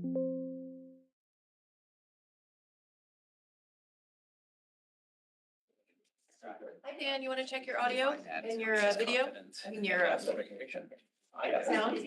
Hi, Dan, you want to check your audio and your video? I mean, your sound?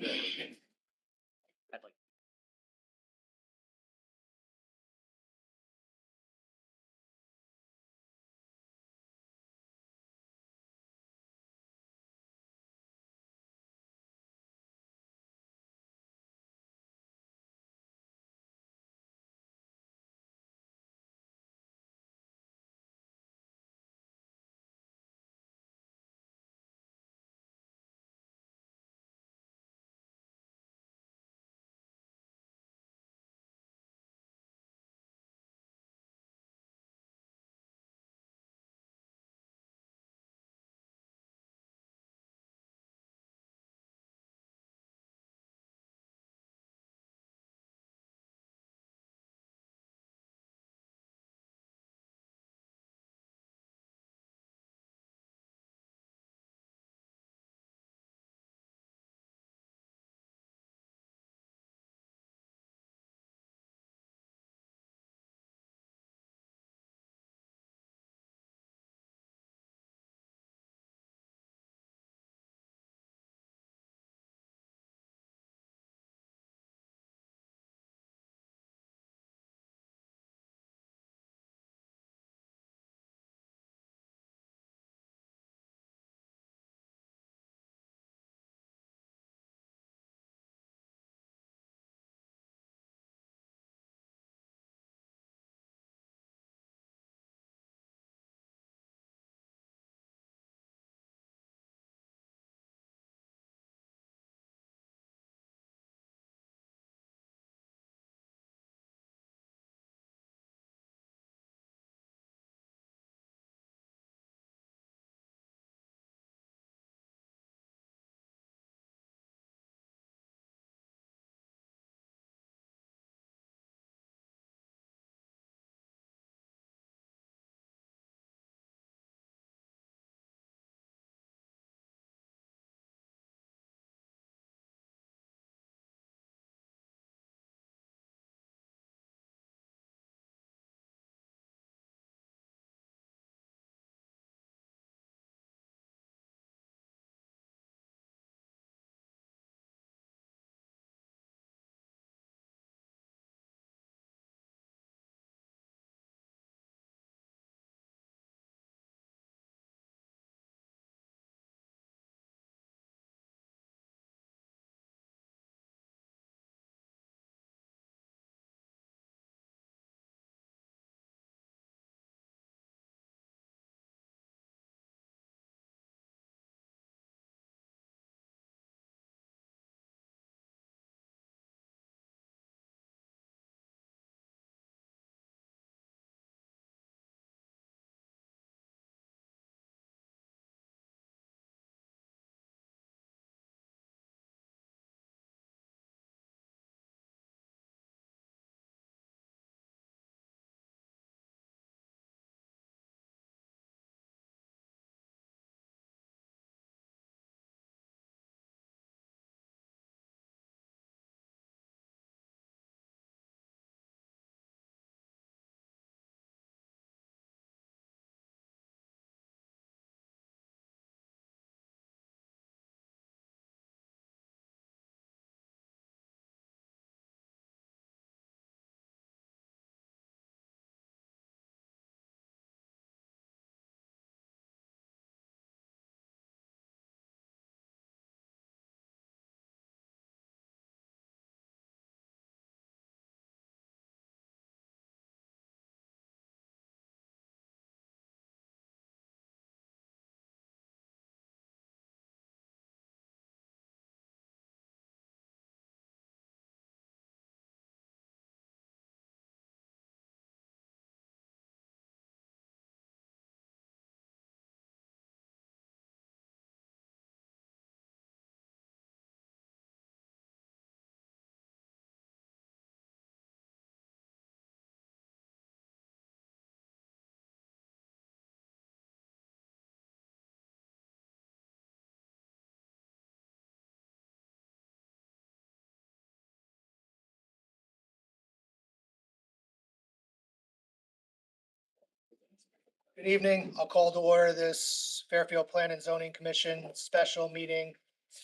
Good evening. I'll call to order this Fairfield Plan and Zoning Commission special meeting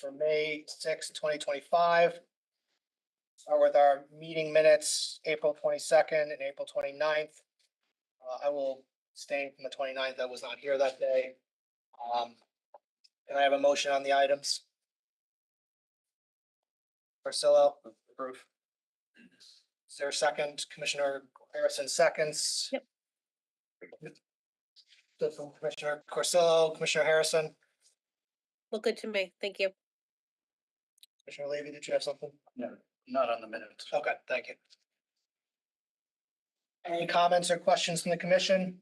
for May 6, 2025. Start with our meeting minutes, April 22nd and April 29th. I will abstain from the 29th. I was not here that day. Can I have a motion on the items? Priscilla? Approve. Is there a second? Commissioner Harrison seconds. Yep. Commissioner Corsillo, Commissioner Harrison, Look good to me. Thank you. Commissioner Levy, did you have something? No, not on the minutes. Okay, thank you. Any comments or questions from the commission?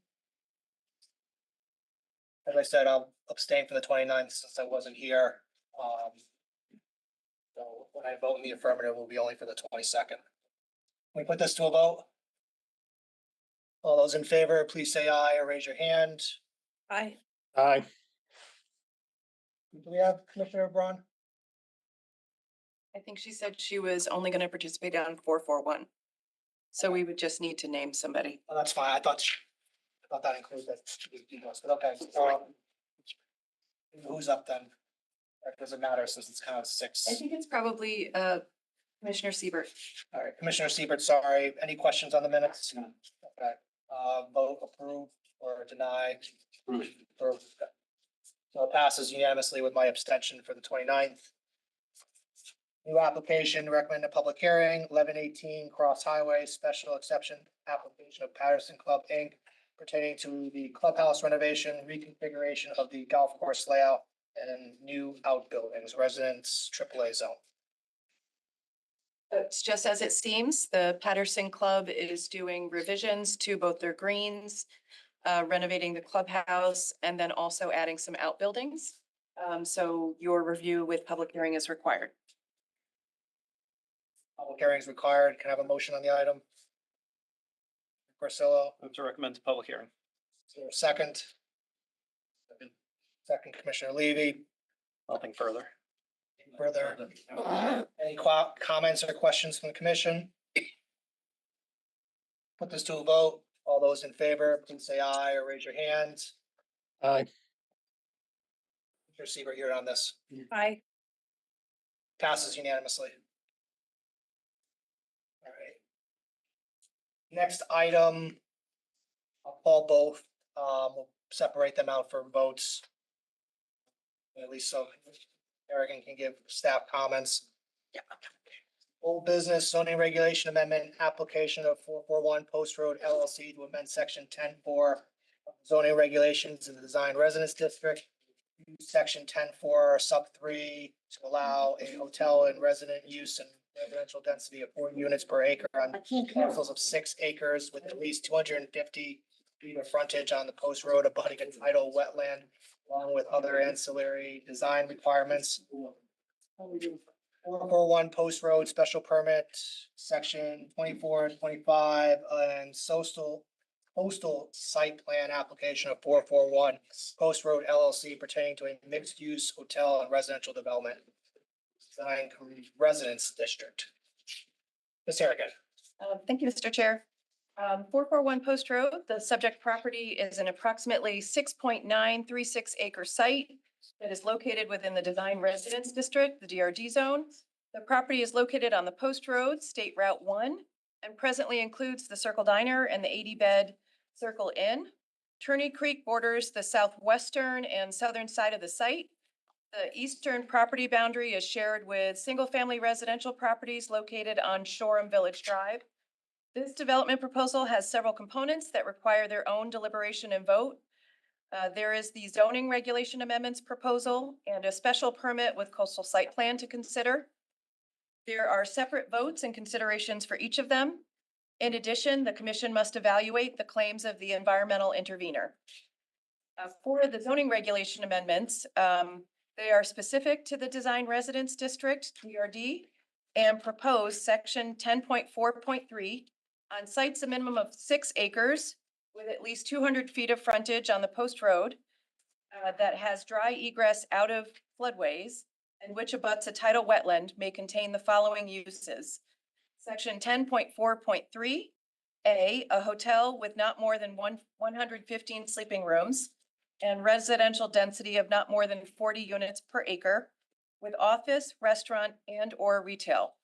As I said, I'll abstain from the 29th since I wasn't here. So when I vote in the affirmative, will be only for the 22nd. Can we put this to a vote? All those in favor, please say aye or raise your hand. Aye. Aye. Do we have Commissioner Braun? I think she said she was only going to participate on 441. So we would just need to name somebody. Oh, that's fine. I thought that included that. But okay. Who's up then? It doesn't matter since it's kind of six. I think it's probably Commissioner Siebert. All right, Commissioner Siebert, sorry. Any questions on the minutes? No. Okay, vote approve or deny? Approve. So it passes unanimously with my abstention for the 29th. New application, recommended public hearing, 1118 Cross Highway, special exception application of Patterson Club, Inc. pertaining to the clubhouse renovation, reconfiguration of the golf course layout and new outbuildings, residence AAA zone. It's just as it seems. The Patterson Club is doing revisions to both their greens, renovating the clubhouse, and then also adding some outbuildings. So your review with public hearing is required. Public hearing is required. Can I have a motion on the item? Porcello, Move to recommend to public hearing. is there a second? Second, Commissioner Levy. Nothing further. Further, any comments or questions from the commission? Put this to a vote. All those in favor, please say aye or raise your hands. Aye. Commissioner Siebert, you're on this. Aye. Passes unanimously. All right. Next item. I'll call both. We'll separate them out for votes. At least so Eric can give staff comments. Yeah. Old business zoning regulation amendment, application of 441 Post Road LLC to amend section 10-4 zoning regulations in the design residence district. Section 10-4 sub 3 to allow a hotel and resident use and residential density of 4 units per acre on parcels of 6 acres with at least 250 feet of frontage on the Post Road abutting a tidal wetland, along with other ancillary design requirements. 441 Post Road Special Permit, section 24 and 25, and postal site plan application of 441 Post Road LLC pertaining to a mixed-use hotel and residential development design residence district. Ms. Harrigan. Thank you, Mr. Chair. 441 Post Road, the subject property is an approximately 6.936 acre site that is located within the Design Residence District, the DRD zone. The property is located on the Post Road, State Route 1, and presently includes the Circle Diner and the 80-bed Circle Inn. Turney Creek borders the southwestern and southern side of the site. The eastern property boundary is shared with single-family residential properties located on Shoreham Village Drive. This development proposal has several components that require their own deliberation and vote. There is the zoning regulation amendments proposal and a special permit with coastal site plan to consider. There are separate votes and considerations for each of them. In addition, the commission must evaluate the claims of the environmental intervenor. For the zoning regulation amendments, they are specific to the Design Residence District, DRD, and propose section 10.4.3 on sites a minimum of 6 acres with at least 200 feet of frontage on the Post Road that has dry egress out of floodways and which abuts a tidal wetland may contain the following uses. Section 10.4.3, A hotel with not more than 115 sleeping rooms and residential density of not more than 40 units per acre with office, restaurant, and or retail.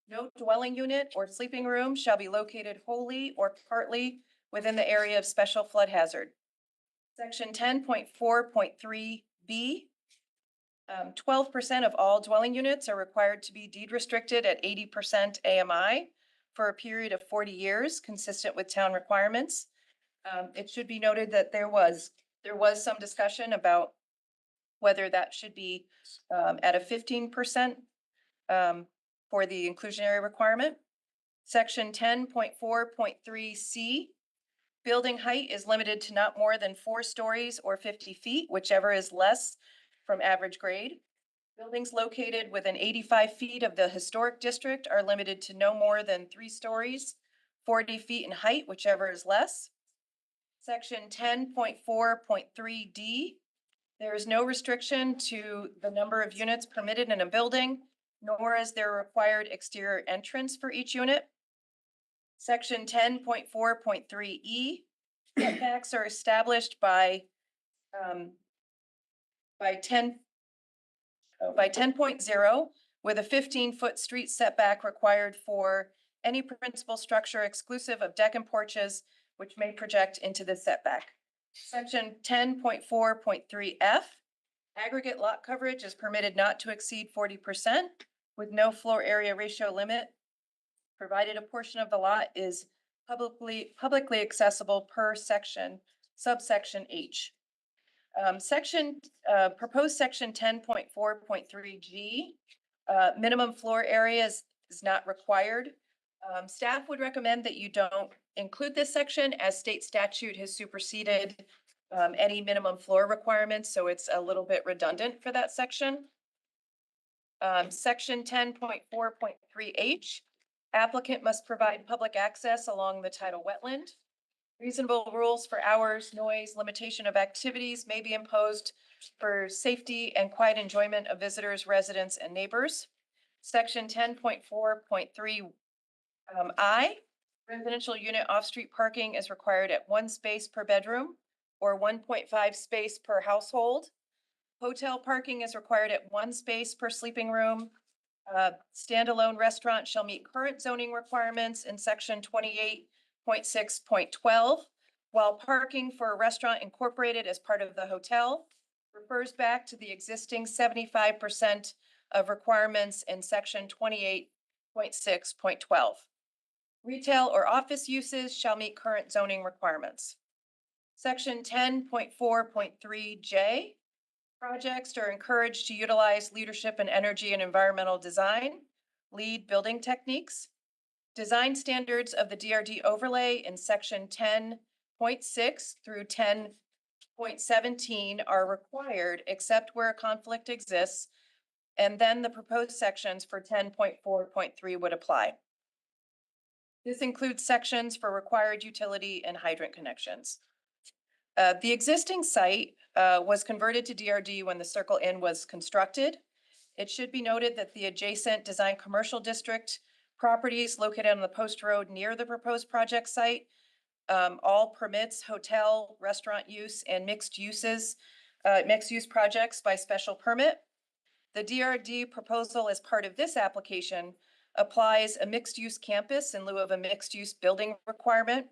No dwelling unit or sleeping room shall be located wholly or partly within the area of special flood hazard. Section 10.4.3B. 12% of all dwelling units are required to be deed restricted at 80% AMI for a period of 40 years, consistent with town requirements. It should be noted that there was some discussion about whether that should be at a 15% for the inclusionary requirement. Section 10.4.3C, building height is limited to not more than 4 stories or 50 feet, whichever is less from average grade. Buildings located within 85 feet of the historic district are limited to no more than 3 stories, 40 feet in height, whichever is less. Section 10.4.3D, there is no restriction to the number of units permitted in a building, nor is there a required exterior entrance for each unit. Section 10.4.3E, setbacks are established by 10.0 with a 15-foot street setback required for any principal structure exclusive of deck and porches which may project into the setback. Section 10.4.3F, aggregate lot coverage is permitted not to exceed 40% with no floor area ratio limit, provided a portion of the lot is publicly accessible per section, subsection H. Proposed section 10.4.3G, minimum floor area is not required. Staff would recommend that you don't include this section as state statute has superseded any minimum floor requirements, so it's a little bit redundant for that section. Section 10.4.3H, applicant must provide public access along the tidal wetland. Reasonable rules for hours, noise, limitation of activities may be imposed for safety and quiet enjoyment of visitors, residents, and neighbors. Section 10.4.3 I, residential unit off-street parking is required at 1 space per bedroom or 1.5 space per household. Hotel parking is required at 1 space per sleeping room. Standalone restaurant shall meet current zoning requirements in section 28.6.12, while parking for a restaurant incorporated as part of the hotel refers back to the existing 75% of requirements in section 28.6.12. Retail or office uses shall meet current zoning requirements. Section 10.4.3J, projects are encouraged to utilize leadership in energy and environmental design, LEED building techniques. Design standards of the DRD overlay in section 10.6 through 10.17 are required except where a conflict exists, and then the proposed sections for 10.4.3 would apply. This includes sections for required utility and hydrant connections. The existing site was converted to DRD when the Circle Inn was constructed. It should be noted that the adjacent design commercial district properties located on the post road near the proposed project site all permits hotel, restaurant use, and mixed use projects by special permit. The DRD proposal as part of this application applies a mixed use campus in lieu of a mixed use building requirement,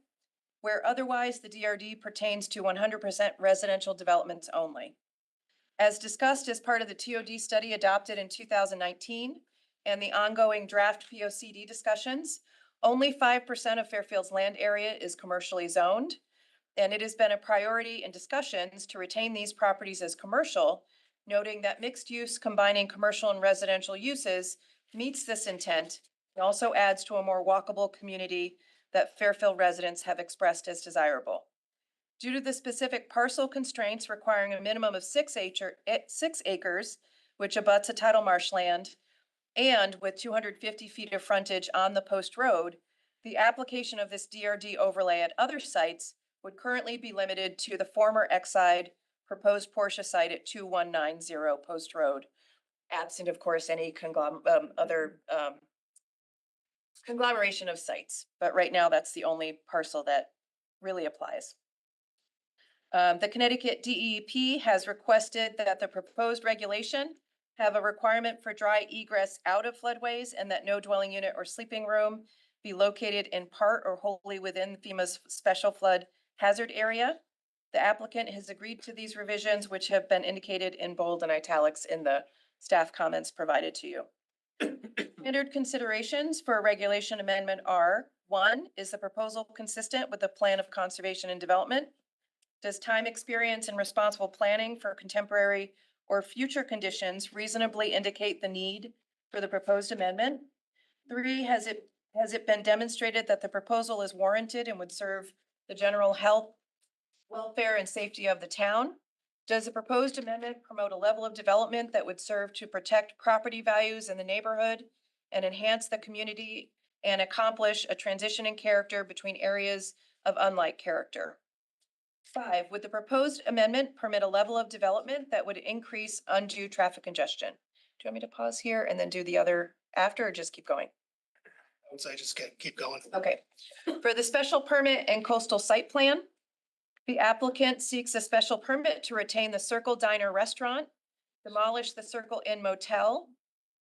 where otherwise the DRD pertains to 100% residential developments only. As discussed as part of the TOD study adopted in 2019 and the ongoing draft POCD discussions, only 5% of Fairfield's land area is commercially zoned, and it has been a priority in discussions to retain these properties as commercial, noting that mixed use combining commercial and residential uses meets this intent and also adds to a more walkable community that Fairfield residents have expressed as desirable. Due to the specific parcel constraints requiring a minimum of 6 acres, which abuts a tidal marshland, and with 250 feet of frontage on the post road, the application of this DRD overlay at other sites would currently be limited to the former Exide proposed Porsche site at 2190 Post Road, absent, of course, any other conglomeration of sites, but right now that's the only parcel that really applies. The Connecticut DEP has requested that the proposed regulation have a requirement for dry egress out of floodways and that no dwelling unit or sleeping room be located in part or wholly within FEMA's special flood hazard area. The applicant has agreed to these revisions, which have been indicated in bold and italics in the staff comments provided to you. Standard considerations for a regulation amendment are: one, is the proposal consistent with the plan of conservation and development? Does time experience and responsible planning for contemporary or future conditions reasonably indicate the need for the proposed amendment? Three, has it been demonstrated that the proposal is warranted and would serve the general health, welfare, and safety of the town? Does the proposed amendment promote a level of development that would serve to protect property values in the neighborhood and enhance the community and accomplish a transition in character between areas of unlike character? Five, would the proposed amendment permit a level of development that would increase undue traffic congestion? Do you want me to pause here and then do the other after, or just keep going? I would say just keep going. Okay. For the special permit and coastal site plan, the applicant seeks a special permit to retain the Circle Diner restaurant, demolish the Circle Inn motel,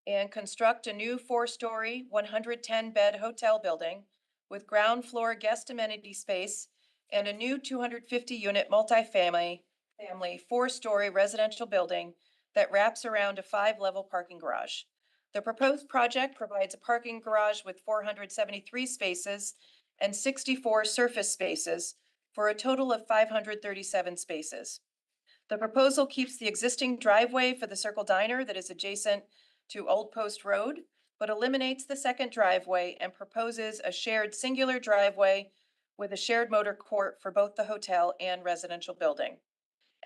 and construct a new 4-story, 110-bed hotel building with ground floor guest amenity space and a new 250-unit multifamily 4-story residential building that wraps around a 5-level parking garage. The proposed project provides a parking garage with 473 spaces and 64 surface spaces for a total of 537 spaces. The proposal keeps the existing driveway for the Circle Diner that is adjacent to Old Post Road, but eliminates the second driveway and proposes a shared singular driveway with a shared motor court for both the hotel and residential building.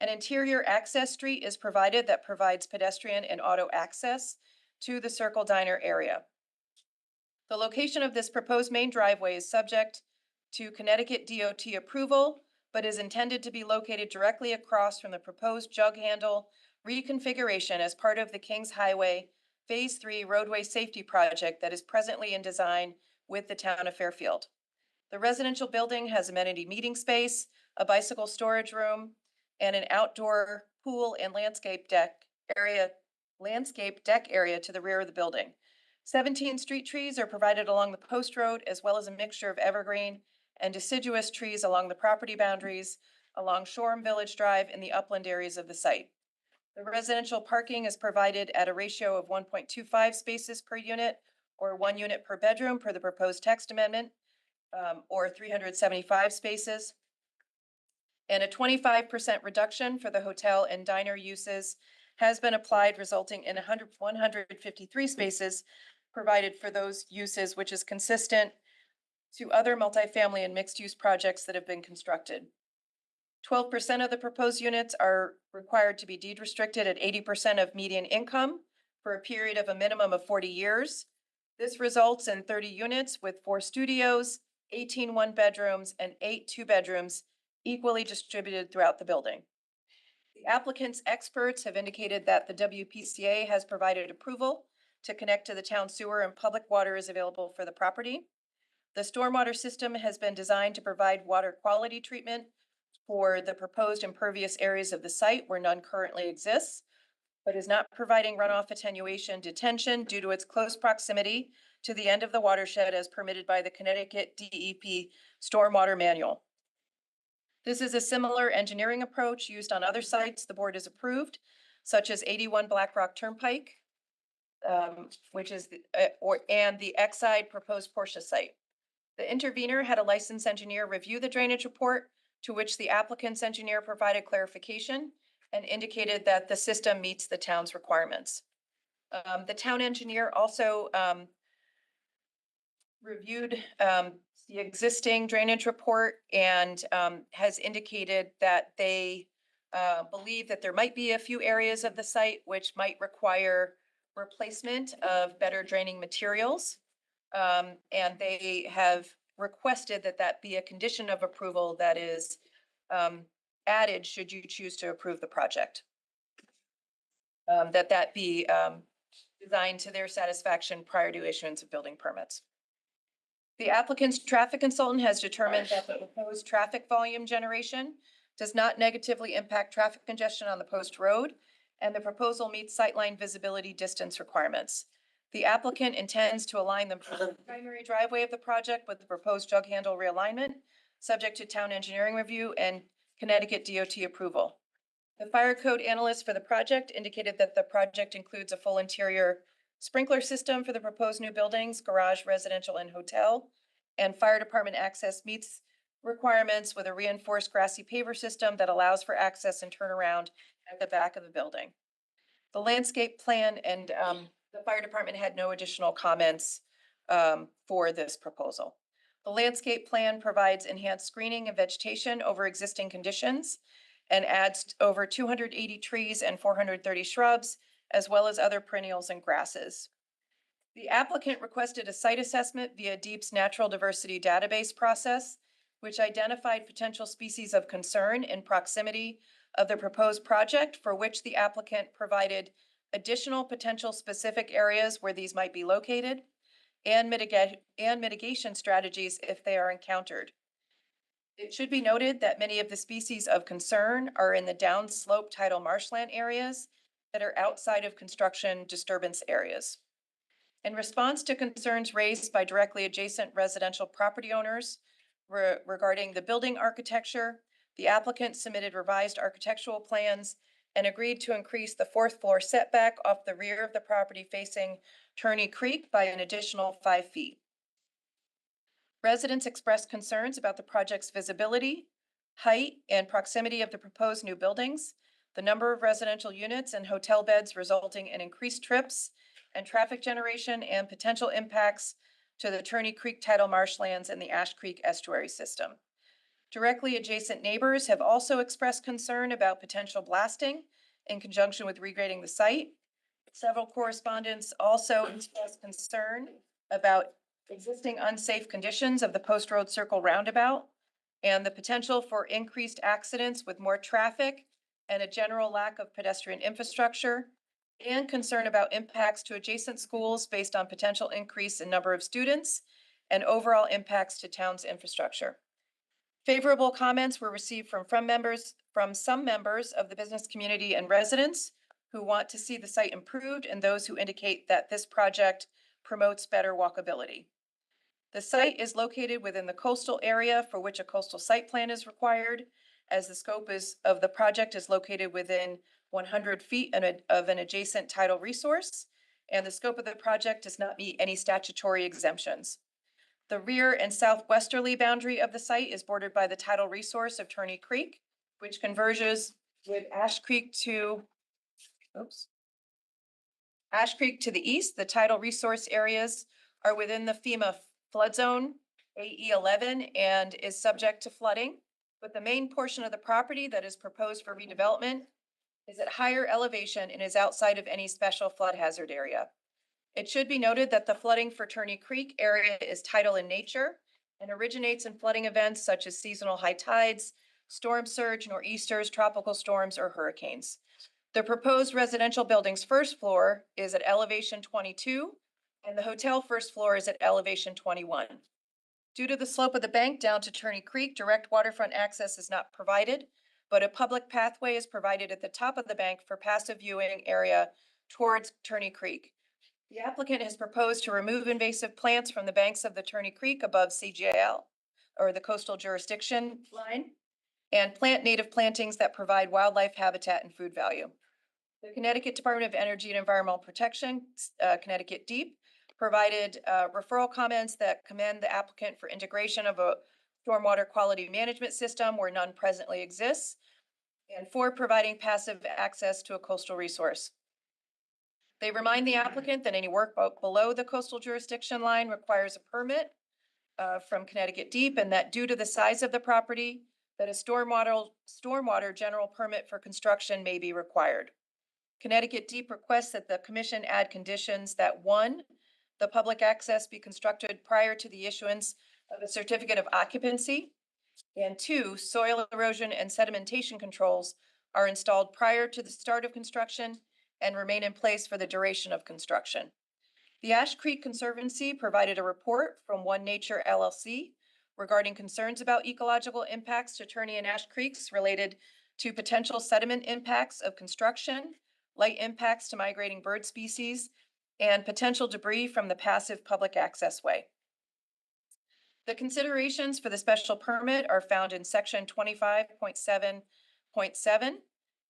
An interior access street is provided that provides pedestrian and auto access to the Circle Diner area. The location of this proposed main driveway is subject to Connecticut DOT approval, but is intended to be located directly across from the proposed jug handle reconfiguration as part of the Kings Highway Phase 3 roadway safety project that is presently in design with the town of Fairfield. The residential building has amenity meeting space, a bicycle storage room, and an outdoor pool and landscape deck area to the rear of the building. 17 street trees are provided along the post road, as well as a mixture of evergreen and deciduous trees along the property boundaries, along Shoreham Village Drive in the upland areas of the site. The residential parking is provided at a ratio of 1.25 spaces per unit or 1 unit per bedroom per the proposed text amendment, or 375 spaces. And a 25% reduction for the hotel and diner uses has been applied, resulting in 153 spaces provided for those uses, which is consistent to other multifamily and mixed-use projects that have been constructed. 12% of the proposed units are required to be deed restricted at 80% of median income for a period of a minimum of 40 years. This results in 30 units with 4 studios, 18 one-bedrooms, and 8 two-bedrooms equally distributed throughout the building. The applicant's experts have indicated that the WPCA has provided approval to connect to the town sewer and public water is available for the property. The stormwater system has been designed to provide water quality treatment for the proposed impervious areas of the site where none currently exists, but is not providing runoff attenuation detention due to its close proximity to the end of the watershed as permitted by the Connecticut DEP Stormwater Manual. This is a similar engineering approach used on other sites the board has approved, such as 81 Black Rock Turnpike, which is and the Exide proposed Portia site. The intervenor had a licensed engineer review the drainage report, to which the applicant's engineer provided clarification and indicated that the system meets the town's requirements. The town engineer also reviewed the existing drainage report and has indicated that they believe that there might be a few areas of the site which might require replacement of better draining materials. And they have requested that that be a condition of approval that is added should you choose to approve the project. That be designed to their satisfaction prior to issuance of building permits. The applicant's traffic consultant has determined that the proposed traffic volume generation does not negatively impact traffic congestion on the post road, and the proposal meets sightline visibility distance requirements. The applicant intends to align the primary driveway of the project with the proposed jug handle realignment, subject to town engineering review and Connecticut DOT approval. The fire code analyst for the project indicated that the project includes a full interior sprinkler system for the proposed new buildings, garage, residential, and hotel, and fire department access meets requirements with a reinforced grassy paver system that allows for access and turnaround at the back of the building. The landscape plan and the fire department had no additional comments for this proposal. The landscape plan provides enhanced screening and vegetation over existing conditions and adds over 280 trees and 430 shrubs, as well as other perennials and grasses. The applicant requested a site assessment via DEEP's natural diversity database process, which identified potential species of concern in proximity of the proposed project, for which the applicant provided additional potential specific areas where these might be located and mitigation strategies if they are encountered. It should be noted that many of the species of concern are in the downslope tidal marshland areas that are outside of construction disturbance areas. In response to concerns raised by directly adjacent residential property owners regarding the building architecture, the applicant submitted revised architectural plans and agreed to increase the fourth floor setback off the rear of the property facing Turney Creek by an additional 5 feet. Residents expressed concerns about the project's visibility, height, and proximity of the proposed new buildings, the number of residential units and hotel beds resulting in increased trips and traffic generation, and potential impacts to the Turney Creek tidal marshlands and the Ash Creek estuary system. Directly adjacent neighbors have also expressed concern about potential blasting in conjunction with regrading the site. Several correspondents also expressed concern about existing unsafe conditions of the Post Road Circle roundabout and the potential for increased accidents with more traffic and a general lack of pedestrian infrastructure, and concern about impacts to adjacent schools based on potential increase in number of students and overall impacts to town's infrastructure. Favorable comments were received from some members of the business community and residents who want to see the site improved, and those who indicate that this project promotes better walkability. The site is located within the coastal area for which a coastal site plan is required, as the scope of the project is located within 100 feet of an adjacent tidal resource, and the scope of the project does not meet any statutory exemptions. The rear and southwesterly boundary of the site is bordered by the tidal resource of Turney Creek, which converges with Ash Creek to the east. The tidal resource areas are within the FEMA flood zone AE 11 and is subject to flooding, but the main portion of the property that is proposed for redevelopment is at higher elevation and is outside of any special flood hazard area. It should be noted that the flooding for Turney Creek area is tidal in nature and originates in flooding events such as seasonal high tides, storm surge, nor'easters, tropical storms, or hurricanes. The proposed residential building's first floor is at elevation 22, and the hotel first floor is at elevation 21. Due to the slope of the bank down to Turney Creek, direct waterfront access is not provided, but a public pathway is provided at the top of the bank for passive viewing area towards Turney Creek. The applicant has proposed to remove invasive plants from the banks of the Turney Creek above CGL, or the coastal jurisdiction line, and plant native plantings that provide wildlife habitat and food value. The Connecticut Department of Energy and Environmental Protection, Connecticut DEEP, provided referral comments that commend the applicant for integration of a stormwater quality management system where none presently exists, and for providing passive access to a coastal resource. They remind the applicant that any work below the coastal jurisdiction line requires a permit from Connecticut DEEP, and that due to the size of the property, that a stormwater general permit for construction may be required. Connecticut DEEP requests that the commission add conditions that 1, the public access be constructed prior to the issuance of a certificate of occupancy, and 2, soil erosion and sedimentation controls are installed prior to the start of construction and remain in place for the duration of construction. The Ash Creek Conservancy provided a report from One Nature LLC regarding concerns about ecological impacts to Turney and Ash Creeks related to potential sediment impacts of construction, light impacts to migrating bird species, and potential debris from the passive public access way. The considerations for the special permit are found in section 25.7.7.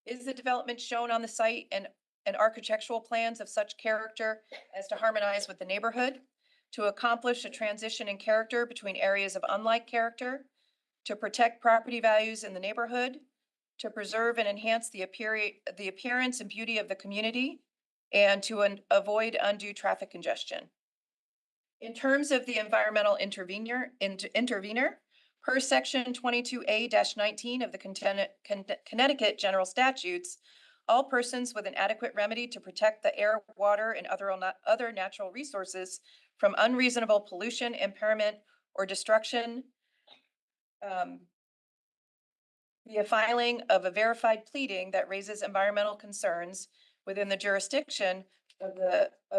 Is the development shown on the site and architectural plans of such character as to harmonize with the neighborhood, to accomplish a transition in character between areas of unlike character, to protect property values in the neighborhood, to preserve and enhance the appearance and beauty of the community, and to avoid undue traffic congestion. In terms of the environmental intervenor, per section 22A-19 of the Connecticut General Statutes, all persons with an adequate remedy to protect the air, water, and other natural resources from unreasonable pollution, impairment, or destruction via filing of a verified pleading that raises environmental concerns within the jurisdiction of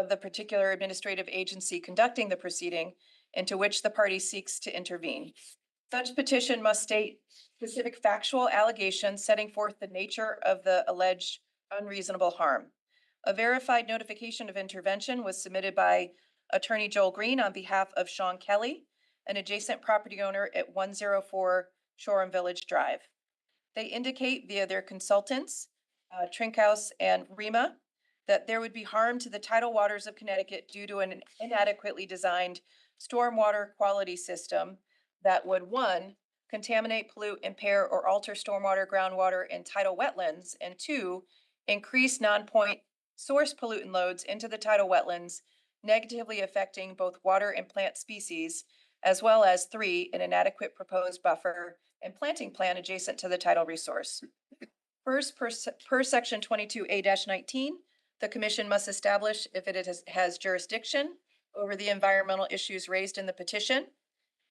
the particular administrative agency conducting the proceeding into which the party seeks to intervene. Such petition must state specific factual allegations setting forth the nature of the alleged unreasonable harm. A verified notification of intervention was submitted by Attorney Joel Green on behalf of Sean Kelly, an adjacent property owner at 104 Shoreham Village Drive. They indicate via their consultants, Trinkhouse and Rima, that there would be harm to the tidal waters of Connecticut due to an inadequately designed stormwater quality system that would, one, contaminate, pollute, impair, or alter stormwater, groundwater, and tidal wetlands, and two, increase non-point source pollutant loads into the tidal wetlands, negatively affecting both water and plant species, as well as three, an inadequate proposed buffer and planting plan adjacent to the tidal resource. First, per section 22A-19, the commission must establish if it has jurisdiction over the environmental issues raised in the petition.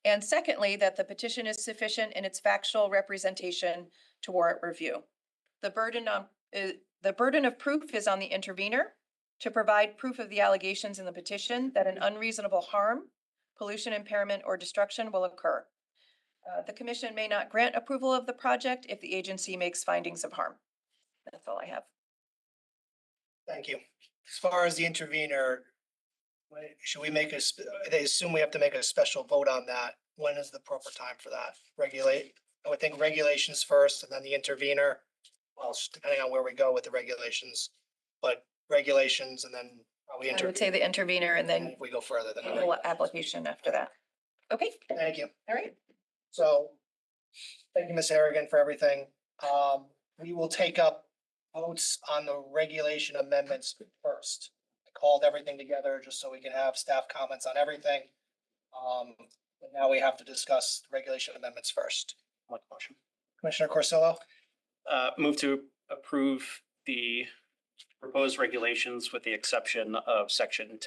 And secondly, that the petition is sufficient in its factual representation to warrant review. The burden of proof is on the intervenor to provide proof of the allegations in the petition that an unreasonable harm, pollution, impairment, or destruction will occur. The commission may not grant approval of the project if the agency makes findings of harm. That's all I have. Thank you. As far as the intervenor, should we make they assume we have to make a special vote on that. When is the proper time for that? I would think regulations first and then the intervenor. Well, depending on where we go with the regulations, but regulations and then probably I would say the intervenor and then if we go further, then the whole application after that. Okay, thank you. all right. So, thank you, Ms. Harrigan, for everything. We will take up votes on the regulation amendments first. I called everything together just so we can have staff comments on everything. But now we have to discuss the regulation amendments first. Like motion. Commissioner Corsillo, Move to approve the proposed regulations with the exception of section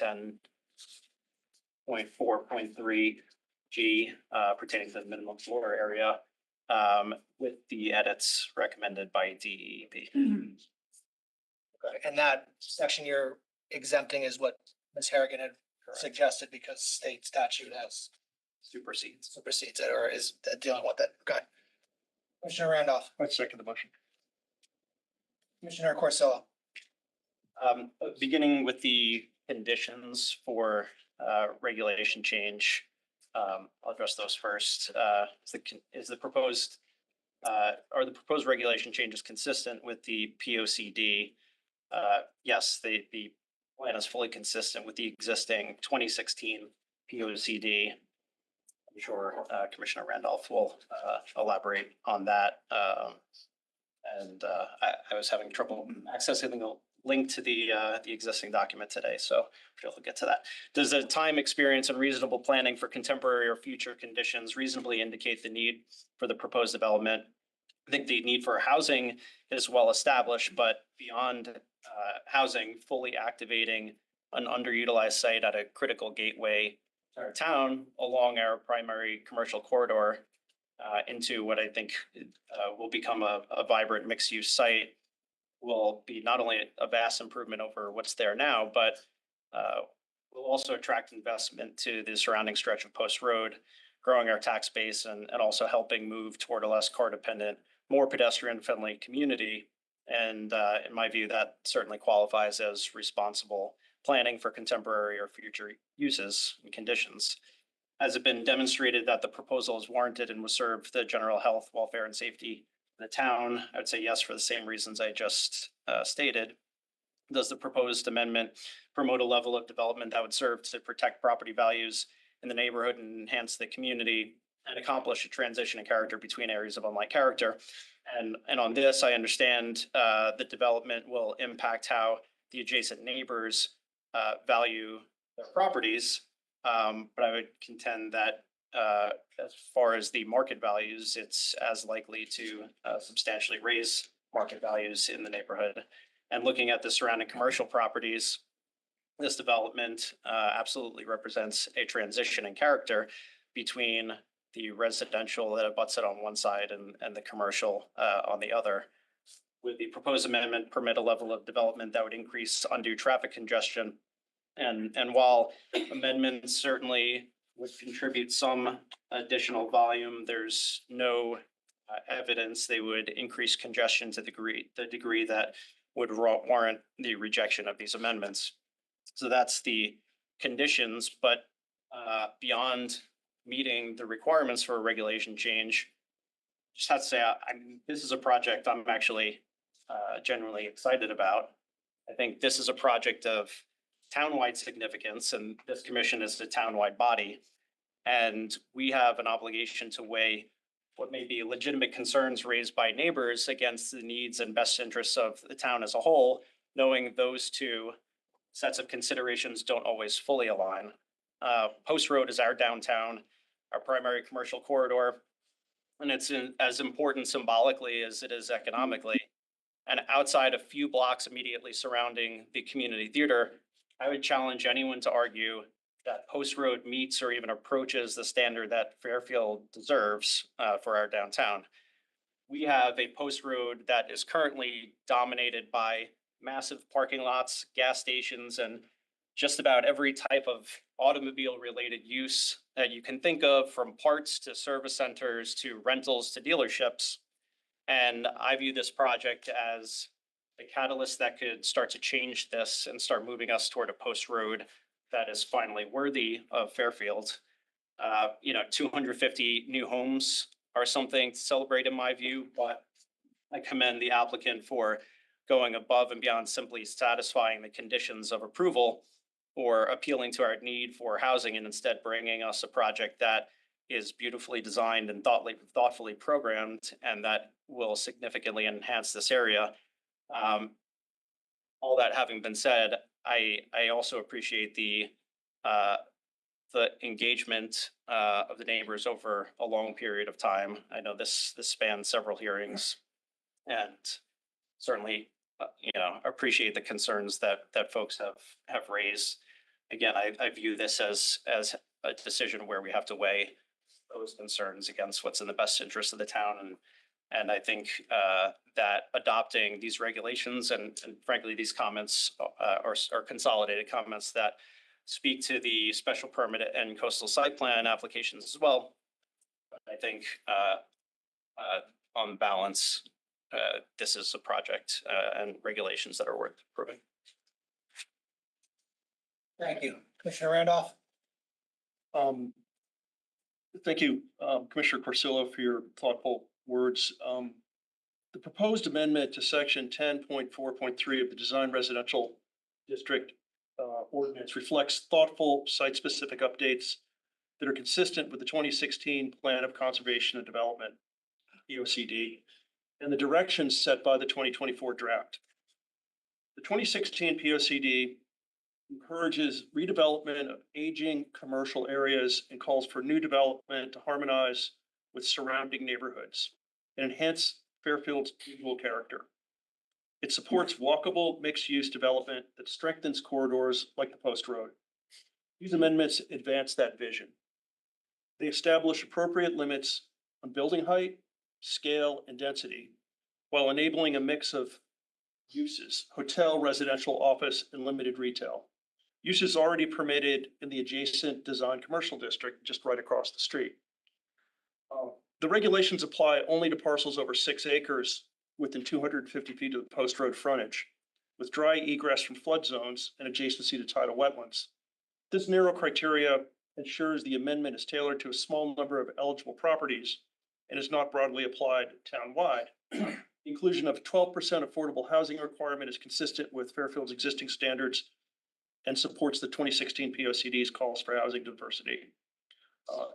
10.4.3 G pertaining to the minimum floor area with the edits recommended by DEP. and that section you're exempting is what Ms. Harrigan had suggested because state statute has supersedes it or is dealing with it. Okay. Commissioner Randolph, I second the motion. Commissioner Corsillo. Beginning with the conditions for regulation change, I'll address those first. Is the proposed regulation changes consistent with the POCD? Yes, the plan is fully consistent with the existing 2016 POCD. I'm sure Commissioner Randolph will elaborate on that. I was having trouble accessing the link to the existing document today, so we'll get to that. Does the time, experience, and reasonable planning for contemporary or future conditions reasonably indicate the need for the proposed development? I think the need for housing is well established, but beyond housing, fully activating an underutilized site at a critical gateway to our town along our primary commercial corridor into what I think will become a vibrant mixed-use site will be not only a vast improvement over what's there now, but will also attract investment to the surrounding stretch of Post Road, growing our tax base and also helping move toward a less car dependent, more pedestrian friendly community. And in my view, that certainly qualifies as responsible planning for contemporary or future uses and conditions. Has it been demonstrated that the proposal is warranted and will serve the general health, welfare, and safety of the town? I would say yes for the same reasons I just stated. Does the proposed amendment promote a level of development that would serve to protect property values in the neighborhood and enhance the community and accomplish a transition in character between areas of unlike character? And on this, I understand the development will impact how the adjacent neighbors value their properties. But I would contend that as far as the market values, it's as likely to substantially raise market values in the neighborhood. And looking at the surrounding commercial properties, this development absolutely represents a transition in character between the residential that abuts it on one side and the commercial on the other. Would the proposed amendment permit a level of development that would increase undue traffic congestion? And while amendments certainly would contribute some additional volume, there's no evidence they would increase congestion to the degree that would warrant the rejection of these amendments. So that's the conditions, but beyond meeting the requirements for a regulation change, just have to say, this is a project I'm actually genuinely excited about. I think this is a project of townwide significance, and this commission is a townwide body. And we have an obligation to weigh what may be legitimate concerns raised by neighbors against the needs and best interests of the town as a whole, knowing those two sets of considerations don't always fully align. Post Road is our downtown, our primary commercial corridor, and it's as important symbolically as it is economically. And outside a few blocks immediately surrounding the community theater, I would challenge anyone to argue that Post Road meets or even approaches the standard that Fairfield deserves for our downtown. We have a Post Road that is currently dominated by massive parking lots, gas stations, and just about every type of automobile-related use that you can think of, from parts to service centers to rentals to dealerships. And I view this project as a catalyst that could start to change this and start moving us toward a Post Road that is finally worthy of Fairfield. 250 new homes are something to celebrate in my view, but I commend the applicant for going above and beyond simply satisfying the conditions of approval or appealing to our need for housing, and instead bringing us a project that is beautifully designed and thoughtfully programmed, and that will significantly enhance this area. All that having been said, I also appreciate the engagement of the neighbors over a long period of time. I know this spans several hearings, and certainly appreciate the concerns that folks have raised. Again, I view this as a decision where we have to weigh those concerns against what's in the best interest of the town. And I think that adopting these regulations and frankly, these comments are consolidated comments that speak to the special permit and coastal site plan applications as well. I think on balance, this is a project and regulations that are worth approving. Thank you. Commissioner Randolph? Thank you, Commissioner Corsillo, for your thoughtful words. The proposed amendment to section 10.4.3 of the Design Residential District Ordinance reflects thoughtful site-specific updates that are consistent with the 2016 Plan of Conservation and Development, POCD, and the directions set by the 2024 draft. The 2016 POCD encourages redevelopment of aging commercial areas and calls for new development to harmonize with surrounding neighborhoods and enhance Fairfield's visual character. It supports walkable mixed-use development that strengthens corridors like the Post Road. These amendments advance that vision. They establish appropriate limits on building height, scale, and density, while enabling a mix of uses: hotel, residential, office, and limited retail. Use is already permitted in the adjacent design commercial district just right across the street. The regulations apply only to parcels over 6 acres within 250 feet of the post road frontage, with dry egress from flood zones and adjacency to tidal wetlands. This narrow criteria ensures the amendment is tailored to a small number of eligible properties and is not broadly applied townwide. The inclusion of 12% affordable housing requirement is consistent with Fairfield's existing standards and supports the 2016 POCD's calls for housing diversity.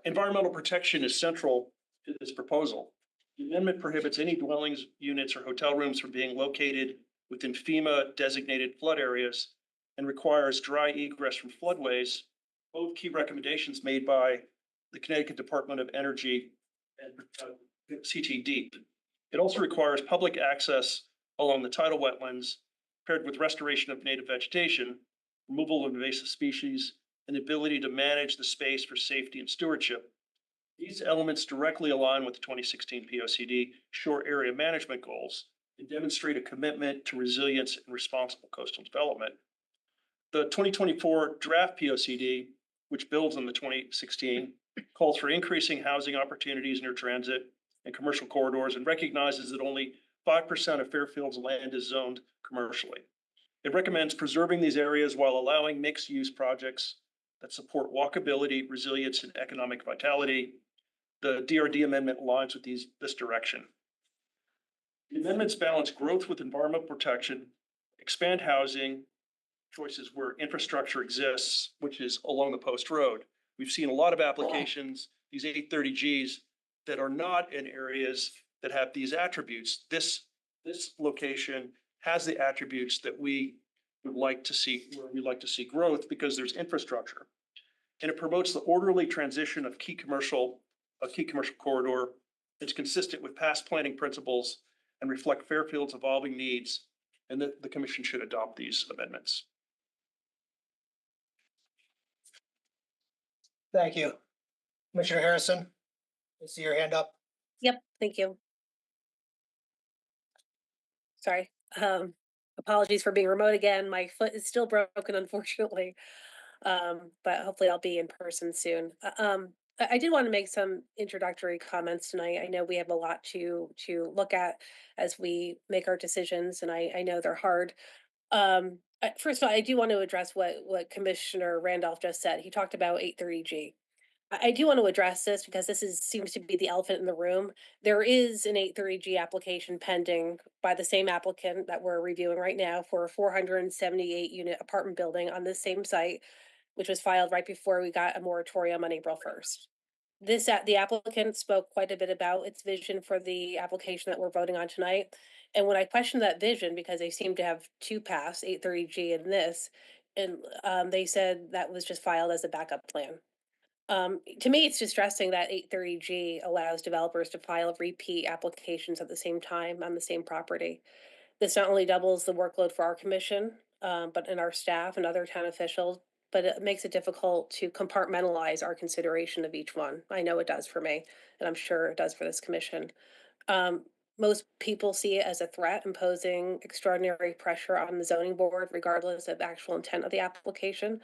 Environmental protection is central to this proposal. The amendment prohibits any dwellings, units, or hotel rooms from being located within FEMA designated flood areas and requires dry egress from floodways, both key recommendations made by the Connecticut Department of Energy and CTD. It also requires public access along the tidal wetlands paired with restoration of native vegetation, removal of invasive species, and the ability to manage the space for safety and stewardship. These elements directly align with the 2016 POCD shore area management goals and demonstrate a commitment to resilience and responsible coastal development. The 2024 draft POCD, which builds on the 2016, calls for increasing housing opportunities near transit and commercial corridors and recognizes that only 5% of Fairfield's land is zoned commercially. It recommends preserving these areas while allowing mixed-use projects that support walkability, resilience, and economic vitality. The DRD amendment aligns with this direction. The amendments balance growth with environmental protection, expand housing choices where infrastructure exists, which is along the post road. We've seen a lot of applications, these 830Gs, that are not in areas that have these attributes. This location has the attributes that we would like to see, where we like to see growth because there's infrastructure. And it promotes the orderly transition of a key commercial corridor. It's consistent with past planning principles and reflect Fairfield's evolving needs, and the commission should adopt these amendments. Thank you. Commissioner Harrison, I see your hand up. Yep, thank you. Sorry, apologies for being remote again. My foot is still broken, unfortunately. But hopefully I'll be in person soon. I did want to make some introductory comments tonight. I know we have a lot to look at as we make our decisions, and I know they're hard. First of all, I do want to address what Commissioner Randolph just said. He talked about 830G. I do want to address this because seems to be the elephant in the room. There is an 830G application pending by the same applicant that we're reviewing right now for a 478 unit apartment building on the same site, which was filed right before we got a moratorium on April 1st. The applicant spoke quite a bit about its vision for the application that we're voting on tonight. And when I questioned that vision, because they seem to have two paths, 830G and this, and they said that was just filed as a backup plan. To me, it's distressing that 830G allows developers to file repeat applications at the same time on the same property. This not only doubles the workload for our commission, but in our staff and other town officials, but it makes it difficult to compartmentalize our consideration of each one. I know it does for me, and I'm sure it does for this commission. Most people see it as a threat, imposing extraordinary pressure on the zoning board, regardless of actual intent of the application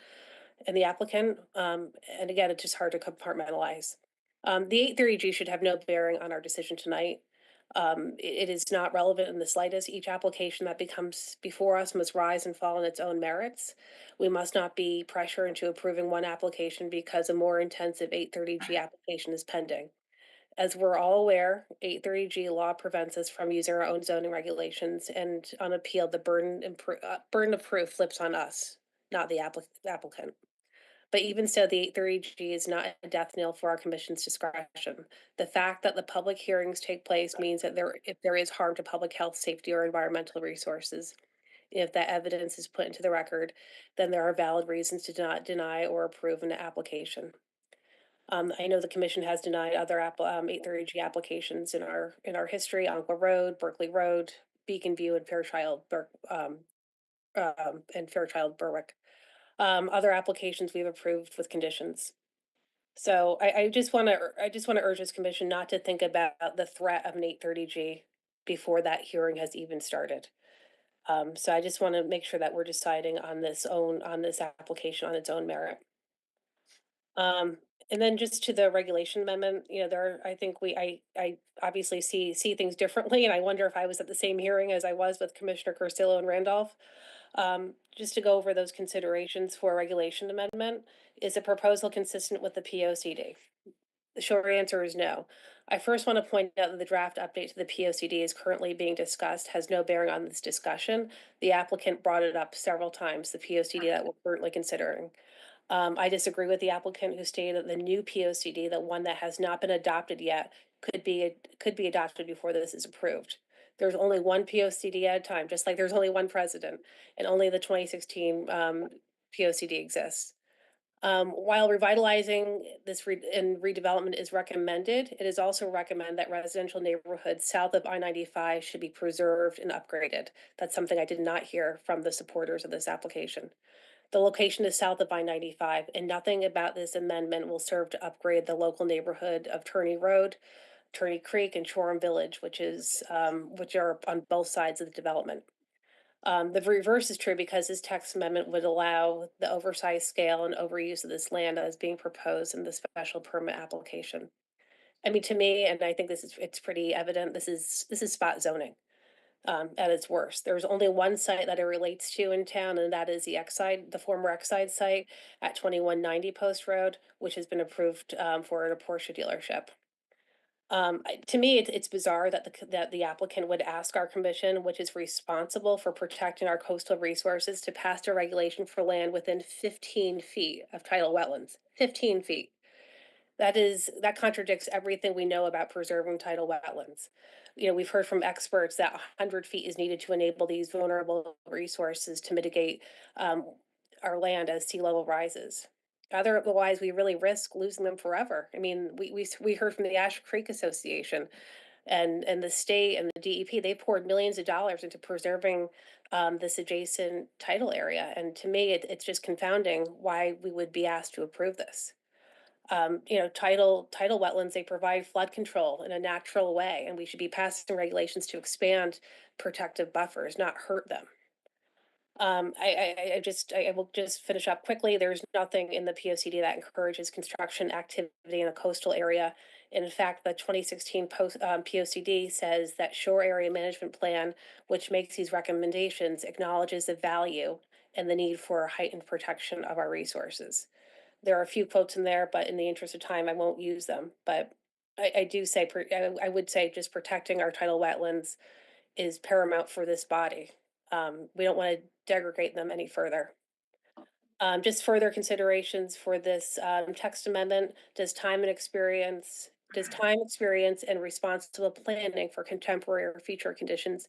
and the applicant. And again, it's just hard to compartmentalize. The 830G should have no bearing on our decision tonight. It is not relevant in the slightest. Each application that becomes before us must rise and fall on its own merits. We must not be pressure into approving one application because a more intensive 830G application is pending. As we're all aware, 830G law prevents us from using our own zoning regulations, and on appeal, the burden of proof flips on us, not the applicant. But even so, the 830G is not a death knell for our commission's discretion. The fact that the public hearings take place means that if there is harm to public health, safety, or environmental resources, if that evidence is put into the record, then there are valid reasons to not deny or approve an application. I know the commission has denied other 830G applications in our history: Aqua Road, Berkeley Road, Beacon View, and Fairchild Berwick. Other applications we've approved with conditions. So I just want to urge this commission not to think about the threat of an 830G before that hearing has even started. So I just want to make sure that we're deciding on this application on its own merit. Um, and then just to the regulation amendment, I think I obviously see things differently, and I wonder if I was at the same hearing as I was with Commissioner Cursillo and Randolph. Just to go over those considerations for a regulation amendment, is a proposal consistent with the POCD? The short answer is no. I first want to point out that the draft update to the POCD is currently being discussed has no bearing on this discussion. The applicant brought it up several times, the POCD that we're currently considering. I disagree with the applicant who stated that the new POCD, the one that has not been adopted yet, could be adopted before this is approved. There's only one POCD at a time, just like there's only one president, and only the 2016 POCD exists. While revitalizing and redevelopment is recommended, it is also recommended that residential neighborhoods south of I-95 should be preserved and upgraded. That's something I did not hear from the supporters of this application. The location is south of I-95, and nothing about this amendment will serve to upgrade the local neighborhood of Turney Road, Turney Creek, and Shoreham Village, which are on both sides of the development. The reverse is true because this text amendment would allow the oversized scale and overuse of this land as being proposed in the special permit application. I mean, to me, and I think it's pretty evident, this is spot zoning at its worst. There's only one site that it relates to in town, and that is the former Exide site at 2190 Post Road, which has been approved for a Porsche dealership. To me, it's bizarre that the applicant would ask our commission, which is responsible for protecting our coastal resources, to pass a regulation for land within 15 feet of tidal wetlands. 15 feet. That contradicts everything we know about preserving tidal wetlands. We've heard from experts that 100 feet is needed to enable these vulnerable resources to mitigate our land as sea level rises. Otherwise, we really risk losing them forever. I mean, we heard from the Ash Creek Association and the state and the DEP. They poured millions of dollars into preserving this adjacent tidal area, and to me, it's just confounding why we would be asked to approve this. Tidal wetlands, they provide flood control in a natural way, and we should be passing regulations to expand protective buffers, not hurt them. I will just finish up quickly. There's nothing in the POCD that encourages construction activity in a coastal area. In fact, the 2016 POCD says that Shore Area Management Plan, which makes these recommendations, acknowledges the value and the need for heightened protection of our resources. There are a few quotes in there, but in the interest of time, I won't use them. But I would say just protecting our tidal wetlands is paramount for this body. We don't want to degrade them any further. Just further considerations for this text amendment: does time experience and responsible planning for contemporary or future conditions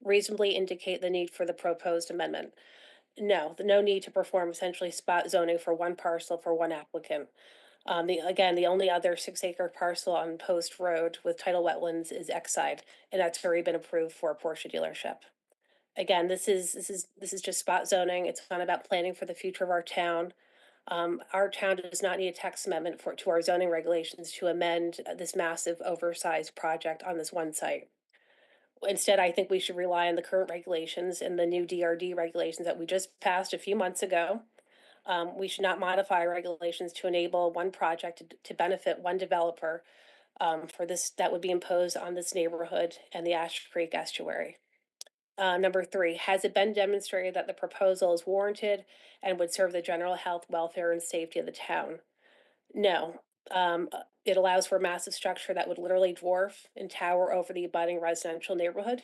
reasonably indicate the need for the proposed amendment? No, no need to perform essentially spot zoning for one parcel for one applicant. The only other 6-acre parcel on Post Road with tidal wetlands is Exide, and that's already been approved for a Porsche dealership. Again, this is just spot zoning. It's not about planning for the future of our town. Our town does not need a text amendment to our zoning regulations to amend this massive oversized project on this one site. Instead, I think we should rely on the current regulations and the new DRD regulations that we just passed a few months ago. We should not modify regulations to enable one project to benefit one developer for this that would be imposed on this neighborhood and the Ash Creek estuary. Number 3, has it been demonstrated that the proposal is warranted and would serve the general health, welfare, and safety of the town? No. It allows for a massive structure that would literally dwarf and tower over the abutting residential neighborhood,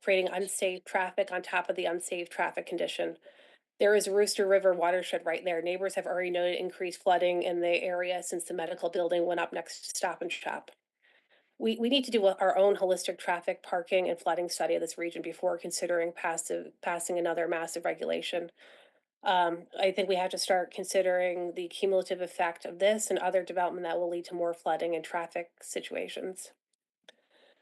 creating unsafe traffic on top of the unsafe traffic condition. There is a Rooster River watershed right there. Neighbors have already noted increased flooding in the area since the medical building went up next to Stop and Shop. We need to do our own holistic traffic, parking, and flooding study of this region before considering passing another massive regulation. I think we have to start considering the cumulative effect of this and other development that will lead to more flooding and traffic situations.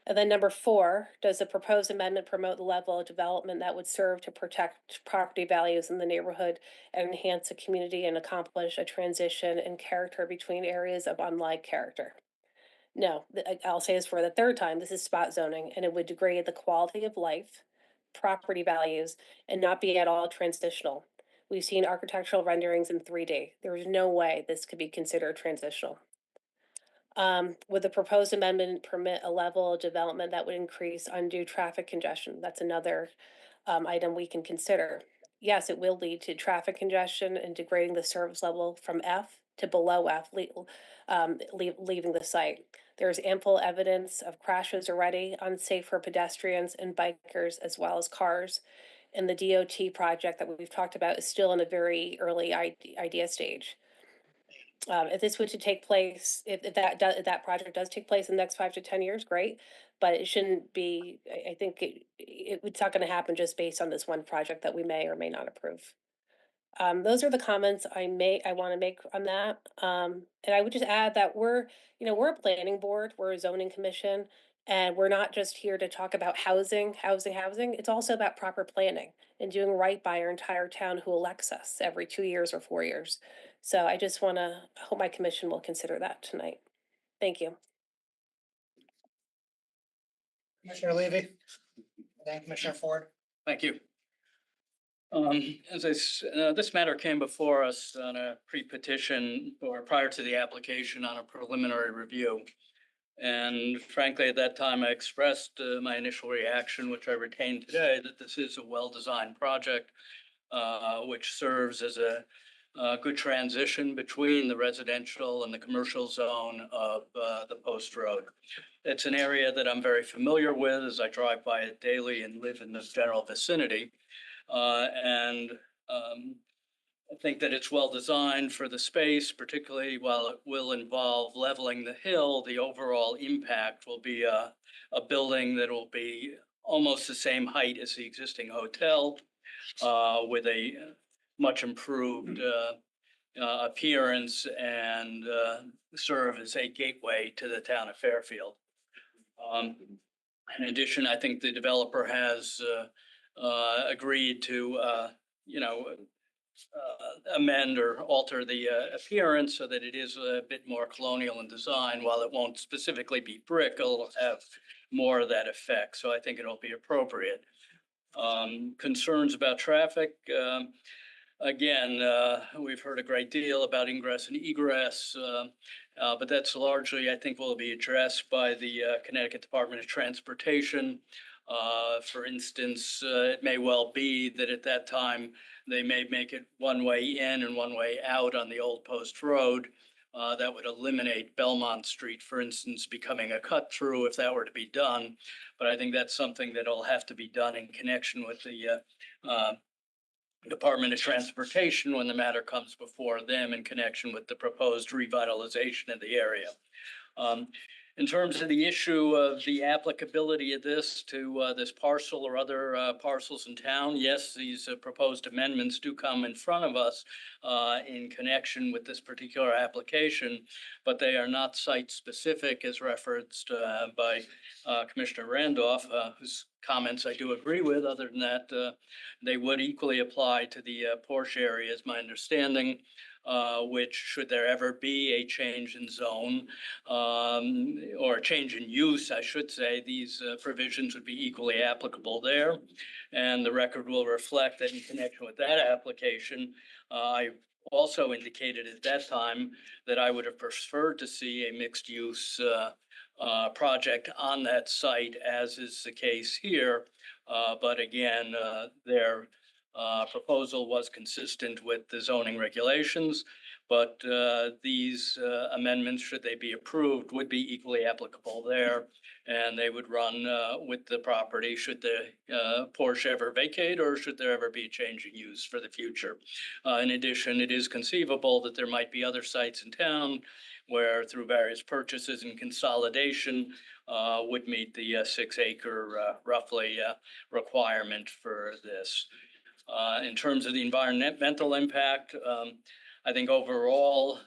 And then number 4, does the proposed amendment promote the level of development that would serve to protect property values in the neighborhood and enhance the community and accomplish a transition in character between areas of unlike character? No, I'll say this for the 3rd time, this is spot zoning, and it would degrade the quality of life, property values and not be at all transitional. We've seen architectural renderings in 3D. There is no way this could be considered transitional. Would the proposed amendment permit a level of development that would increase undue traffic congestion? That's another item we can consider. Yes, it will lead to traffic congestion and degrading the service level from F to below F, leaving the site. There's ample evidence of crashes already, unsafe for pedestrians and bikers as well as cars. And the DOT project that we've talked about is still in a very early idea stage. If this were to take place, if that project does take place in the next 5 to 10 years, great. But it shouldn't be, I think it's not gonna happen just based on this one project that we may or may not approve. Those are the comments I wanna make on that. And I would just add that we're a planning board, we're a zoning commission, and we're not just here to talk about housing. It's also about proper planning and doing right by our entire town who elects us every 2 years or 4 years. So I just hope my commission will consider that tonight. Thank you. Commissioner Levy? Then Commissioner Ford? Thank you. This matter came before us on a pre-petition or prior to the application on a preliminary review. And frankly, at that time, I expressed my initial reaction, which I retain today, that this is a well-designed project, which serves as a good transition between the residential and the commercial zone of the Post Road. It's an area that I'm very familiar with as I drive by it daily and live in the general vicinity. I think that it's well designed for the space, particularly while it will involve leveling the hill. The overall impact will be a building that will be almost the same height as the existing hotel, with a much improved appearance and serve as a gateway to the town of Fairfield. In addition, I think the developer has agreed to, amend or alter the appearance so that it is a bit more colonial in design. While it won't specifically be brick, it'll have more of that effect. So I think it'll be appropriate. Concerns about traffic. Again, we've heard a great deal about ingress and egress, but that's largely, I think, will be addressed by the Connecticut Department of Transportation. For instance, it may well be that at that time, they may make it one way in and one way out on the old Post Road. That would eliminate Belmont Street, for instance, becoming a cut through if that were to be done. But I think that's something that'll have to be done in connection with the Department of Transportation when the matter comes before them in connection with the proposed revitalization of the area. In terms of the issue of the applicability of this to this parcel or other parcels in town, yes, these proposed amendments do come in front of us in connection with this particular application, but they are not site specific as referenced by Commissioner Randolph, whose comments I do agree with. Other than that, they would equally apply to the Porsche area, is my understanding. Which, should there ever be a change in zone or a change in use, I should say, these provisions would be equally applicable there. And the record will reflect that in connection with that application, I also indicated at that time that I would have preferred to see a mixed use project on that site, as is the case here. But again, their proposal was consistent with the zoning regulations, but these amendments, should they be approved, would be equally applicable there. And they would run with the property should the Porsche ever vacate or should there ever be a change in use for the future. In addition, it is conceivable that there might be other sites in town where, through various purchases and consolidation, would meet the 6 acre roughly requirement for this. In terms of the environmental impact, I think overall,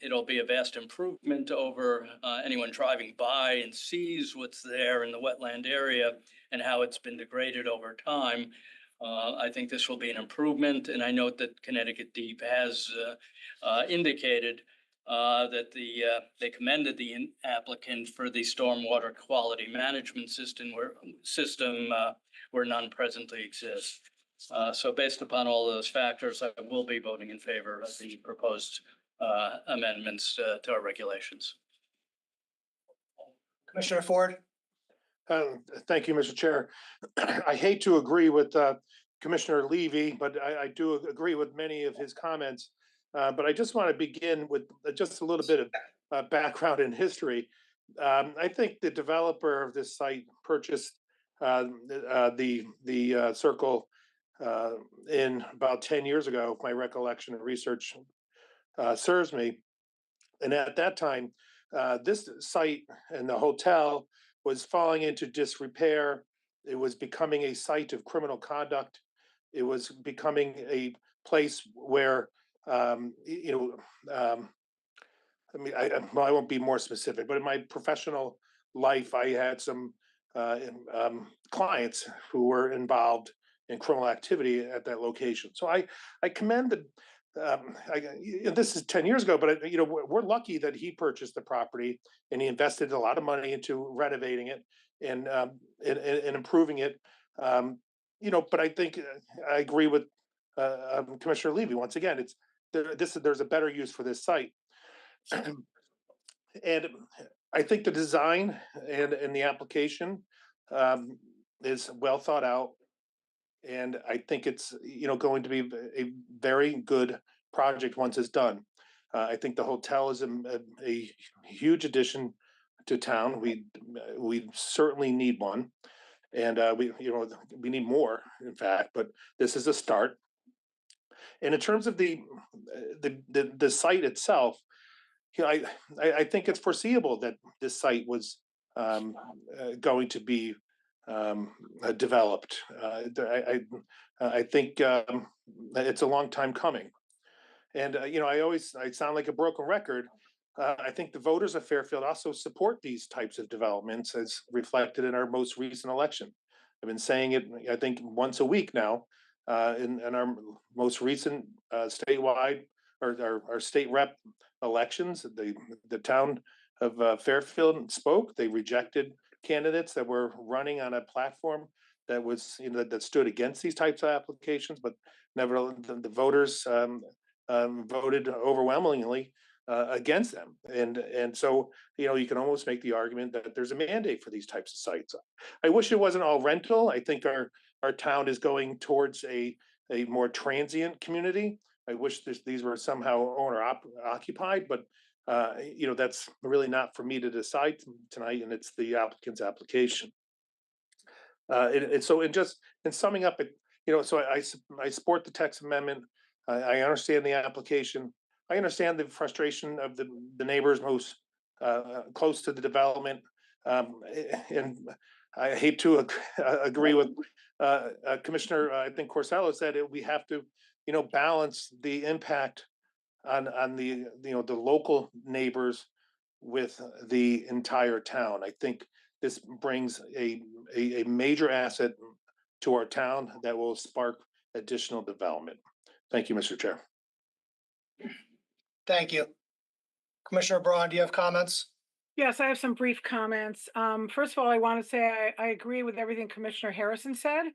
it'll be a vast improvement over anyone driving by and sees what's there in the wetland area and how it's been degraded over time. I think this will be an improvement, and I note that Connecticut Deep has indicated that they commended the applicant for the stormwater quality management system where none presently exists. So based upon all those factors, I will be voting in favor of the proposed amendments to our regulations. Commissioner Ford? Thank you, Mr. Chair. I hate to agree with Commissioner Levy, but I do agree with many of his comments. But I just want to begin with just a little bit of background and history. I think the developer of this site purchased the circle in about 10 years ago, if my recollection and research serves me. And at that time, this site and the hotel was falling into disrepair. It was becoming a site of criminal conduct. It was becoming a place where, I mean, I won't be more specific, but in my professional life, I had some clients who were involved in criminal activity at that location. So I commend the, this is 10 years ago, but we're lucky that he purchased the property and he invested a lot of money into renovating it and improving it. But I think I agree with Commissioner Levy. Once again, there's a better use for this site. And I think the design and the application is well thought out. And I think it's going to be a very good project once it's done. I think the hotel is a huge addition to town. We certainly need one, and we need more, in fact. But this is a start. And in terms of the site itself, I think it's foreseeable that this site was going to be developed. I think it's a long time coming. And, I sound like a broken record. I think the voters of Fairfield also support these types of developments as reflected in our most recent election. I've been saying it, I think, once a week now in our most recent statewide or our state rep elections. The town of Fairfield spoke. They rejected candidates that were running on a platform that was, that stood against these types of applications, but nevertheless, the voters voted overwhelmingly against them. And so, you can almost make the argument that there's a mandate for these types of sites. I wish it wasn't all rental. I think our town is going towards a more transient community. I wish these were somehow owner occupied, but that's really not for me to decide tonight, and it's the applicant's application. And so, in summing up, so I support the text amendment. I understand the application. I understand the frustration of the neighbors most close to the development, and I hate to agree with Commissioner. I think Corsello said we have to, balance the impact on the the local neighbors with the entire town. I think this brings a major asset to our town that will spark additional development. Thank you, Mr. Chair. Thank you. Commissioner Braun, do you have comments? Yes, I have some brief comments. First of all, I want to say I agree with everything Commissioner Harrison said.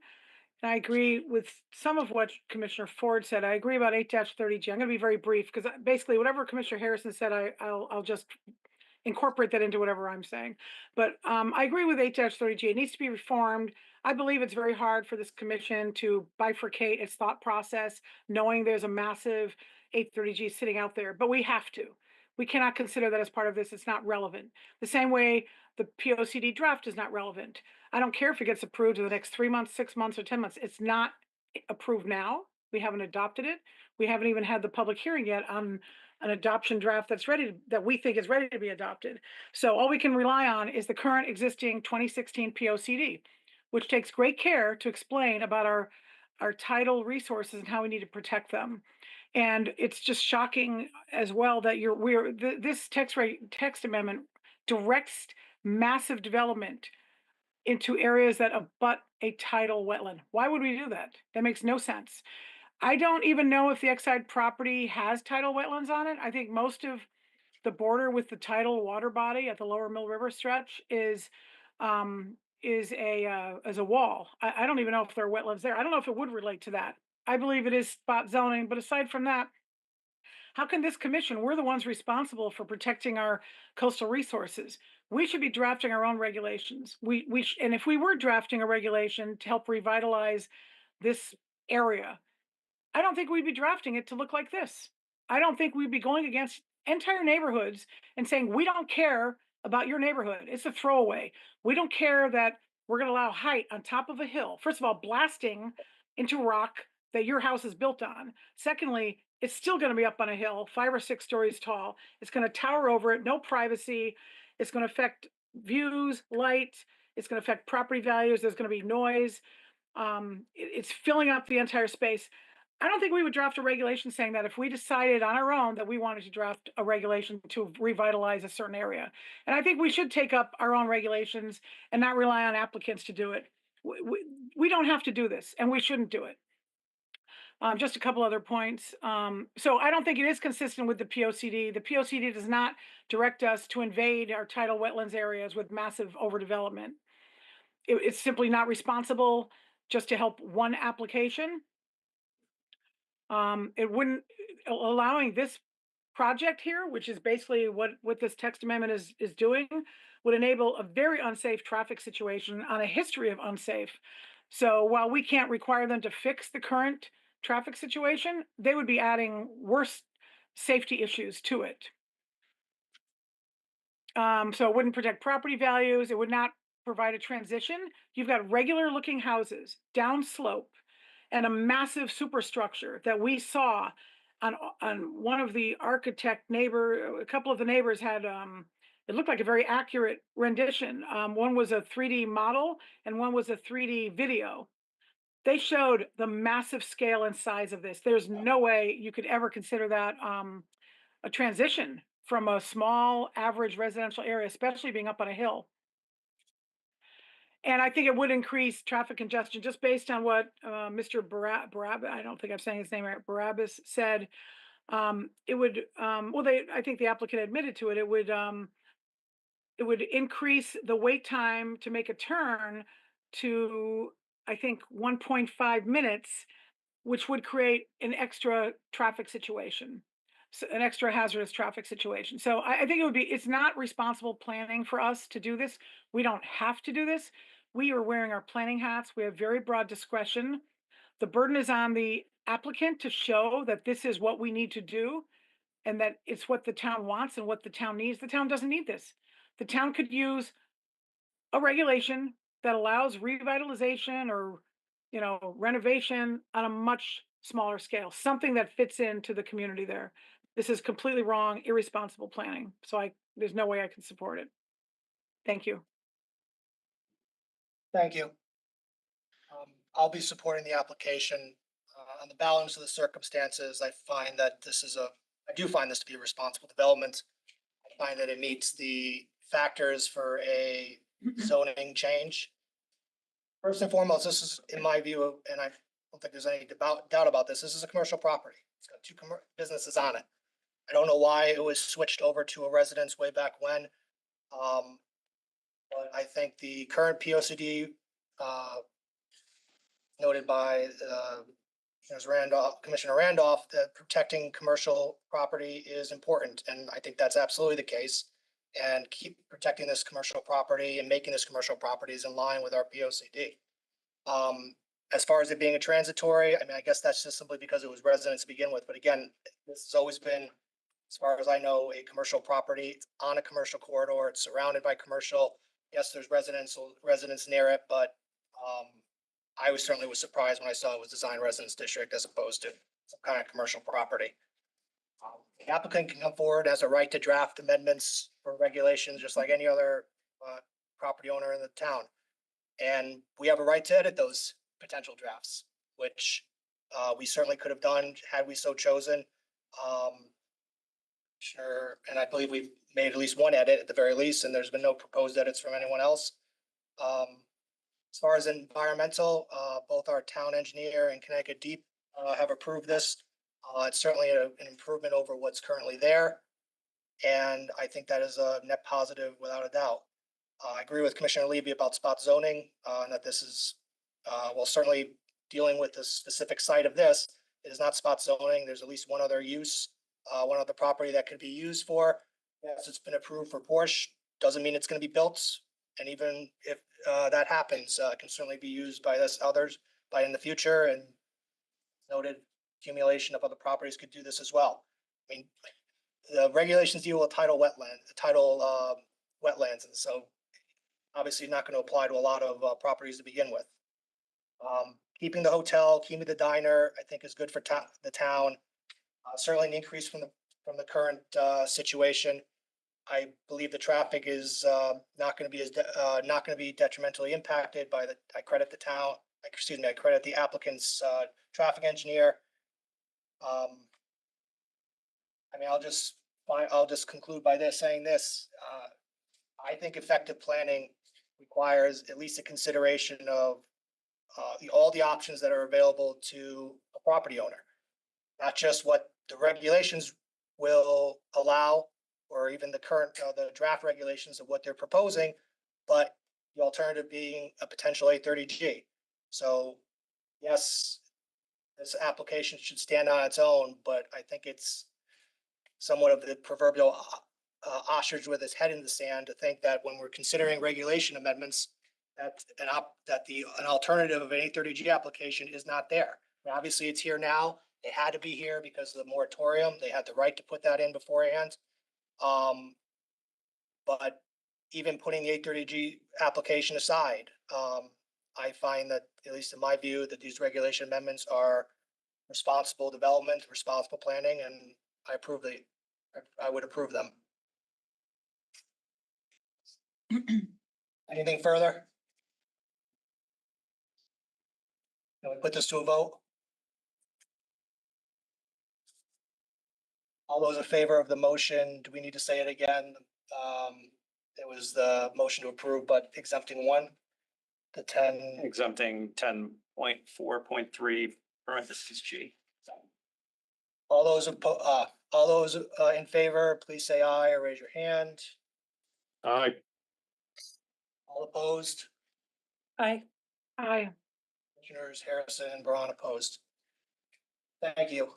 And I agree with some of what Commissioner Ford said. I agree about 8-30G. I'm going to be very brief because basically whatever Commissioner Harrison said, I'll just incorporate that into whatever I'm saying. But I agree with 8-30G. It needs to be reformed. I believe it's very hard for this commission to bifurcate its thought process, knowing there's a massive 8-30G sitting out there, but we have to. We cannot consider that as part of this. It's not relevant. The same way the POCD draft is not relevant. I don't care if it gets approved in the next 3 months, 6 months, or 10 months. It's not approved now. We haven't adopted it. We haven't even had the public hearing yet on an adoption draft that we think is ready to be adopted. So all we can rely on is the current existing 2016 POCD, which takes great care to explain about our tidal resources and how we need to protect them. And it's just shocking as well that this text amendment directs massive development into areas that abut a tidal wetland. Why would we do that? That makes no sense. I don't even know if the Exide property has tidal wetlands on it. I think most of the border with the tidal water body at the Lower Mill River stretch is a wall. I don't even know if there are wetlands there. I don't know if it would relate to that. I believe it is spot zoning, but aside from that, how can this commission, we're the ones responsible for protecting our coastal resources. We should be drafting our own regulations. And if we were drafting a regulation to help revitalize this area, I don't think we'd be drafting it to look like this. I don't think we'd be going against entire neighborhoods and saying, we don't care about your neighborhood. It's a throwaway. We don't care that we're going to allow height on top of a hill. First of all, blasting into rock that your house is built on. Secondly, it's still going to be up on a hill, 5 or 6 stories tall. It's going to tower over it, no privacy. It's going to affect views, light. It's going to affect property values. There's going to be noise. It's filling up the entire space. I don't think we would draft a regulation saying that if we decided on our own that we wanted to draft a regulation to revitalize a certain area. And I think we should take up our own regulations and not rely on applicants to do it. We don't have to do this, and we shouldn't do it. Just a couple other points. So I don't think it is consistent with the POCD. The POCD does not direct us to invade our tidal wetlands areas with massive overdevelopment. It's simply not responsible just to help one application. It wouldn't, allowing this project here, which is basically what this text amendment is doing, would enable a very unsafe traffic situation on a history of unsafe. So while we can't require them to fix the current traffic situation, they would be adding worse safety issues to it. So it wouldn't protect property values. It would not provide a transition. You've got regular looking houses downslope and a massive superstructure that we saw on one of the a couple of the neighbors had, it looked like a very accurate rendition. One was a 3D model and one was a 3D video. They showed the massive scale and size of this. There's no way you could ever consider that a transition from a small average residential area, especially being up on a hill. And I think it would increase traffic congestion just based on what Mr. Barabbas, I don't think I'm saying his name right, Barabbas said. It would, I think the applicant admitted to it. It would increase the wait time to make a turn to, I think, 1.5 minutes, which would create an extra traffic situation. So an extra hazardous traffic situation. So I think it's not responsible planning for us to do this. We don't have to do this. We are wearing our planning hats. We have very broad discretion. The burden is on the applicant to show that this is what we need to do and that it's what the town wants and what the town needs. The town doesn't need this. The town could use a regulation that allows revitalization or, renovation on a much smaller scale, something that fits into the community there. This is completely wrong, irresponsible planning. So there's no way I can support it. Thank you. Thank you. I'll be supporting the application. On the balance of the circumstances, I do find this to be a responsible development. I find that it meets the factors for a zoning change. First and foremost, this is, in my view, and I don't think there's any doubt about this, this is a commercial property. It's got 2 businesses on it. I don't know why it was switched over to a residence way back when. But I think the current POCD noted by Commissioner Randolph, that protecting commercial property is important. And I think that's absolutely the case. And keep protecting this commercial property and making this commercial property is in line with our POCD. As far as it being a transitory, I guess that's just simply because it was residence to begin with. But again, this has always been, as far as I know, a commercial property. It's on a commercial corridor. It's surrounded by commercial. Yes, there's residents near it, but I certainly was surprised when I saw it was design residence district as opposed to some kind of commercial property. The applicant can come forward, has a right to draft amendments for regulations, just like any other property owner in the town. And we have a right to edit those potential drafts, which we certainly could have done had we so chosen. Sure, and I believe we've made at least one edit at the very least, and there's been no proposed edits from anyone else. As far as environmental, both our town engineer and Connecticut Deep have approved this. It's certainly an improvement over what's currently there. And I think that is a net positive without a doubt. I agree with Commissioner Levy about spot zoning, and that this is, well, certainly dealing with the specific site of this, it is not spot zoning. There's at least one other use, one other property that could be used for. Yes, it's been approved for Porsche, doesn't mean it's gonna be built. And even if that happens, it can certainly be used by this others by in the future, and noted accumulation of other properties could do this as well. I mean, the regulations deal with wetlands, and so obviously not going to apply to a lot of properties to begin with. Keeping the hotel, keeping the diner, I think is good for the town. Certainly an increase from the current situation. I believe the traffic is not going to be detrimentally impacted by the. I credit the town. Excuse me. I credit the applicant's traffic engineer. I mean, I'll just conclude by saying this. I think effective planning requires at least a consideration of all the options that are available to a property owner, not just what the regulations will allow, or even the current the draft regulations of what they're proposing, but the alternative being a potential 830G. So, yes, this application should stand on its own, but I think it's somewhat of the proverbial ostrich with his head in the sand to think that when we're considering regulation amendments, that an alternative of an 830G application is not there. And obviously, it's here now. It had to be here because of the moratorium. They had the right to put that in beforehand. But even putting the 830G application aside, I find that, at least in my view, that these regulation amendments are responsible development, responsible planning, and I would approve them. Anything further? Can we put this to a vote? All those in favor of the motion, do we need to say it again? It was the motion to approve, but exempting one, the 10. Exempting 10.4.3 parentheses G. All those in favor, please say aye or raise your hand. Aye. All opposed? Aye. Aye. Commissioners Harrison and Braun opposed. Thank you.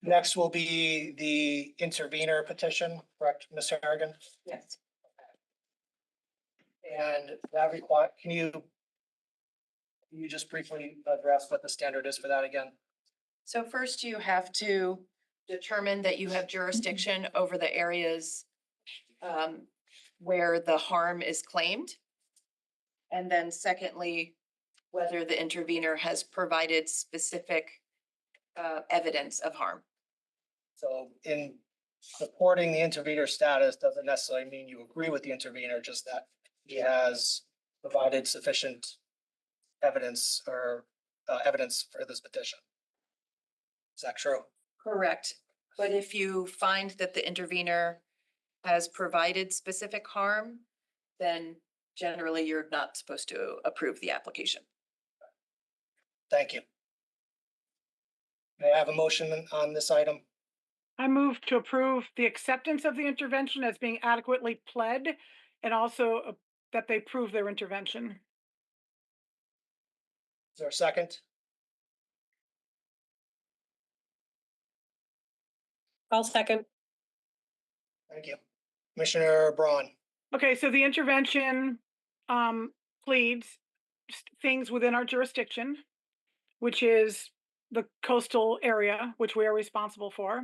Next will be the intervenor petition, correct, Ms. Harrigan? Yes. And that can you just briefly address what the standard is for that again? So first you have to determine that you have jurisdiction over the areas where the harm is claimed. And then secondly, whether the intervenor has provided specific evidence of harm. So in supporting the intervenor status doesn't necessarily mean you agree with the intervenor, just that he has provided sufficient evidence or evidence for this petition. Is that true? Correct. But if you find that the intervenor has provided specific harm, then generally you're not supposed to approve the application. Thank you. May I have a motion on this item? I move to approve the acceptance of the intervention as being adequately pled, and also that they prove their intervention. Is there a second? I'll second. Thank you. Commissioner Braun. Okay, so the intervention pleads things within our jurisdiction, which is the coastal area, which we are responsible for.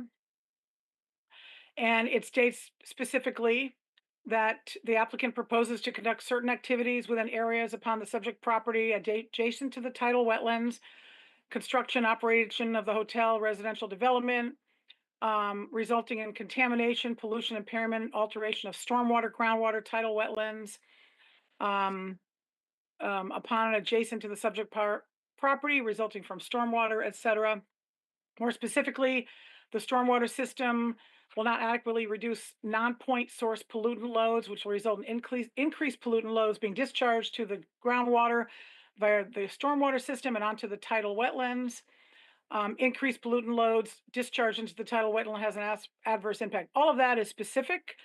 And it states specifically that the applicant proposes to conduct certain activities within areas upon the subject property adjacent to the tidal wetlands, construction, operation of the hotel, residential development, resulting in contamination, pollution, impairment, alteration of stormwater, groundwater, tidal wetlands, upon and adjacent to the subject property, resulting from stormwater, etc. More specifically, the stormwater system will not adequately reduce non-point source pollutant loads, which will result in increased pollutant loads being discharged to the groundwater via the stormwater system and onto the tidal wetlands. increased pollutant loads, discharge into the tidal wetland has an adverse impact. All of that is specific.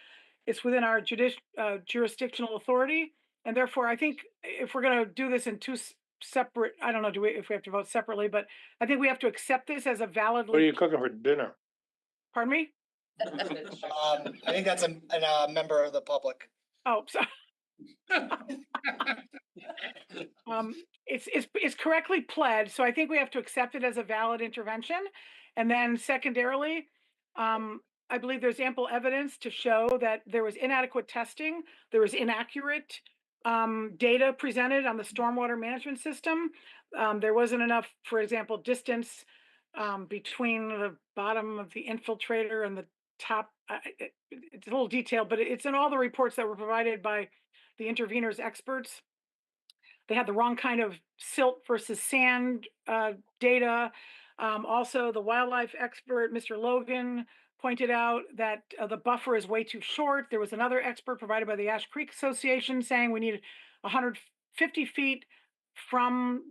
It's within our jurisdictional authority. And therefore, I think if we're going to do this in two separate, I don't know, if we have to vote separately, but I think we have to accept this as a valid. What are you cooking for dinner? Pardon me? I think that's a member of the public. Oh, so. It's correctly pled, so I think we have to accept it as a valid intervention. And then secondarily, I believe there's ample evidence to show that there was inadequate testing, there was inaccurate data presented on the stormwater management system. There wasn't enough, for example, distance between the bottom of the infiltrator and the top. It's a little detailed, but it's in all the reports that were provided by the intervenors experts. They had the wrong kind of silt versus sand data. Also, the wildlife expert, Mr. Logan, pointed out that the buffer is way too short. There was another expert provided by the Ash Creek Association saying we needed 150 feet from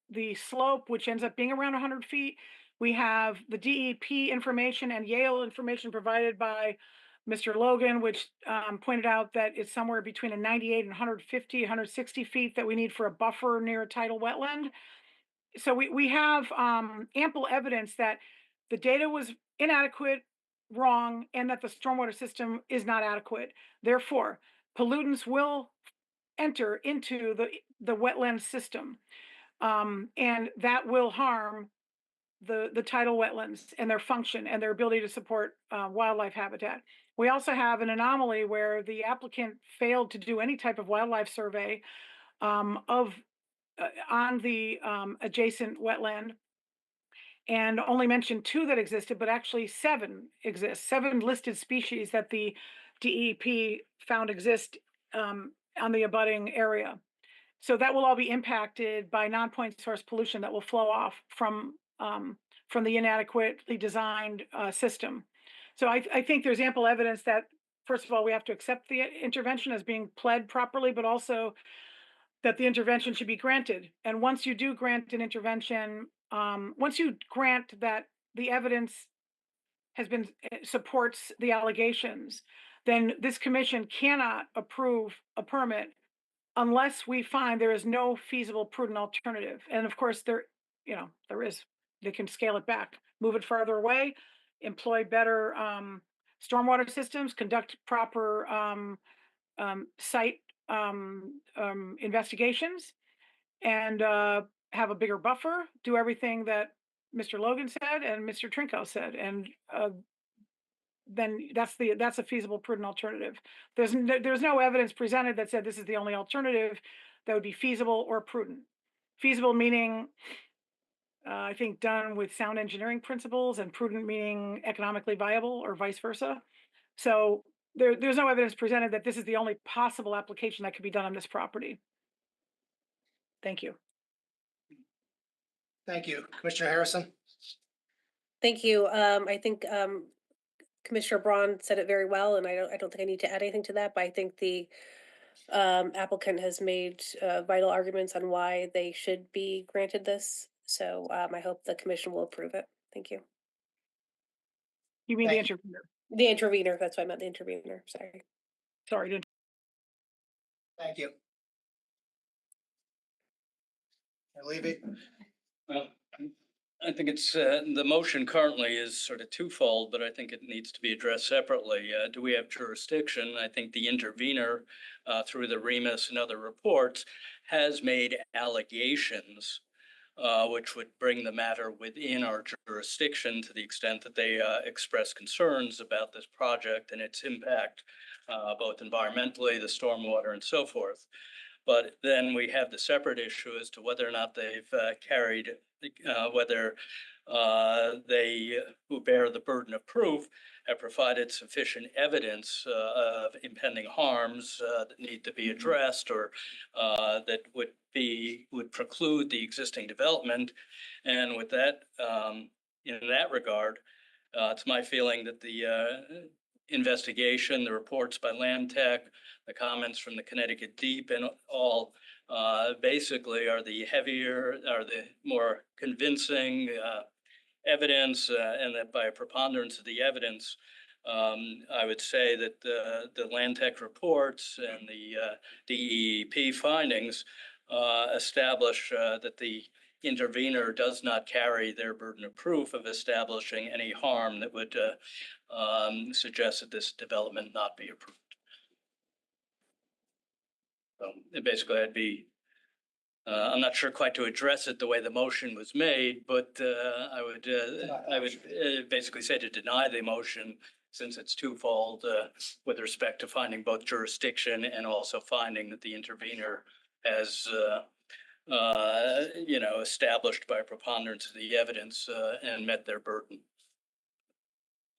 the slope, which ends up being around 100 feet. We have the DEP information and Yale information provided by Mr. Logan, which pointed out that it's somewhere between a 98 and 150, 160 feet that we need for a buffer near a tidal wetland. So we have ample evidence that the data was inadequate, wrong, and that the stormwater system is not adequate. Therefore, pollutants will enter into the wetland system, and that will harm the tidal wetlands and their function and their ability to support wildlife habitat. We also have an anomaly where the applicant failed to do any type of wildlife survey on the adjacent wetland, and only mentioned 2 that existed, but actually 7 exist, 7 listed species that the DEP found exist on the abutting area. So that will all be impacted by non-point source pollution that will flow off from the inadequately designed system. So I think there's ample evidence that, first of all, we have to accept the intervention as being pled properly, but also that the intervention should be granted. And once you do grant an intervention, once you grant that the evidence has been supports the allegations, then this commission cannot approve a permit unless we find there is no feasible, prudent alternative. And of course, there is. They can scale it back, move it farther away, employ better stormwater systems, conduct proper site investigations, and have a bigger buffer, do everything that Mr. Logan said and Mr. Trinko said, and then that's a feasible, prudent alternative. There's no evidence presented that said this is the only alternative that would be feasible or prudent. Feasible meaning, I think, done with sound engineering principles, and prudent meaning economically viable, or vice versa. So there's no evidence presented that this is the only possible application that could be done on this property. Thank you. Thank you. Commissioner Harrison? Thank you. I think Commissioner Braun said it very well, and I don't think I need to add anything to that, but I think the applicant has made vital arguments on why they should be granted this. So I hope the commission will approve it. Thank you. You mean the Thank intervener? The intervener, that's why I meant the intervener, sorry. Sorry. Thank you. Levy? Well, I think it's, the motion currently is sort of twofold, but I think it needs to be addressed separately. Do we have jurisdiction? I think the intervener, through the remus and other reports, has made allegations which would bring the matter within our jurisdiction to the extent that they express concerns about this project and its impact, both environmentally, the stormwater, and so forth. But then we have the separate issue as to whether or not they've carried, whether they who bear the burden of proof have provided sufficient evidence of impending harms that need to be addressed, or that would preclude the existing development. And with that, in that regard, it's my feeling that the investigation, the reports by Land Tech, the comments from the Connecticut Deep, and all basically are the heavier, are the more convincing evidence, and that by a preponderance of the evidence, I would say that the land tech reports and the DEP findings establish that the intervener does not carry their burden of proof of establishing any harm that would suggest that this development not be approved. So basically, I'm not sure quite to address it the way the motion was made, but I would basically say to deny the motion, since it's twofold with respect to finding both jurisdiction and also finding that the intervener has established by preponderance of the evidence and met their burden.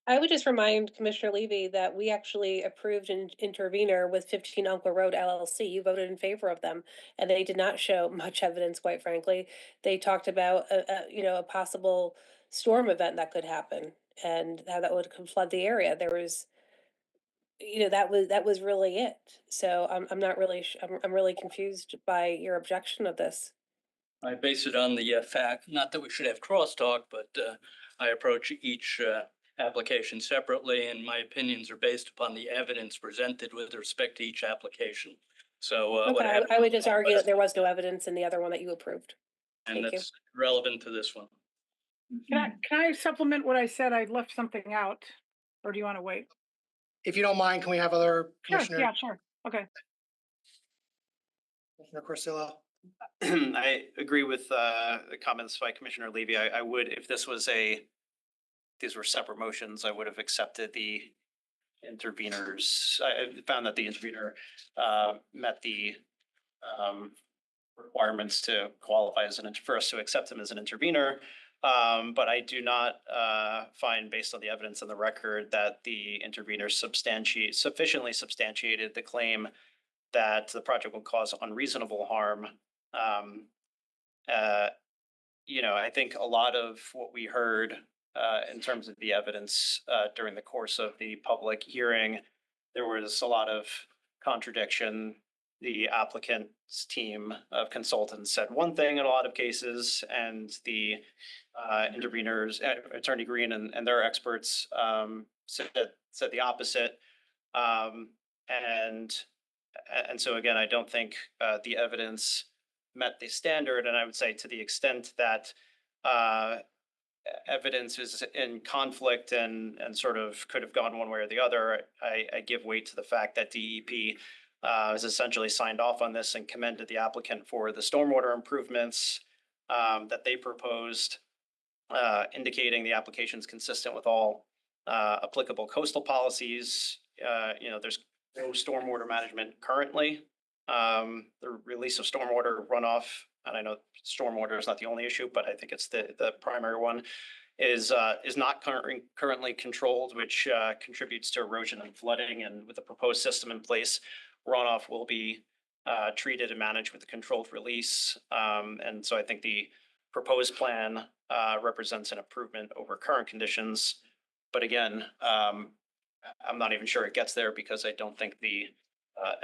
I would just remind Commissioner Levy that we actually approved an intervenor with 15 Uncle Road LLC. You voted in favor of them, and they did not show much evidence, quite frankly. They talked about a possible storm event that could happen and how that would flood the area. There was, that was really it. So I'm not really I'm really confused by your objection of this. I base it on the fact, not that we should have crosstalk, but I approach each application separately, and my opinions are based upon the evidence presented with respect to each application. So Okay, I would just argue that there was no evidence in the other one that you approved. and Thank you. that's relevant to this one. Can I supplement what I said? I left something out, or do you want to wait? If you don't mind, can we have other Sure, commissioner? yeah, sure. Okay. Commissioner Corsillo? I agree with the comments by Commissioner Levy. I would, if these were separate motions, I would have accepted the interveners. I found that the intervener met the requirements to qualify as for us to accept him as an intervener. But I do not find, based on the evidence in the record, that the intervener sufficiently substantiated the claim that the project will cause unreasonable harm. I think a lot of what we heard in terms of the evidence during the course of the public hearing, there was a lot of contradiction. The applicant's team of consultants said one thing in a lot of cases, and the interveners, Attorney Green and their experts said the opposite. And so again, I don't think the evidence met the standard, and I would say to the extent that evidence is in conflict and sort of could have gone one way or the other, I give weight to the fact that DEP has essentially signed off on this and commended the applicant for the stormwater improvements that they proposed, indicating the application is consistent with all applicable coastal policies. There's no stormwater management currently. The release of stormwater runoff, and I know stormwater is not the only issue, but I think it's the primary one, is not currently controlled, which contributes to erosion and flooding. And with the proposed system in place, runoff will be treated and managed with a controlled release. And so I think the proposed plan represents an improvement over current conditions. But again, I'm not even sure it gets there because I don't think the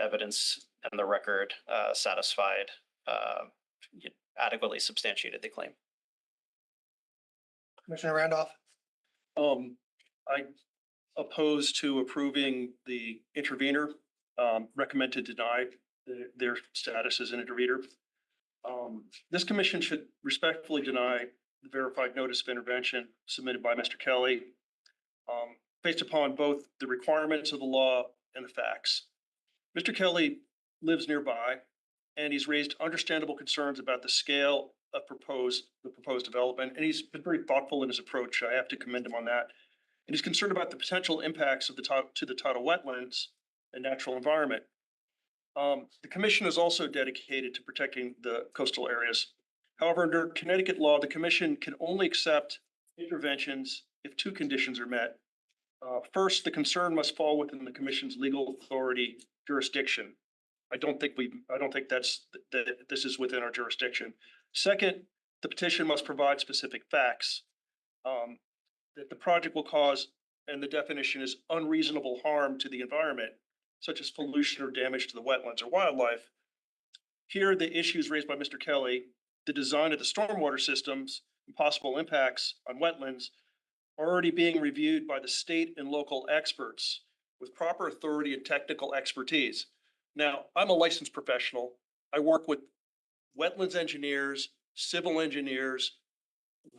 evidence and the record adequately substantiated the claim. Commissioner Randolph? I oppose to approving the intervener, recommend to deny their status as an intervener. This commission should respectfully deny the verified notice of intervention submitted by Mr. Kelly, based upon both the requirements of the law and the facts. Mr. Kelly lives nearby, and he's raised understandable concerns about the scale of the proposed development, and he's been very thoughtful in his approach. I have to commend him on that. And he's concerned about the potential impacts of to the tidal wetlands and natural environment. The commission is also dedicated to protecting the coastal areas. However, under Connecticut law, the commission can only accept interventions if two conditions are met. First, the concern must fall within the commission's legal authority jurisdiction. I don't think that this is within our jurisdiction. Second, the petition must provide specific facts that the project will cause, and the definition is unreasonable harm to the environment, such as pollution or damage to the wetlands or wildlife. Here, the issues raised by Mr. Kelly, the design of the stormwater systems and possible impacts on wetlands are already being reviewed by the state and local experts with proper authority and technical expertise. Now, I'm a licensed professional. I work with wetlands engineers, civil engineers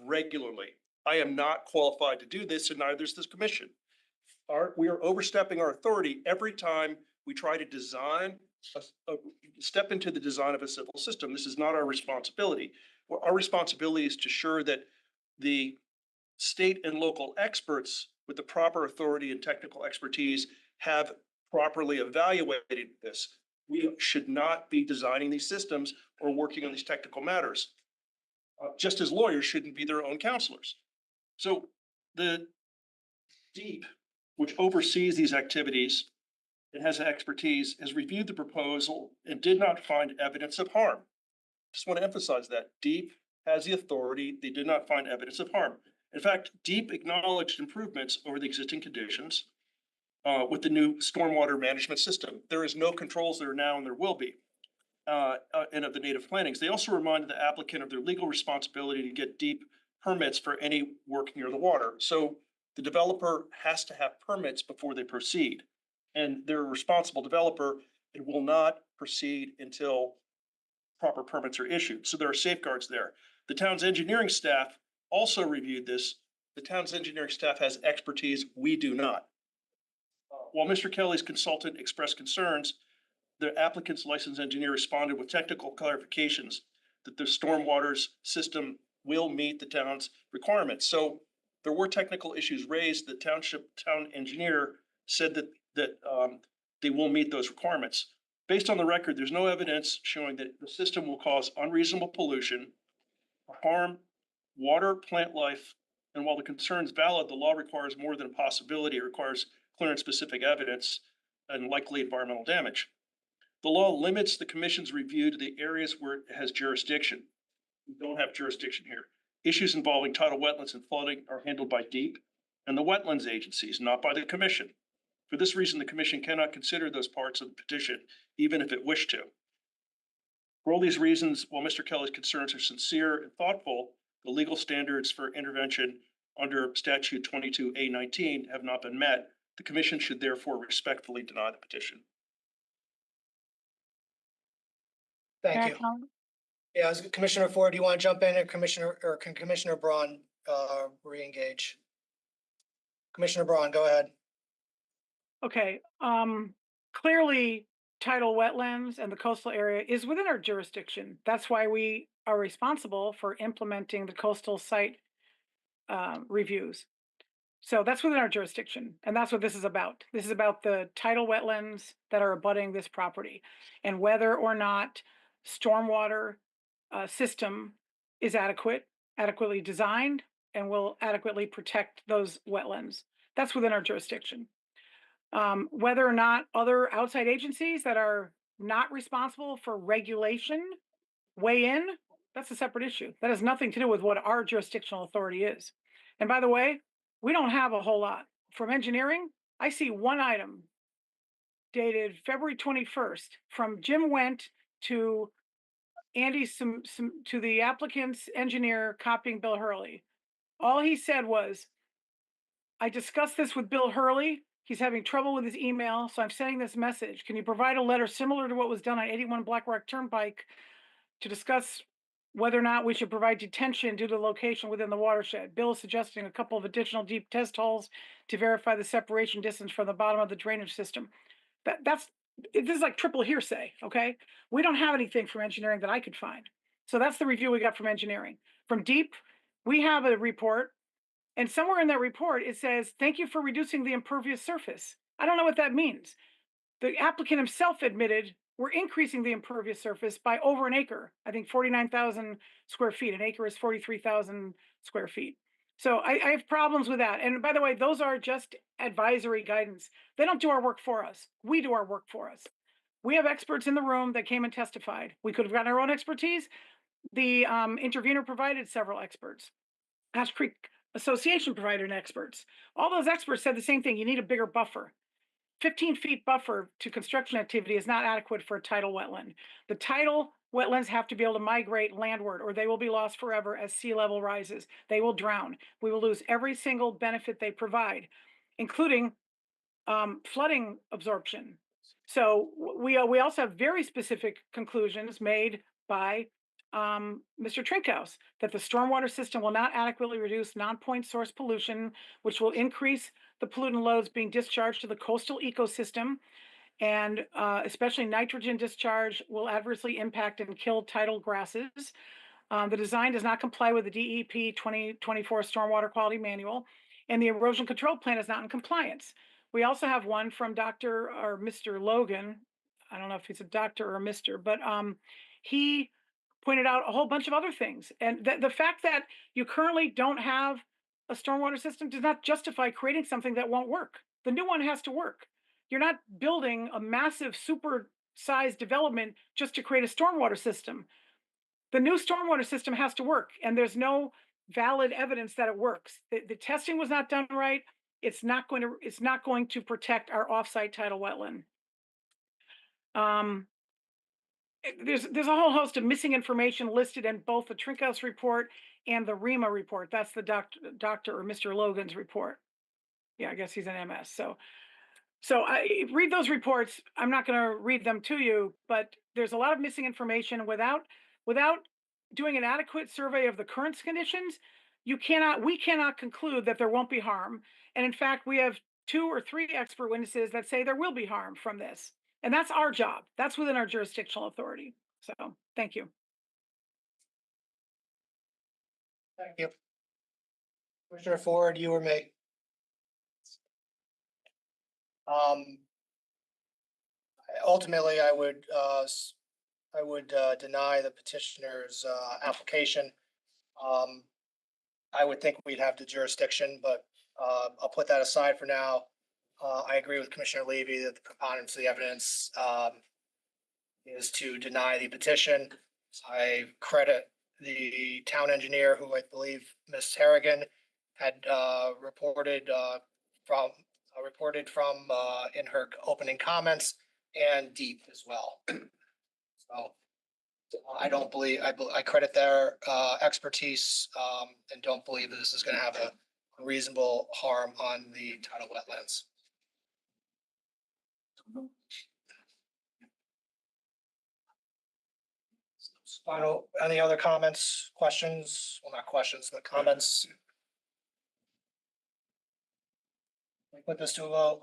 regularly. I am not qualified to do this, and neither is this commission. We are overstepping our authority every time we try to design, step into the design of a civil system. This is not our responsibility. Well, our responsibility is to ensure that the state and local experts with the proper authority and technical expertise have properly evaluated this. We should not be designing these systems or working on these technical matters. Just as lawyers shouldn't be their own counselors. So the DEEP, which oversees these activities and has expertise, has reviewed the proposal and did not find evidence of harm. Just want to emphasize that DEEP has the authority. They did not find evidence of harm. In fact, DEEP acknowledged improvements over the existing conditions with the new stormwater management system. There is no controls there now, and there will be. And of the native plantings. They also reminded the applicant of their legal responsibility to get DEEP permits for any work near the water. So the developer has to have permits before they proceed. And they're a responsible developer and will not proceed until proper permits are issued. So there are safeguards there. The town's engineering staff also reviewed this. The town's engineering staff has expertise. We do not. While Mr. Kelly's consultant expressed concerns, the applicant's licensed engineer responded with technical clarifications that the stormwater system will meet the town's requirements. So there were technical issues raised. The town engineer said that they will meet those requirements. Based on the record, there's no evidence showing that the system will cause unreasonable pollution, harm water, plant life. And while the concern is valid, the law requires more than a possibility. It requires clear and specific evidence and likely environmental damage. The law limits the commission's review to the areas where it has jurisdiction. We don't have jurisdiction here. Issues involving tidal wetlands and flooding are handled by DEEP and the wetlands agencies, not by the commission. For this reason, the commission cannot consider those parts of the petition, even if it wished to. For all these reasons, while Mr. Kelly's concerns are sincere and thoughtful, the legal standards for intervention under statute 22A19 have not been met. The commission should therefore respectfully deny the petition. Thank you. Yeah, Commissioner Ford, do you want to jump in, or can Commissioner Braun re-engage? Commissioner Braun, go ahead. Okay, clearly tidal wetlands and the coastal area is within our jurisdiction. That's why we are responsible for implementing the coastal site reviews. So that's within our jurisdiction, and that's what this is about. This is about the tidal wetlands that are abutting this property and whether or not stormwater system is adequately designed and will adequately protect those wetlands. That's within our jurisdiction. Whether or not other outside agencies that are not responsible for regulation weigh in, that's a separate issue. That has nothing to do with what our jurisdictional authority is. And by the way, we don't have a whole lot. From engineering, I see one item dated February 21st from Jim Wendt to Andy, to the applicant's engineer copying Bill Hurley. All he said was, I discussed this with Bill Hurley. He's having trouble with his email, so I'm sending this message. Can you provide a letter similar to what was done on 81 Black Rock Turnpike to discuss whether or not we should provide detention due to location within the watershed? Bill is suggesting a couple of additional deep test holes to verify the separation distance from the bottom of the drainage system. This is like triple hearsay, okay? We don't have anything from engineering that I could find. So that's the review we got from engineering. From DEEP, we have a report, and somewhere in that report, it says, thank you for reducing the impervious surface. I don't know what that means. The applicant himself admitted we're increasing the impervious surface by over an acre. I think 49,000 square feet. An acre is 43,000 square feet. So I have problems with that. And by the way, those are just advisory guidance. They don't do our work for us. We do our work for us. We have experts in the room that came and testified. We could have gotten our own expertise. The intervenor provided several experts. Ash Creek Association provided experts. All those experts said the same thing. You need a bigger buffer. 15 feet buffer to construction activity is not adequate for a tidal wetland. The tidal wetlands have to be able to migrate landward or they will be lost forever as sea level rises. They will drown. We will lose every single benefit they provide, including flooding absorption. So we also have very specific conclusions made by Mr. Trinkhouse that the stormwater system will not adequately reduce non-point source pollution, which will increase the pollutant loads being discharged to the coastal ecosystem, and especially nitrogen discharge will adversely impact and kill tidal grasses. The design does not comply with the DEP 2024 Stormwater Quality Manual, and the erosion control plan is not in compliance. We also have one from Dr. or Mr. Logan. I don't know if he's a doctor or a Mr., but he pointed out a whole bunch of other things. And the fact that you currently don't have a stormwater system does not justify creating something that won't work. The new one has to work. You're not building a massive super sized development just to create a stormwater system. The new stormwater system has to work, and there's no valid evidence that it works. The testing was not done right. It's not going to protect our offsite tidal wetland. There's a whole host of missing information listed in both the Trinkhouse report and the REMA report. That's the Dr. or Mr. Logan's report. Yeah, I guess he's an MS. So I read those reports. I'm not going to read them to you, but there's a lot of missing information. Without doing an adequate survey of the current conditions, we cannot conclude that there won't be harm. And in fact, we have 2 or 3 expert witnesses that say there will be harm from this. And that's our job. That's within our jurisdictional authority. So thank you. Thank you. Commissioner Ford, you or me? Ultimately, I would deny the petitioner's application. I would think we'd have the jurisdiction, but I'll put that aside for now. I agree with Commissioner Levy that the preponderance of the evidence is to deny the petition. I credit the town engineer, who I believe Ms. Harrigan had reported from in her opening comments, and Deep as well. So I credit their expertise and don't believe that this is going to have a reasonable harm on the tidal wetlands. Final, any other comments, questions? Well, not questions, but comments. We put this to a vote.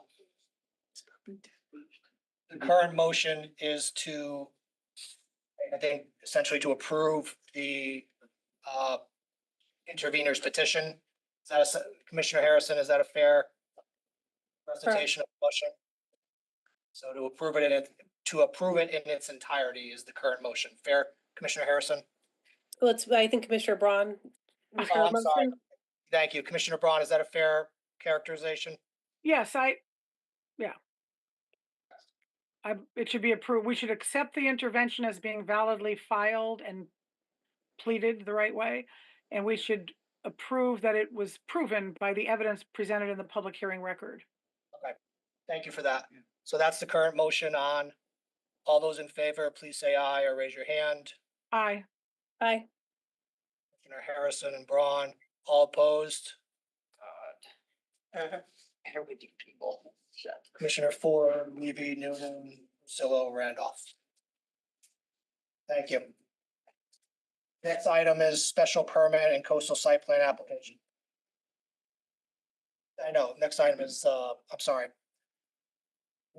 The current motion is to, I think, essentially to approve the intervener's petition. Is that Commissioner Harrison, is that a fair presentation of the motion? So to approve it in its entirety is the current motion. Fair, Commissioner Harrison? Well, I think Commissioner Braun. Oh, I'm sorry. Thank you. Commissioner Braun, is that a fair characterization? Yes, it should be approved. We should accept the intervention as being validly filed and pleaded the right way. And we should approve that it was proven by the evidence presented in the public hearing record. Okay, thank you for that. So that's the current motion on. All those in favor, please say aye or raise your hand. Aye. Aye. Commissioner Harrison and Braun, all opposed? Here with you people. Commissioner Ford, Levy, Newton, Sillo, Randolph. Thank you. Next item is special permit and coastal site plan application. I know, next item is, I'm sorry.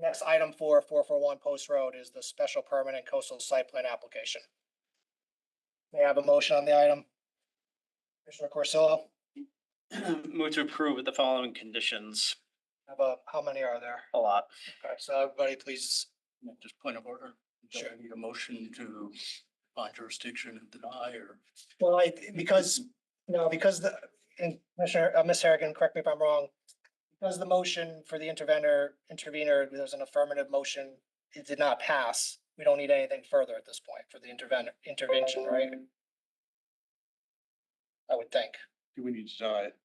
Next item for 441 Post Road is the special permit and coastal site plan application. May I have a motion on the item? Commissioner Corsillo? Move to approve with the following conditions. How many are there? A lot. Okay, so everybody please. Just point of order. Sure. Do I need a motion to find jurisdiction and deny or? Well, because and Commissioner, Ms. Harrigan, correct me if I'm wrong. Because the motion for the intervenor, there's an affirmative motion, it did not pass. We don't need anything further at this point for the intervention, right? I would think. Do we need to deny it?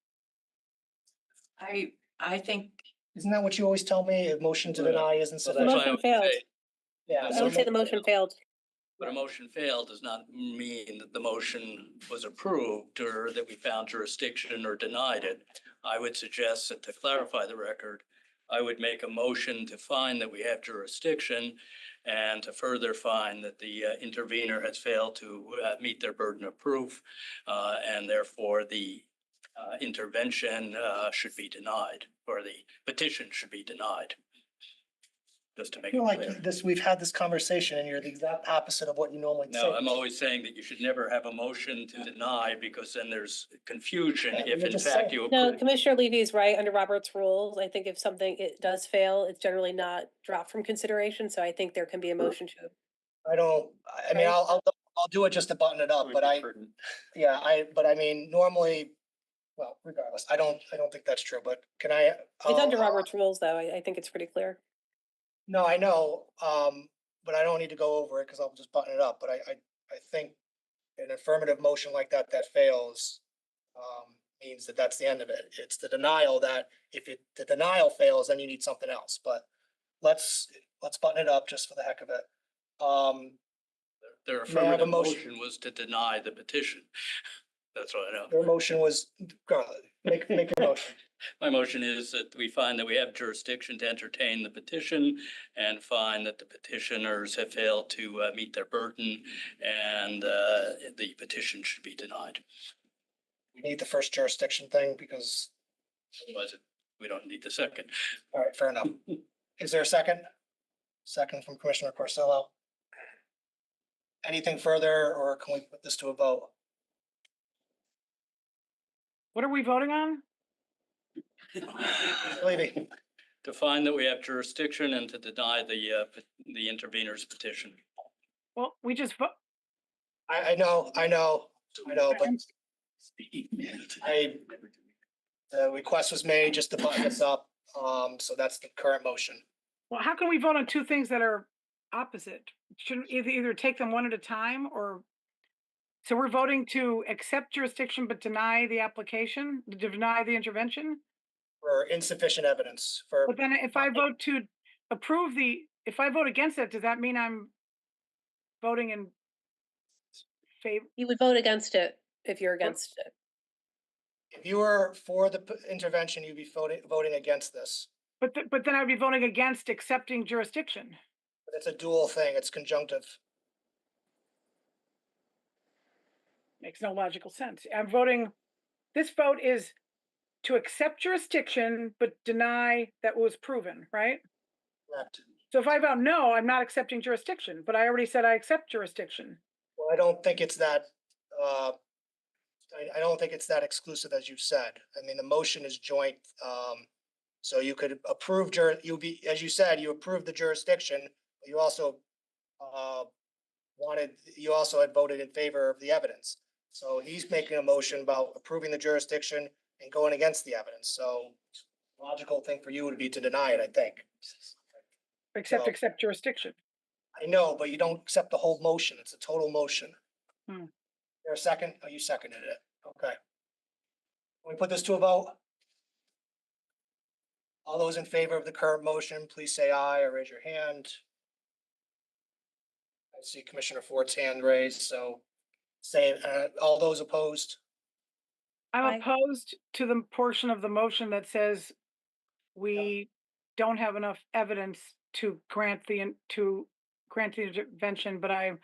I think, Isn't that what you always tell me? A motion to deny isn't So The that's why I sufficient? motion would failed. say- Yeah. I would say the motion failed. But a motion failed does not mean that the motion was approved or that we found jurisdiction or denied it. I would suggest that to clarify the record, I would make a motion to find that we have jurisdiction and to further find that the intervener has failed to meet their burden of proof, and therefore the intervention should be denied, or the petition should be denied. Just to I make feel it like clear. this, we've had this conversation and you're the exact opposite of what you normally say. No, I'm always saying that you should never have a motion to deny, because then there's confusion Yeah, if you're in just fact saying. you No, approve. Commissioner Levy's right. Under Robert's rules, I think if something, it does fail, it's generally not dropped from consideration. So I think there can be a motion to. I don't, I mean, Right. I'll do it just to button it up, but but I mean, normally, well, regardless, I don't think that's true, but can I? It's under I'll- Robert's rules, though. I think it's pretty clear. No, I know, but I don't need to go over it because I'll just button it up, but I think an affirmative motion like that fails, means that that's the end of it. It's the denial that the denial fails, then you need something else, but let's button it up just for the heck of it. Their May I have a affirmative motion? motion was to deny the petition. That's what I know. Their motion was, make your motion. My motion is that we find that we have jurisdiction to entertain the petition and find that the petitioners have failed to meet their burden, and the petition should be denied. We need the first jurisdiction thing because, Otherwise, we don't need the second. all right, fair enough. Is there a second? Second from Commissioner Corsillo. Anything further, or can we put this to a vote? What are we voting on? Levy, To find that we have jurisdiction and to deny the intervener's petition. Well, we just vote. I know, but the request was made just to button this up. So that's the current motion. Well, how can we vote on two things that are opposite? Shouldn't either take them one at a time, or? So we're voting to accept jurisdiction but deny the application, deny the intervention? For insufficient evidence for, But then if I vote to approve if I vote against it, does that mean I'm voting in favor? You would vote against it if you're against it. if you were for the intervention, you'd be voting against this. But then I'd be voting against accepting jurisdiction. But it's a dual thing. It's conjunctive. Makes no logical sense. I'm voting, this vote is to accept jurisdiction, but deny that was proven, right? Correct. So if I vote no, I'm not accepting jurisdiction, but I already said I accept jurisdiction. Well, I don't think it's that, I don't think it's that exclusive as you said. I mean, the motion is joint. So you could approve, as you said, you approved the jurisdiction, but you also you also had voted in favor of the evidence. So he's making a motion about approving the jurisdiction and going against the evidence. So logical thing for you would be to deny it, I think. Well- Accept jurisdiction. I know, but you don't accept the whole motion. It's a total motion. Hmm. There a second? Oh, you seconded it. Okay. Can we put this to a vote? All those in favor of the current motion, please say aye or raise your hand. I see Commissioner Ford's hand raised, so say, all those opposed? I'm Aye. opposed to the portion of the motion that says we don't have enough evidence to grant the intervention, but I'm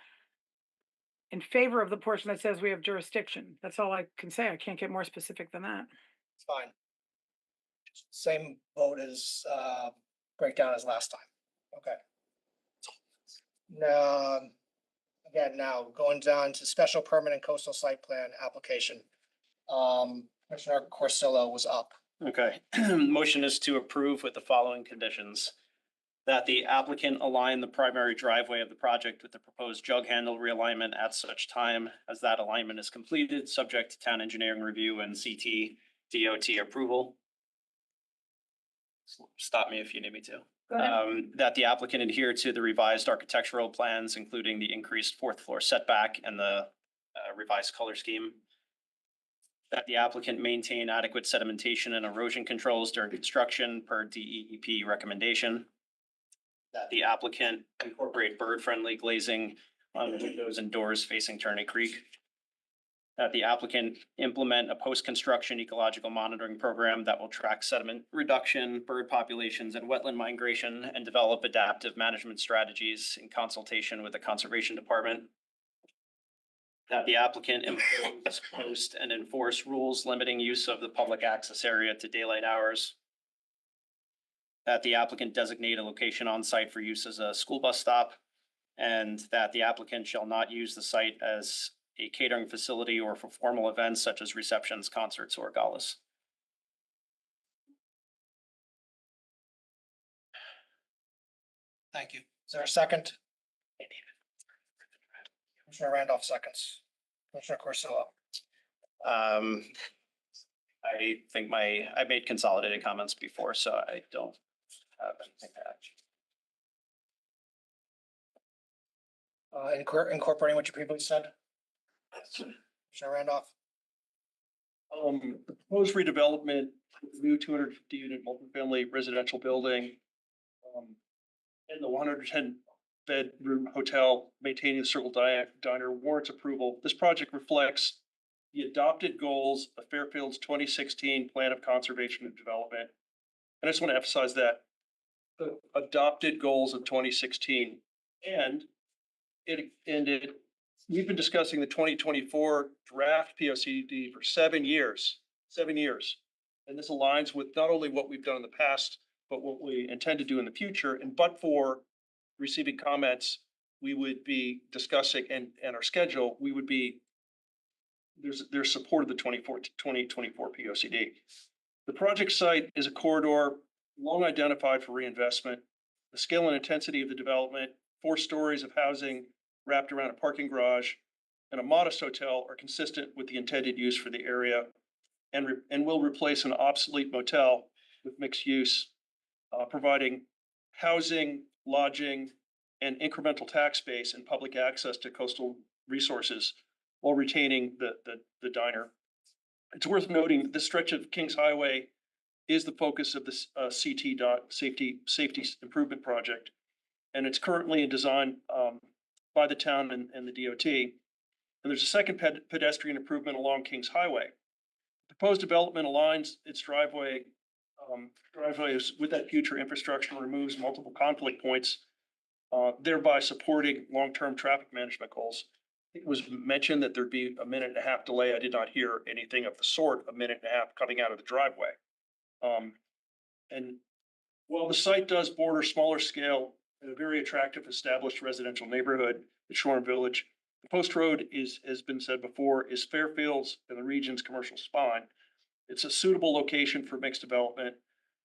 in favor of the portion that says we have jurisdiction. That's all I can say. I can't get more specific than that. It's fine. Same vote as, breakdown as last time. Okay. Now, again, now going down to special permanent coastal site plan application. Commissioner Corsillo was up. Okay, motion is to approve with the following conditions. That the applicant align the primary driveway of the project with the proposed jug handle realignment at such time as that alignment is completed, subject to town engineering review and CT DOT approval. Stop me if you need me to. Go ahead. That the applicant adhere to the revised architectural plans, including the increased fourth floor setback and the revised color scheme. That the applicant maintain adequate sedimentation and erosion controls during construction per DEP recommendation. That the applicant incorporate bird-friendly glazing on windows and doors facing Turney Creek. That the applicant implement a post-construction ecological monitoring program that will track sediment reduction, bird populations, and wetland migration, and develop adaptive management strategies in consultation with the Conservation Department. That the applicant impose, post, and enforce rules limiting use of the public access area to daylight hours. That the applicant designate a location on site for use as a school bus stop, and that the applicant shall not use the site as a catering facility or for formal events such as receptions, concerts, or galas. Thank you. Is there a second? Commissioner Randolph seconds. Commissioner Corsillo. I think I made consolidated comments before, so I don't have anything to add. Incorporating what you previously said, Commissioner Randolph. The proposed redevelopment, new 250 unit multifamily residential building. And the 110 bedroom hotel maintaining the Circle Diner warrants approval. This project reflects the adopted goals of Fairfield's 2016 Plan of Conservation and Development. And I just want to emphasize that the adopted goals of 2016 and we've been discussing the 2024 draft POCD for 7 years. And this aligns with not only what we've done in the past, but what we intend to do in the future. And but for receiving comments, we would be discussing and our schedule, we would be, there's support of the 2024 POCD. The project site is a corridor long identified for reinvestment. The scale and intensity of the development, 4 stories of housing wrapped around a parking garage and a modest hotel are consistent with the intended use for the area and will replace an obsolete motel with mixed use, providing housing, lodging, and incremental tax base and public access to coastal resources while retaining the diner. It's worth noting this stretch of Kings Highway is the focus of this safety improvement project. And it's currently in design by the town and the DOT. And there's a second pedestrian improvement along Kings Highway. The proposed development aligns its driveways with that future infrastructure and removes multiple conflict points, thereby supporting long-term traffic management goals. It was mentioned that there'd be a 1.5-minute delay. I did not hear anything of the sort, 1.5 minutes coming out of the driveway. And while the site does border smaller scale and a very attractive established residential neighborhood at Shoreham Village, the post road has been said before, is Fairfield's and the region's commercial spine. It's a suitable location for mixed development.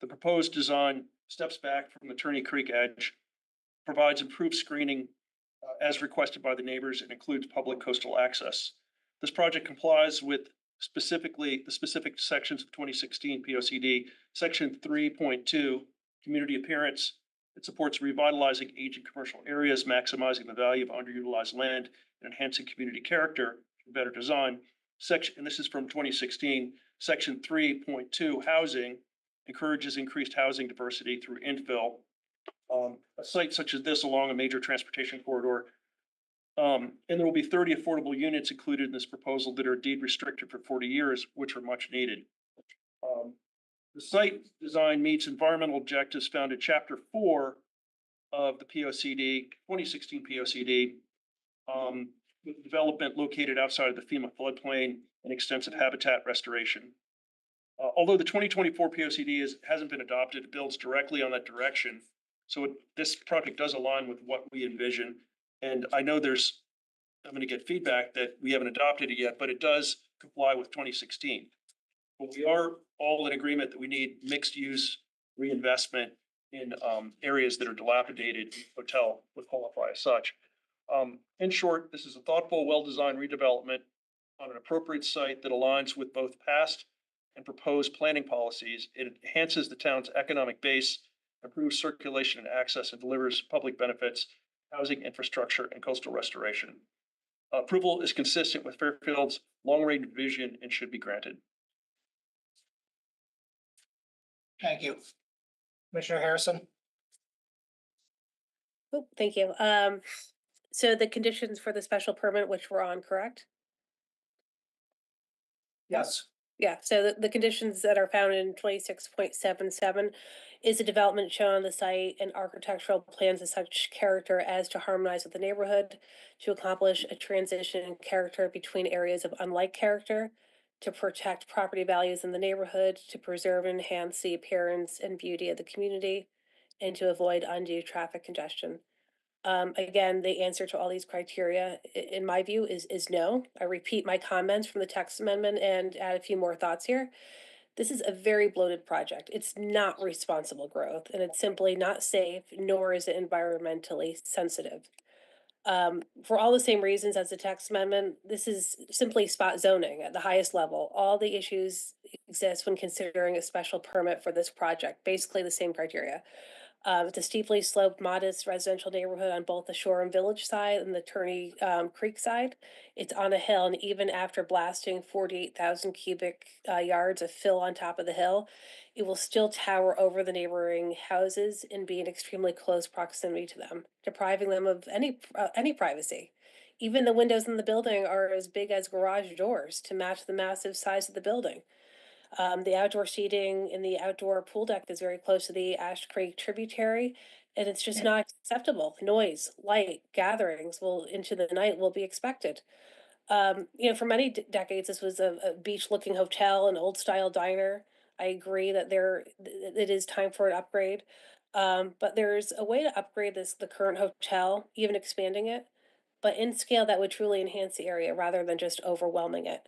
The proposed design steps back from the Turney Creek edge, provides improved screening as requested by the neighbors, and includes public coastal access. This project complies with the specific sections of 2016 POCD, section 3.2, community appearance. It supports revitalizing aging commercial areas, maximizing the value of underutilized land, and enhancing community character through better design. And this is from 2016, section 3.2, housing, encourages increased housing diversity through infill. A site such as this along a major transportation corridor. And there will be 30 affordable units included in this proposal that are deed restricted for 40 years, which are much needed. The site design meets environmental objectives found in Chapter 4 of the POCD, 2016 POCD, with development located outside of the FEMA floodplain and extensive habitat restoration. Although the 2024 POCD hasn't been adopted, it builds directly on that direction. So this project does align with what we envision. And I know I'm going to get feedback that we haven't adopted it yet, but it does comply with 2016. But we are all in agreement that we need mixed use reinvestment in areas that are dilapidated. Hotel would qualify as such. In short, this is a thoughtful, well-designed redevelopment on an appropriate site that aligns with both past and proposed planning policies. It enhances the town's economic base, improves circulation and access, and delivers public benefits, housing infrastructure, and coastal restoration. Approval is consistent with Fairfield's long-range vision and should be granted. Thank you. Commissioner Harrison. Oh, thank you. So the conditions for the special permit, which we're on, correct? Yes. Yeah, so the conditions that are found in 26.77 is a development shown on the site and architectural plans of such character as to harmonize with the neighborhood, to accomplish a transition in character between areas of unlike character, to protect property values in the neighborhood, to preserve and enhance the appearance and beauty of the community, and to avoid undue traffic congestion. Again, the answer to all these criteria, in my view, is no. I repeat my comments from the text amendment and add a few more thoughts here. This is a very bloated project. It's not responsible growth, and it's simply not safe, nor is it environmentally sensitive. For all the same reasons as the text amendment, this is simply spot zoning at the highest level. All the issues exist when considering a special permit for this project, basically the same criteria. It's a steeply sloped, modest residential neighborhood on both the Shore and Village side and the Turney Creek side. It's on a hill, and even after blasting 48,000 cubic yards of fill on top of the hill, it will still tower over the neighboring houses and be in extremely close proximity to them, depriving them of any privacy. Even the windows in the building are as big as garage doors to match the massive size of the building. The outdoor seating in the outdoor pool deck is very close to the Ash Creek tributary, and it's just not acceptable. Noise, light, gatherings will into the night will be expected. For many decades, this was a beach-looking hotel, an old-style diner. I agree that it is time for an upgrade, but there's a way to upgrade the current hotel, even expanding it, but in scale that would truly enhance the area rather than just overwhelming it.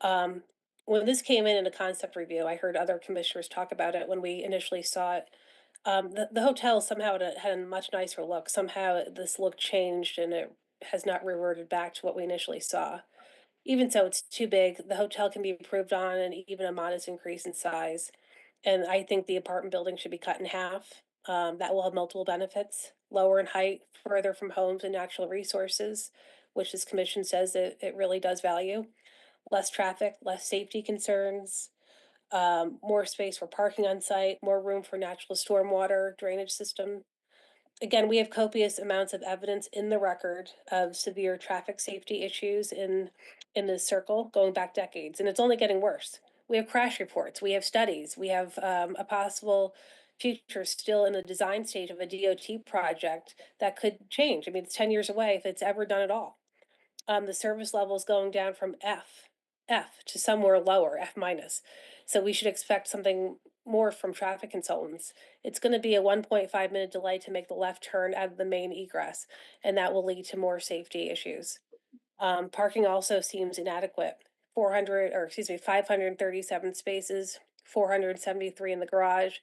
Um, when this came in a concept review, I heard other commissioners talk about it when we initially saw it. The hotel somehow had a much nicer look. Somehow this look changed and it has not reverted back to what we initially saw. Even so, it's too big. The hotel can be improved on and even a modest increase in size. And I think the apartment building should be cut in half. That will have multiple benefits, lower in height, further from homes and natural resources, which this commission says it really does value, less traffic, less safety concerns, more space for parking on site, more room for natural stormwater drainage system. Again, we have copious amounts of evidence in the record of severe traffic safety issues in this circle going back decades, and it's only getting worse. We have crash reports, we have studies, we have a possible future still in the design stage of a DOT project that could change. I mean, it's 10 years away if it's ever done at all. The service level is going down from F to somewhere lower, F minus. So we should expect something more from traffic consultants. It's going to be a 1.5 minute delay to make the left turn out of the main egress, and that will lead to more safety issues. Parking also seems inadequate. 537 spaces, 473 in the garage,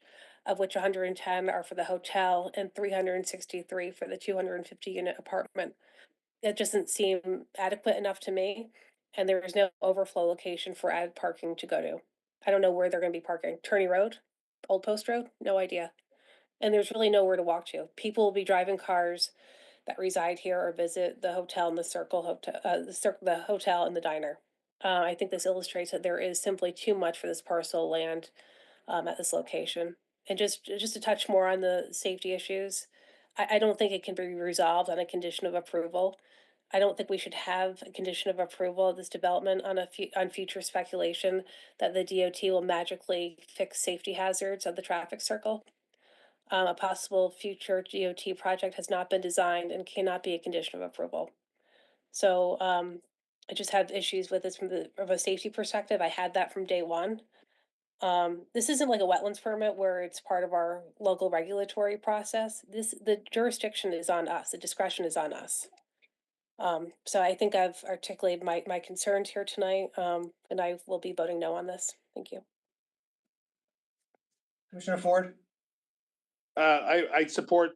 of which 110 are for the hotel and 363 for the 250 unit apartment. That doesn't seem adequate enough to me, and there is no overflow location for added parking to go to. I don't know where they're gonna be parking. Turney Road? Old Post Road? No idea. And there's really nowhere to walk to. People will be driving cars that reside here or visit the hotel and the Circle Hotel, the hotel and the diner. I think this illustrates that there is simply too much for this parcel of land at this location. And just to touch more on the safety issues, I don't think it can be resolved on a condition of approval. I don't think we should have a condition of approval of this development on on future speculation that the DOT will magically fix safety hazards of the traffic circle. A possible future DOT project has not been designed and cannot be a condition of approval. So I just have issues with this from a safety perspective. I had that from day one. This isn't like a wetlands permit where it's part of our local regulatory process. The jurisdiction is on us, the discretion is on us. So I think I've articulated my concerns here tonight, and I will be voting no on this. Thank you. Commissioner Ford? I support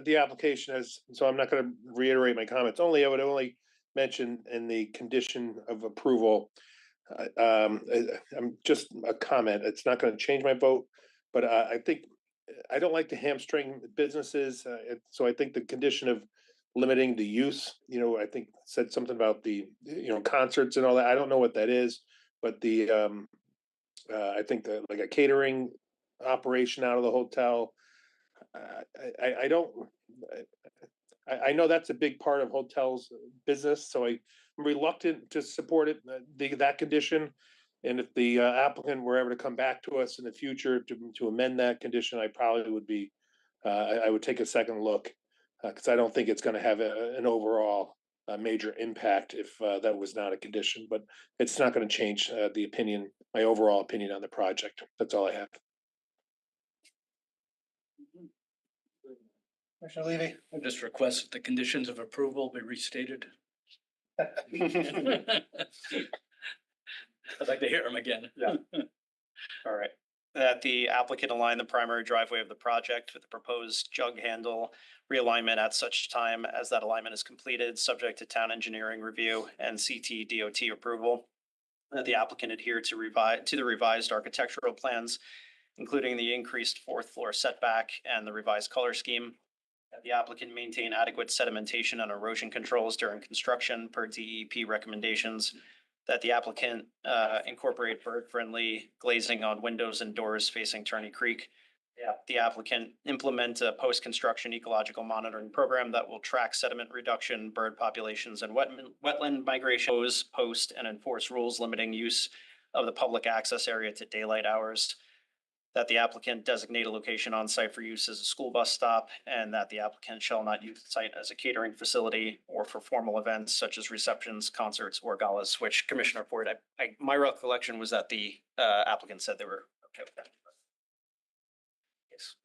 the application so I'm not gonna reiterate my comments. I would only mention in the condition of approval. I'm just a comment. It's not gonna change my vote, but I think, I don't like to hamstring businesses, so I think the condition of limiting the use, I think said something about the, concerts and all that. I don't know what that is, but I think that like a catering operation out of the hotel, I don't, I know that's a big part of hotels business, so I'm reluctant to support it, that condition. And if the applicant were ever to come back to us in the future to amend that condition, I probably would be, I would take a second look. Because I don't think it's gonna have an overall major impact if that was not a condition, but it's not gonna change the opinion, my overall opinion on the project. That's all I have. Commissioner Levy? I just request that the conditions of approval be restated. I'd like to hear them again. Yeah. All right. That the applicant align the primary driveway of the project with the proposed jug handle realignment at such time as that alignment is completed, subject to town engineering review and CT DOT approval. That the applicant adhere to the revised architectural plans, including the increased fourth floor setback and the revised color scheme. That the applicant maintain adequate sedimentation and erosion controls during construction per DEP recommendations. That the applicant incorporate bird-friendly glazing on windows and doors facing Turney Creek. Yeah, the applicant implement a post-construction ecological monitoring program that will track sediment reduction, bird populations, and wetland migration, post and enforce rules limiting use of the public access area to daylight hours. That the applicant designate a location on site for use as a school bus stop, and that the applicant shall not use the site as a catering facility or for formal events such as receptions, concerts, or galas, which Commissioner Ford, my recollection was that the applicant said they were okay with that. Yes.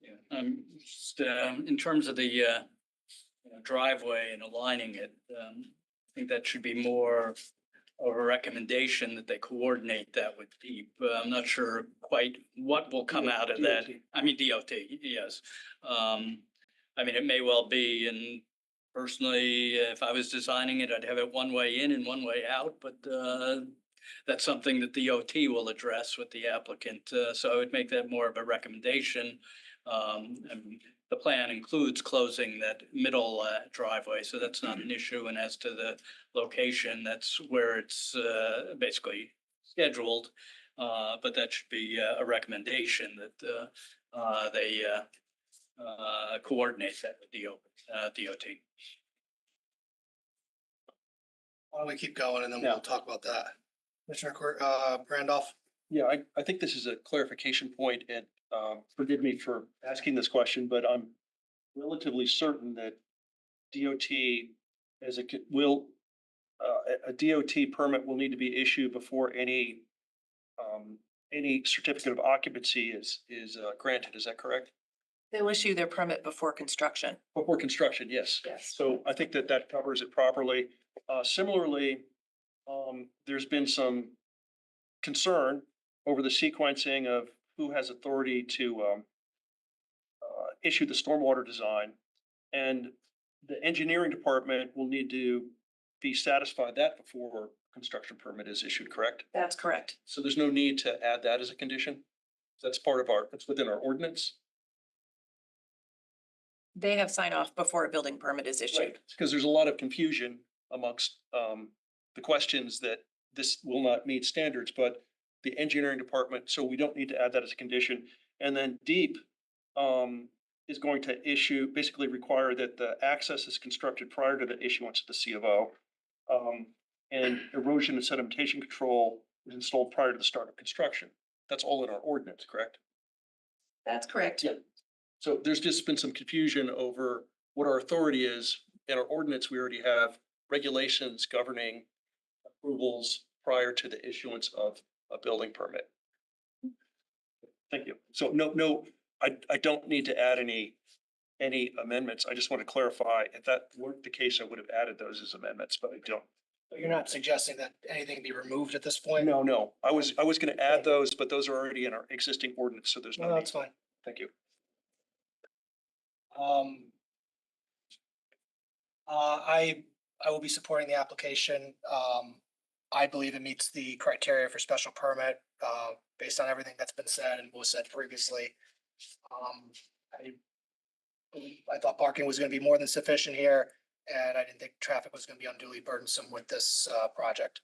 Yeah, just, in terms of the, driveway and aligning it, I think that should be more of a recommendation that they coordinate that with DEEP. I'm not sure quite what will come out of that. I mean, DOT, yes. I mean, it may well be, and personally, if I was designing it, I'd have it one way in and one way out, but that's something that the DOT will address with the applicant. So I would make that more of a recommendation. And the plan includes closing that middle driveway, so that's not an issue. And as to the location, that's where it's basically scheduled. But that should be a recommendation that they coordinate that with DOT. Why don't we keep going and then Yeah. we'll talk about that. Commissioner Randolph? Yeah, I think this is a clarification point, and forgive me for asking this question, but I'm relatively certain that DOT as a DOT permit will need to be issued before any certificate of occupancy is granted. Is that correct? They'll issue their permit before construction. Before construction, yes. Yes. So I think that covers it properly. Similarly, there's been some concern over the sequencing of who has authority to issue the stormwater design. And the engineering department will need to be satisfied that before construction permit is issued, correct? That's correct. So there's no need to add that as a condition? That's that's within our ordinance? They have sign off before a building permit is issued. Because there's a lot of confusion amongst the questions that this will not meet standards, but the engineering department, so we don't need to add that as a condition. And then DEEP is going to basically require that the access is constructed prior to the issuance of the C of O. And erosion and sedimentation control is installed prior to the start of construction. That's all in our ordinance, correct? That's correct. Yeah. So there's just been some confusion over what our authority is. In our ordinance, we already have regulations governing approvals prior to the issuance of a building permit. Thank you. So I don't need to add any amendments. I just want to clarify, if that weren't the case, I would have added those as amendments, but I don't. You're not suggesting that anything be removed at this point? No, I was going to add those, but those are already in our existing ordinance, so there's no No, need. that's fine. Thank you. I will be supporting the application. I believe it meets the criteria for special permit, based on everything that's been said and was said previously. I thought parking was gonna be more than sufficient here, and I didn't think traffic was gonna be unduly burdensome with this, project.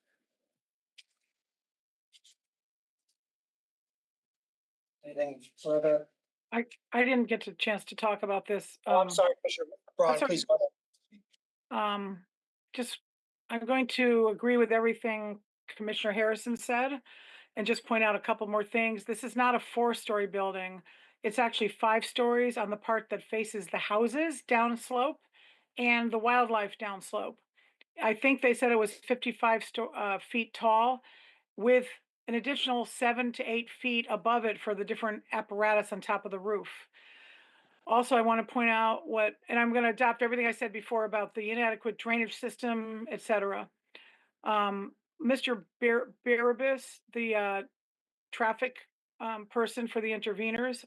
Anything further? I didn't get a chance to talk about this. Oh, I'm sorry, Commissioner Braun, that's all- please go ahead. Just, I'm going to agree with everything Commissioner Harrison said and just point out a couple more things. This is not a 4-story building. It's actually 5 stories on the part that faces the houses downslope and the wildlife downslope. I think they said it was 55 feet tall with an additional 7 to 8 feet above it for the different apparatus on top of the roof. Also, I want to point out and I'm going to adopt everything I said before about the inadequate drainage system, et cetera. Mr. Barabas, the traffic person for the interveners,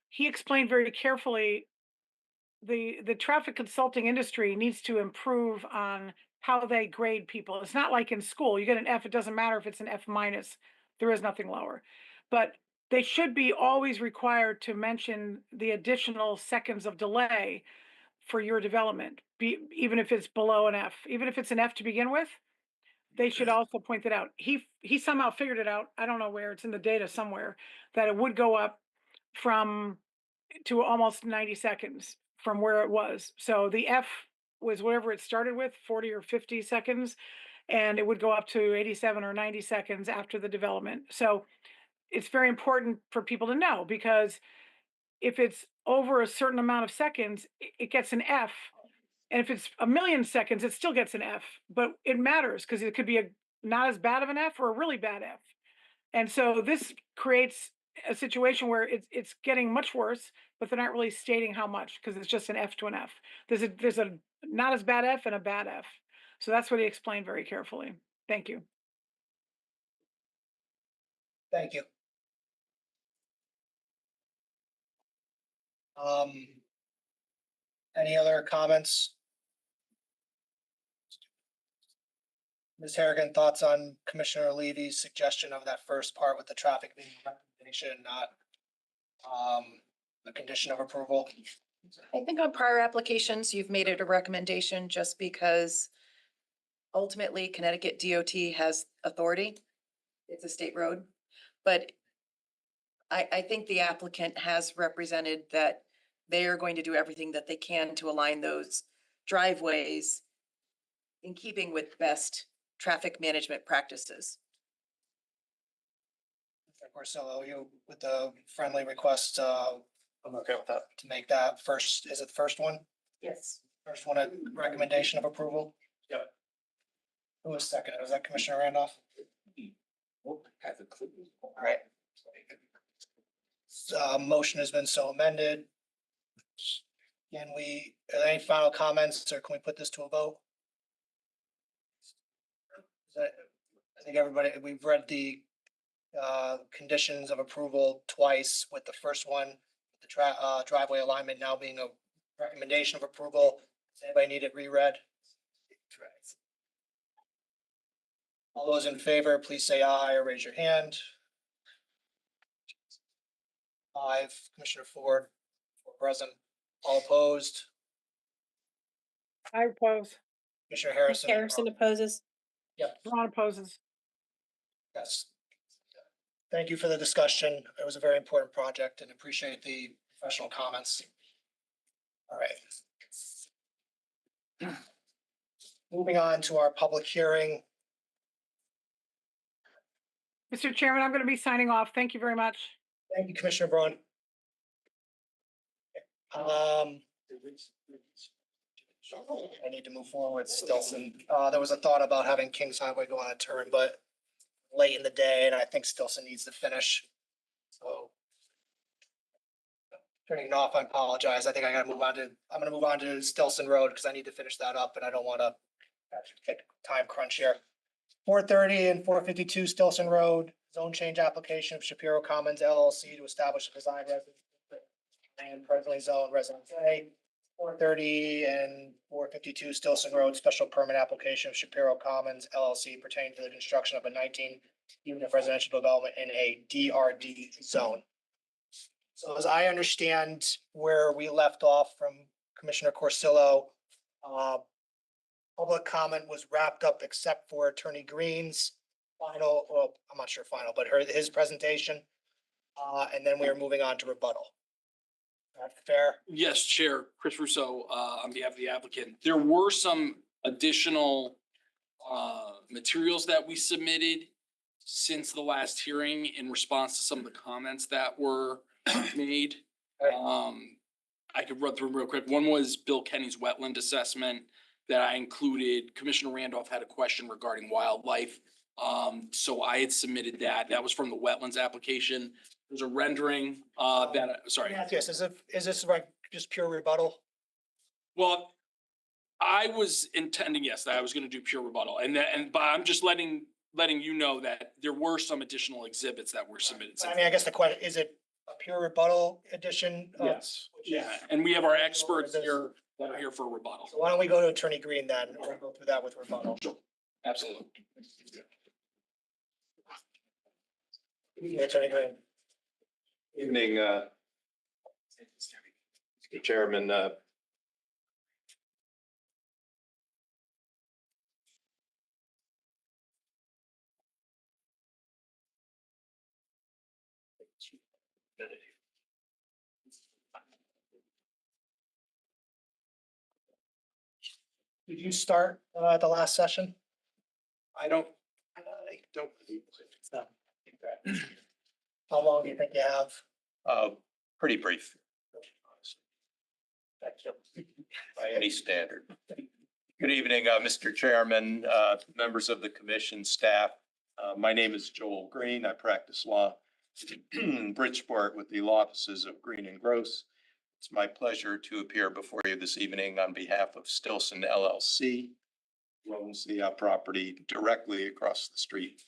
he explained very carefully the traffic consulting industry needs to improve on how they grade people. It's not like in school, you get an F, it doesn't matter if it's an F minus, there is nothing lower. But they should be always required to mention the additional seconds of delay for your development, even if it's below an F, even if it's an F to begin with, they should also point that out. He somehow figured it out. I don't know where, it's in the data somewhere, that it would go up to almost 90 seconds from where it was. So the F was whatever it started with, 40 or 50 seconds, and it would go up to 87 or 90 seconds after the development. So it's very important for people to know, because if it's over a certain amount of seconds, it gets an F. And if it's a million seconds, it still gets an F. But it matters because it could be a not as bad of an F or a really bad F. And so this creates a situation where it's getting much worse, but they're not really stating how much, because it's just an F to an F. There's a not as bad F and a bad F. So that's what he explained very carefully. Thank you. Thank you. Any other comments? Ms. Harrigan, thoughts on Commissioner Levy's suggestion of that first part with the traffic being a recommendation, not a condition of approval? I think on prior applications, you've made it a recommendation just because ultimately Connecticut DOT has authority. It's a state road, but I think the applicant has represented that they are going to do everything that they can to align those driveways in keeping with best traffic management practices. Of course, so you, with the friendly request, I'm okay with that. to make that first, is it the first one? Yes. First one, a recommendation of approval? Yep. Who was second? Was that Commissioner Randolph? All right. Motion has been so amended. Are there any final comments, or can we put this to a vote? I think everybody, we've read the conditions of approval twice, with the first one, the driveway alignment now being a recommendation of approval. Does anybody need it reread? All those in favor, please say aye or raise your hand. 5, Commissioner Ford, present. All opposed, I oppose. Commissioner Harrison. Harrison opposes. Yep, Ron opposes. yes. Thank you for the discussion. It was a very important project, and appreciate the professional comments. All right. Moving on to our public hearing. Mr. Chairman, I'm going to be signing off. Thank you very much. Thank you, Commissioner Braun. I need to move forward, Stillson. There was a thought about having Kings Highway go on a turn, but late in the day, and I think Stillson needs to finish. So turning it off, I apologize. I think I'm gonna move on to Stillson Road because I need to finish that up, and I don't want to get time crunch here. 430 and 452 Stillson Road, zone change application of Shapiro Commons LLC to establish a design residence and presently zoned residence A. 430 and 452 Stillson Road, special permit application of Shapiro Commons LLC pertaining to the construction of a 19-unit residential development in a DRD zone. So as I understand where we left off from Commissioner Corsillo, public comment was wrapped up except for Attorney Green's final, well, I'm not sure final, but his presentation. And then we are moving on to rebuttal. Fair? Yes, Chair, Chris Russo, on behalf of the applicant. There were some additional materials that we submitted since the last hearing in response to some of the comments that were made. I could run through them real quick. One was Bill Kenny's wetland assessment that I included. Commissioner Randolph had a question regarding wildlife. So I had submitted that. That was from the wetlands application. There's a rendering, sorry. Yes, is this like just pure rebuttal? Well, I was intending, yes, that I was gonna do pure rebuttal but I'm just letting you know that there were some additional exhibits that were submitted. I mean, I guess the question, is it a pure rebuttal edition? Yes, yeah, and we have our experts here that are here for rebuttal. So why don't we go to Attorney Green then? We'll go through that with rebuttal. Absolutely. Yeah, Attorney Green. Evening, Mr. Chairman, Did you start at the last session? I don't believe No. How long do you think you have? pretty brief Thank you. by any standard. Good evening, Mr. Chairman, members of the commission, staff. My name is Joel Green. I practice law in Bridgeport with the law offices of Green and Gross. It's my pleasure to appear before you this evening on behalf of Stillson LLC, who owns the property directly across the street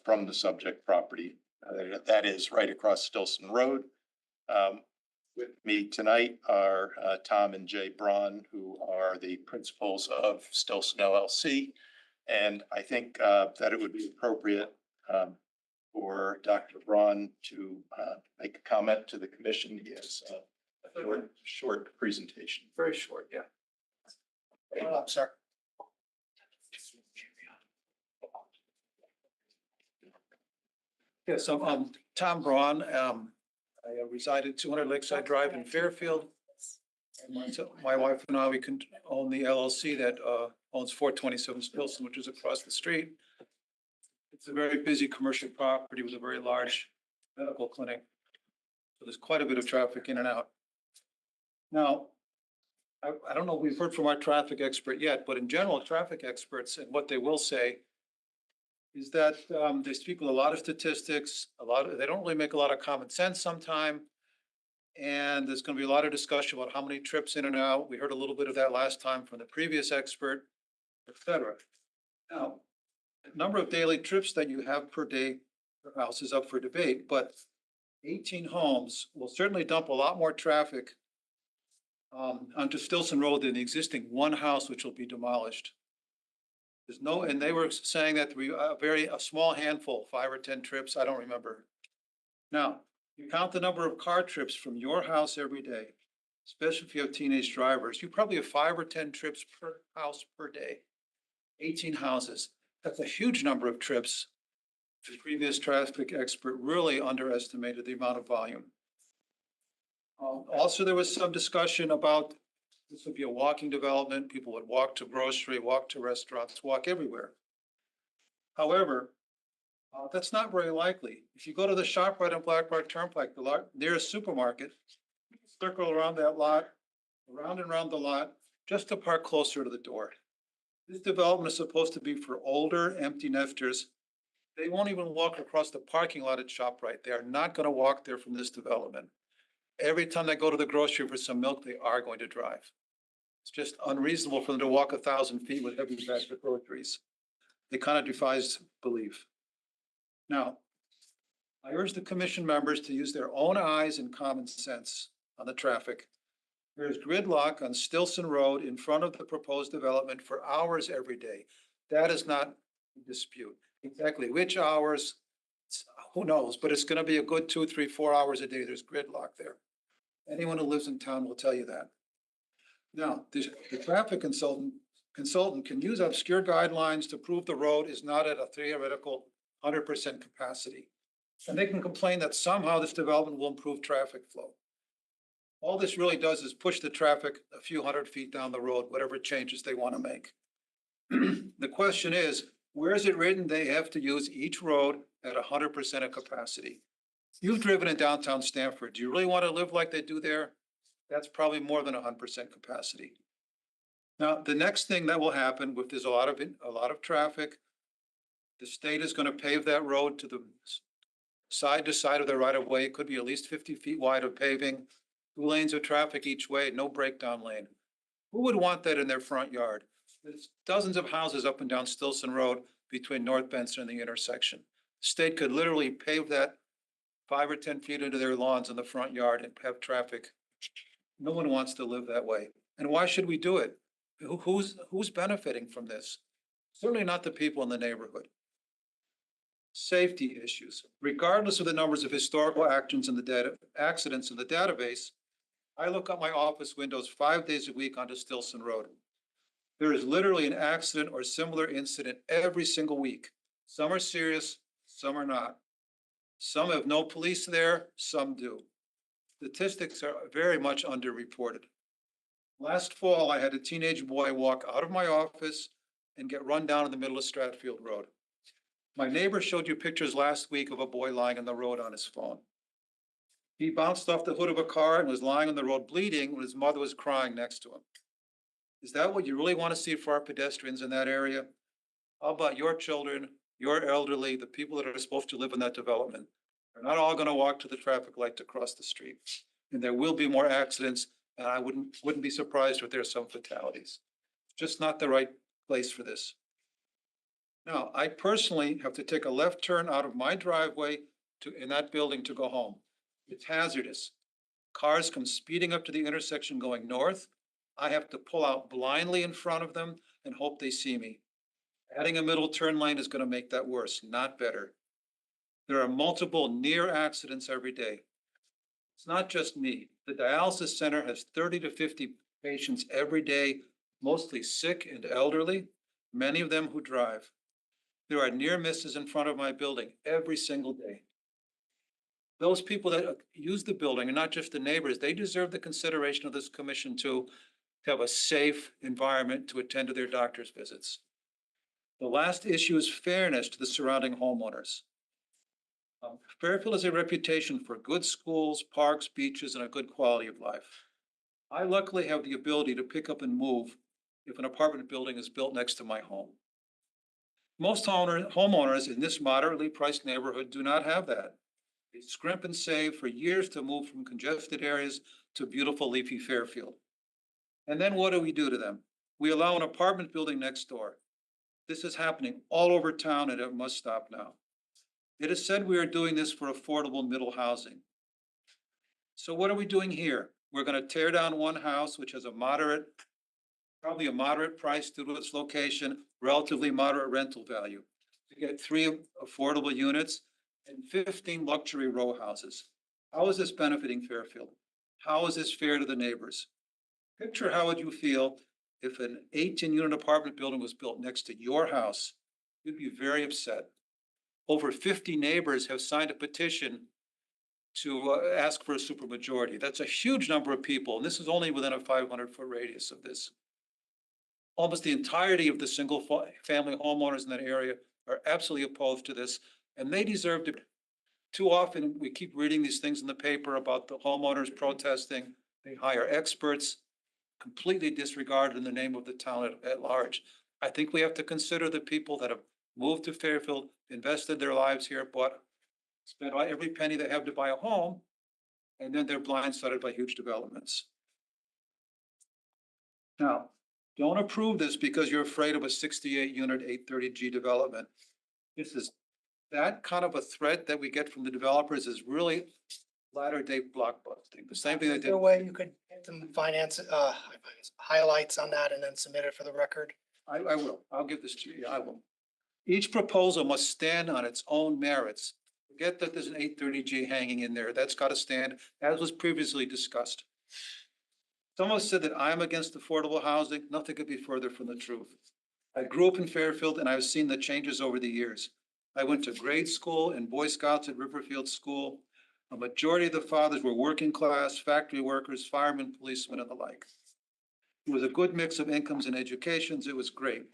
from the subject property. That is right across Stillson Road. With me tonight are Tom and Jay Braun, who are the principals of Stillson LLC. And I think that it would be appropriate for Dr. Braun to make a comment to the commission. He has a short presentation. Very short, yeah. Hold up, sir. Yes, I'm Tom Braun. I reside at 200 Lakeside Drive in Fairfield. And my wife and I, we own the LLC that owns 427 Stillson, which is across the street. It's a very busy commercial property with a very large medical clinic. So there's quite a bit of traffic in and out. Now, I don't know if we've heard from our traffic expert yet, but in general, traffic experts and what they will say is that they speak with a lot of statistics, they don't really make a lot of common sense sometime. And there's going to be a lot of discussion about how many trips in and out. We heard a little bit of that last time from the previous expert, et cetera. Now, the number of daily trips that you have per day per house is up for debate, but 18 homes will certainly dump a lot more traffic onto Stillson Road than the existing one house, which will be demolished. There's no, and they were saying that we a small handful, 5 or 10 trips, I don't remember. Now, you count the number of car trips from your house every day, especially if you have teenage drivers, you probably have 5 or 10 trips per house per day. 18 houses, that's a huge number of trips. The previous traffic expert really underestimated the amount of volume. Also, there was some discussion about this would be a walking development. People would walk to grocery, walk to restaurants, walk everywhere. However, that's not very likely. If you go to the ShopRite on Black Rock Turnpike, the nearest supermarket, circle around that lot, around and around the lot, just to park closer to the door. This development is supposed to be for older empty nesters. They won't even walk across the parking lot at ShopRite. They are not going to walk there from this development. Every time they go to the grocery for some milk, they are going to drive. It's just unreasonable for them to walk 1,000 feet with heavy bags of groceries. It kind of defies belief. Now, I urge the commission members to use their own eyes and common sense on the traffic. There's gridlock on Stillson Road in front of the proposed development for hours every day. That is not in dispute. Exactly which hours, who knows, but it's going to be a good 2, 3, 4 hours a day. There's gridlock there. Anyone who lives in town will tell you that. Now, the traffic consultant can use obscure guidelines to prove the road is not at a theoretical 100% capacity. And they can complain that somehow this development will improve traffic flow. All this really does is push the traffic a few hundred feet down the road, whatever changes they want to make. The question is, where is it written they have to use each road at 100% of capacity? You've driven in downtown Stamford. Do you really want to live like they do there? That's probably more than 100% capacity. Now, the next thing that will happen if there's a lot of traffic, the state is going to pave that road to the side to side of the right of way. It could be at least 50 feet wide of paving, 2 lanes of traffic each way, no breakdown lane. Who would want that in their front yard? There's dozens of houses up and down Stillson Road between North Benson and the intersection. The state could literally pave that 5 or 10 feet into their lawns in the front yard and have traffic. No one wants to live that way. And why should we do it? Who's benefiting from this? Certainly not the people in the neighborhood. Safety issues. Regardless of the numbers of historical accidents in the database, I look out my office windows 5 days a week onto Stillson Road. There is literally an accident or similar incident every single week. Some are serious, some are not. Some have no police there, some do. Statistics are very much underreported. Last fall, I had a teenage boy walk out of my office and get run down in the middle of Stratfield Road. My neighbor showed you pictures last week of a boy lying on the road on his phone. He bounced off the hood of a car and was lying on the road bleeding when his mother was crying next to him. Is that what you really want to see for our pedestrians in that area? How about your children, your elderly, the people that are supposed to live in that development? They're not all going to walk to the traffic light to cross the street. And there will be more accidents, and I wouldn't be surprised if there's some fatalities. Just not the right place for this. Now, I personally have to take a left turn out of my driveway in that building to go home. It's hazardous. Cars come speeding up to the intersection going north. I have to pull out blindly in front of them and hope they see me. Adding a middle turn lane is going to make that worse, not better. There are multiple near accidents every day. It's not just me. The dialysis center has 30 to 50 patients every day, mostly sick and elderly, many of them who drive. There are near misses in front of my building every single day. Those people that use the building, and not just the neighbors, they deserve the consideration of this commission to have a safe environment to attend to their doctor's visits. The last issue is fairness to the surrounding homeowners. Fairfield has a reputation for good schools, parks, beaches, and a good quality of life. I luckily have the ability to pick up and move if an apartment building is built next to my home. Most homeowners in this moderately priced neighborhood do not have that. They scrimp and save for years to move from congested areas to beautiful leafy Fairfield. And then what do we do to them? We allow an apartment building next door. This is happening all over town and it must stop now. It is said we are doing this for affordable middle housing. So what are we doing here? We're going to tear down one house, which has probably a moderate price due to its location, relatively moderate rental value, to get 3 affordable units and 15 luxury row houses. How is this benefiting Fairfield? How is this fair to the neighbors? Picture how would you feel if an 18-unit apartment building was built next to your house? You'd be very upset. Over 50 neighbors have signed a petition to ask for a supermajority. That's a huge number of people, and this is only within a 500-foot radius of this. Almost the entirety of the single family homeowners in that area are absolutely opposed to this, and they deserve to. Too often, we keep reading these things in the paper about the homeowners protesting. They hire experts, completely disregarded in the name of the town at large. I think we have to consider the people that have moved to Fairfield, invested their lives here, spent every penny they have to buy a home, and then they're blindsided by huge developments. Now, don't approve this because you're afraid of a 68-unit 830G development. This is that kind of a threat that we get from the developers is really latter-day blockbusting. The same thing they Is did. there a way you could get some highlights on that and then submit it for the record? I will. I'll give this to you. I will. Each proposal must stand on its own merits. Forget that there's an 830G hanging in there. That's got to stand, as was previously discussed. Someone said that I'm against affordable housing. Nothing could be further from the truth. I grew up in Fairfield and I've seen the changes over the years. I went to grade school and Boy Scouts at Riverfield School. A majority of the fathers were working class, factory workers, firemen, policemen, and the like. It was a good mix of incomes and educations. It was great.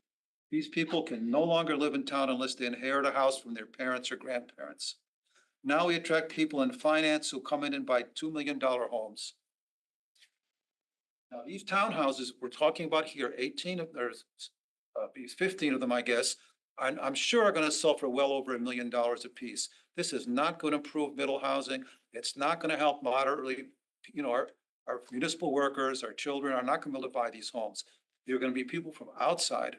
These people can no longer live in town unless they inherit a house from their parents or grandparents. Now we attract people in finance who come in and buy $2 million homes. Now, these townhouses we're talking about here, 18 of, there's 15 of them, I guess, I'm sure are going to sell for well over $1 million a piece. This is not going to improve middle housing. It's not going to help moderately, our municipal workers, our children are not going to be able to buy these homes. They're going to be people from outside.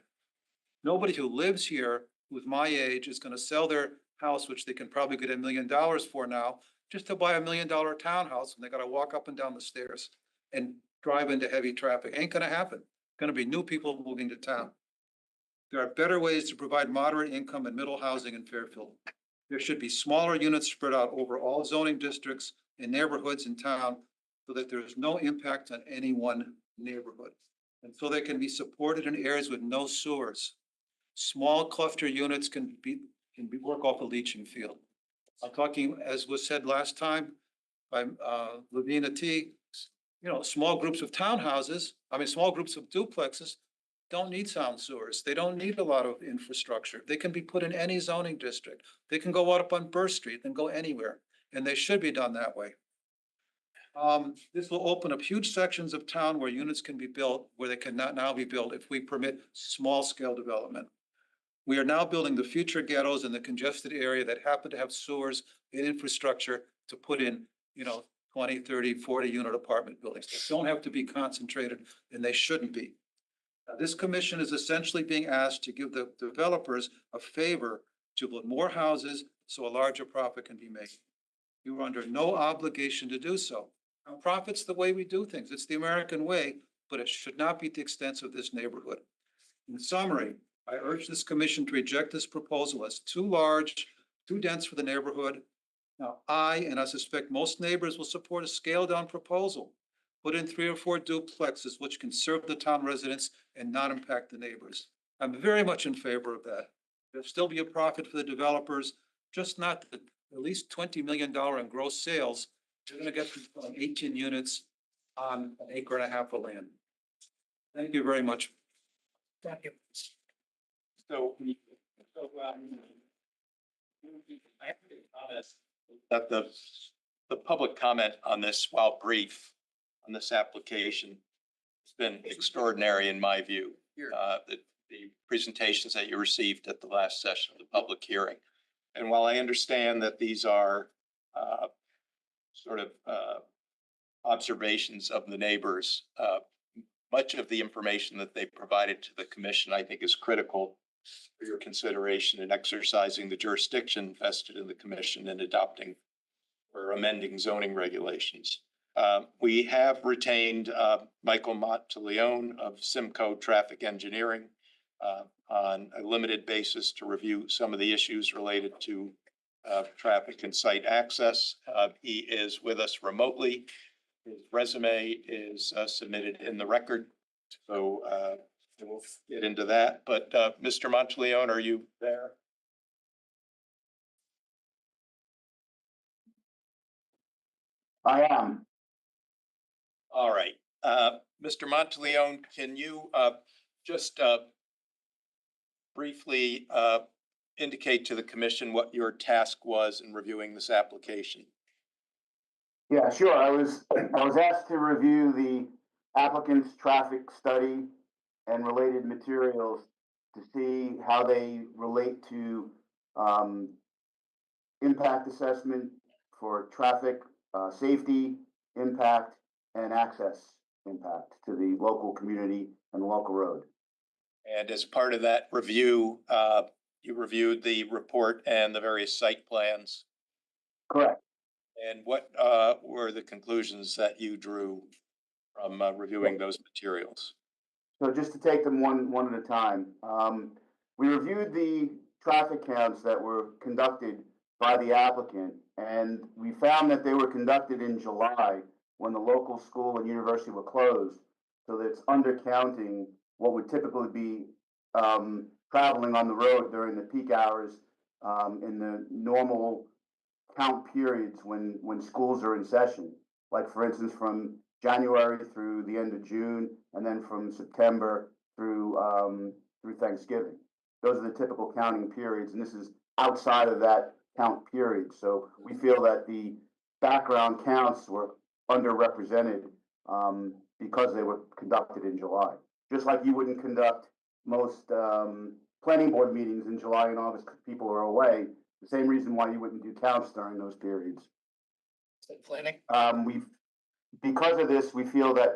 Nobody who lives here who's my age is going to sell their house, which they can probably get $1 million for now, just to buy $1 million townhouse, and they got to walk up and down the stairs and drive into heavy traffic. Ain't going to happen. Going to be new people moving to town. There are better ways to provide moderate income and middle housing in Fairfield. There should be smaller units spread out over all zoning districts and neighborhoods in town so that there is no impact on any one neighborhood. And so they can be supported in areas with no sewers. Small cluster units can work off a leaching field. I'm talking, as was said last time by Lavina T, small groups of townhouses, small groups of duplexes don't need sound sewers. They don't need a lot of infrastructure. They can be put in any zoning district. They can go out up on Burr Street and go anywhere, and they should be done that way. This will open up huge sections of town where units can be built, where they cannot now be built if we permit small scale development. We are now building the future ghettos in the congested area that happen to have sewers and infrastructure to put in, 20, 30, 40 unit apartment buildings. They don't have to be concentrated, and they shouldn't be. Now, this commission is essentially being asked to give the developers a favor to build more houses so a larger profit can be made. You are under no obligation to do so. Now, profit's the way we do things. It's the American way, but it should not be at the expense of this neighborhood. In summary, I urge this commission to reject this proposal as too large, too dense for the neighborhood. Now, I suspect most neighbors will support a scaled down proposal. Put in 3 or 4 duplexes, which can serve the town residents and not impact the neighbors. I'm very much in favor of that. There'll still be a profit for the developers, just not the at least $20 million in gross sales. They're going to get 18 units on 1.5 acres of land. Thank you very much. Thank you. That the public comment on this, while brief, on this application has been extraordinary in my view. The presentations that you received at the last session of the public hearing. And while I understand that these are observations of the neighbors, much of the information that they provided to the commission, I think, is critical for your consideration in exercising the jurisdiction vested in the commission in adopting or amending zoning regulations. We have retained Michael Monteleone of Simcoe Traffic Engineering on a limited basis to review some of the issues related to traffic and site access. He is with us remotely. His resume is submitted in the record, so we'll get into that. But Mr. Monteleone, are you there? I am. All right. Mr. Monteleone, can you just briefly indicate to the commission what your task was in reviewing this application? Yeah, sure. I was asked to review the applicant's traffic study and related materials to see how they relate to impact assessment for traffic safety impact and access impact to the local community and the local road. And as part of that review, you reviewed the report and the various site plans. Correct. And what were the conclusions that you drew from reviewing those materials? So just to take them one at a time, we reviewed the traffic counts that were conducted by the applicant, and we found that they were conducted in July when the local school and university were closed. So that's undercounting what would typically be traveling on the road during the peak hours in the normal count periods when schools are in session. Like for instance, from January through the end of June, and then from September through Thanksgiving. Those are the typical counting periods, and this is outside of that count period. So we feel that the background counts were underrepresented because they were conducted in July. Just like you wouldn't conduct most planning board meetings in July and August because people are away. The same reason why you wouldn't do counts during those periods. Planning. Because of this, we feel that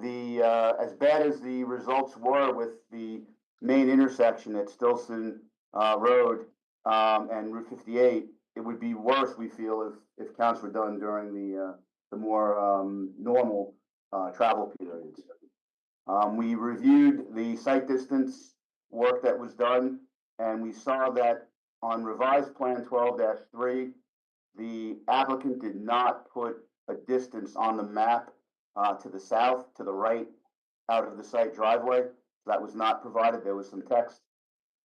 the as bad as the results were with the main intersection at Stillson Road and Route 58, it would be worse, we feel, if counts were done during the more normal travel periods. We reviewed the site distance work that was done, and we saw that on revised plan 12-3, the applicant did not put a distance on the map to the south, to the right, out of the site driveway. That was not provided. There was some text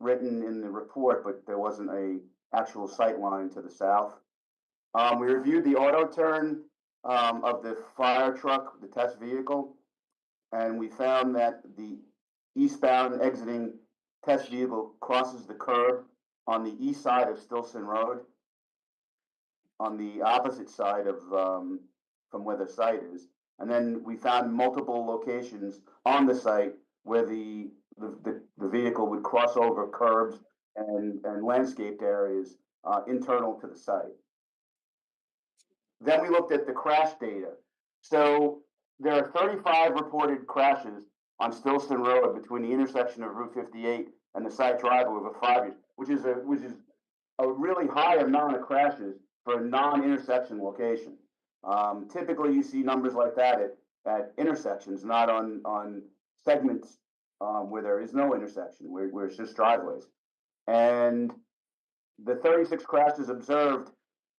written in the report, but there wasn't a actual sight line to the south. We reviewed the auto turn of the fire truck, the test vehicle, and we found that the eastbound exiting test vehicle crosses the curb on the east side of Stillson Road, on the opposite side of from where the site is. And then we found multiple locations on the site where the vehicle would cross over curbs and landscaped areas internal to the site. Then we looked at the crash data. So there are 35 reported crashes on Stillson Road between the intersection of Route 58 and the site driveway over 5 years, which is a really high amount of crashes for a non-intersection location. Typically, you see numbers like that at intersections, not on segments where there is no intersection, where it's just driveways. And the 36 crashes observed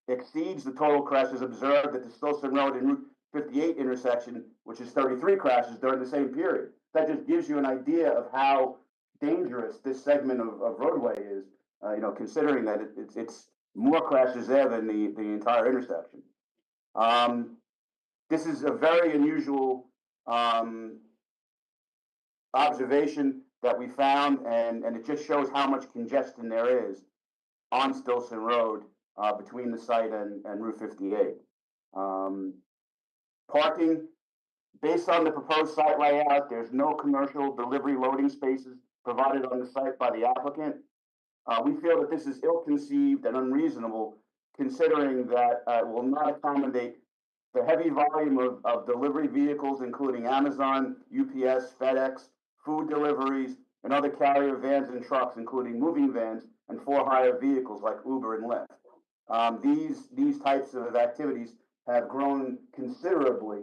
exceeds the total crashes observed at the Stillson Road and Route 58 intersection, which is 33 crashes during the same period. That just gives you an idea of how dangerous this segment of roadway is, considering that it's more crashes there than the entire intersection. This is a very unusual observation that we found, and it just shows how much congestion there is on Stillson Road between the site and Route 58. Parking, based on the proposed site layout, there's no commercial delivery loading spaces provided on the site by the applicant. We feel that this is ill-conceived and unreasonable, considering that it will not accommodate the heavy volume of delivery vehicles, including Amazon, UPS, FedEx, food deliveries, and other carrier vans and trucks, including moving vans and for-hire vehicles like Uber and Lyft. These types of activities have grown considerably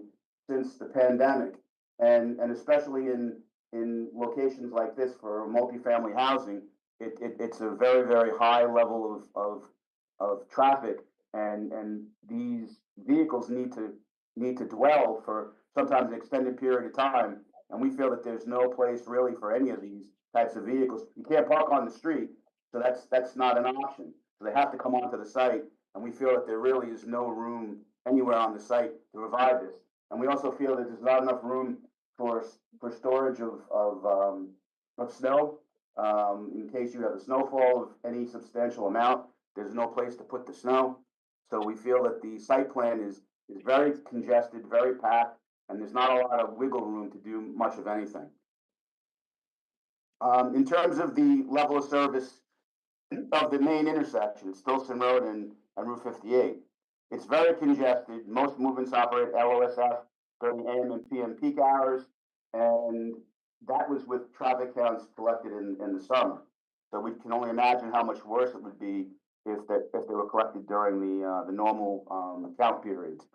since the pandemic, and especially in locations like this for multifamily housing, it's a very, very high level of traffic, and these vehicles need to dwell for sometimes an extended period of time, and we feel that there's no place really for any of these types of vehicles. You can't park on the street, so that's not an option. So they have to come onto the site, and we feel that there really is no room anywhere on the site to provide this. And we also feel that there's not enough room for storage of snow. In case you have a snowfall of any substantial amount, there's no place to put the snow. So we feel that the site plan is very congested, very packed, and there's not a lot of wiggle room to do much of anything. In terms of the level of service of the main intersection, Stillson Road and Route 58, it's very congested. Most movements operate LOSF during AM and PM peak hours, and that was with traffic counts collected in the summer. So we can only imagine how much worse it would be if they were collected during the normal count periods.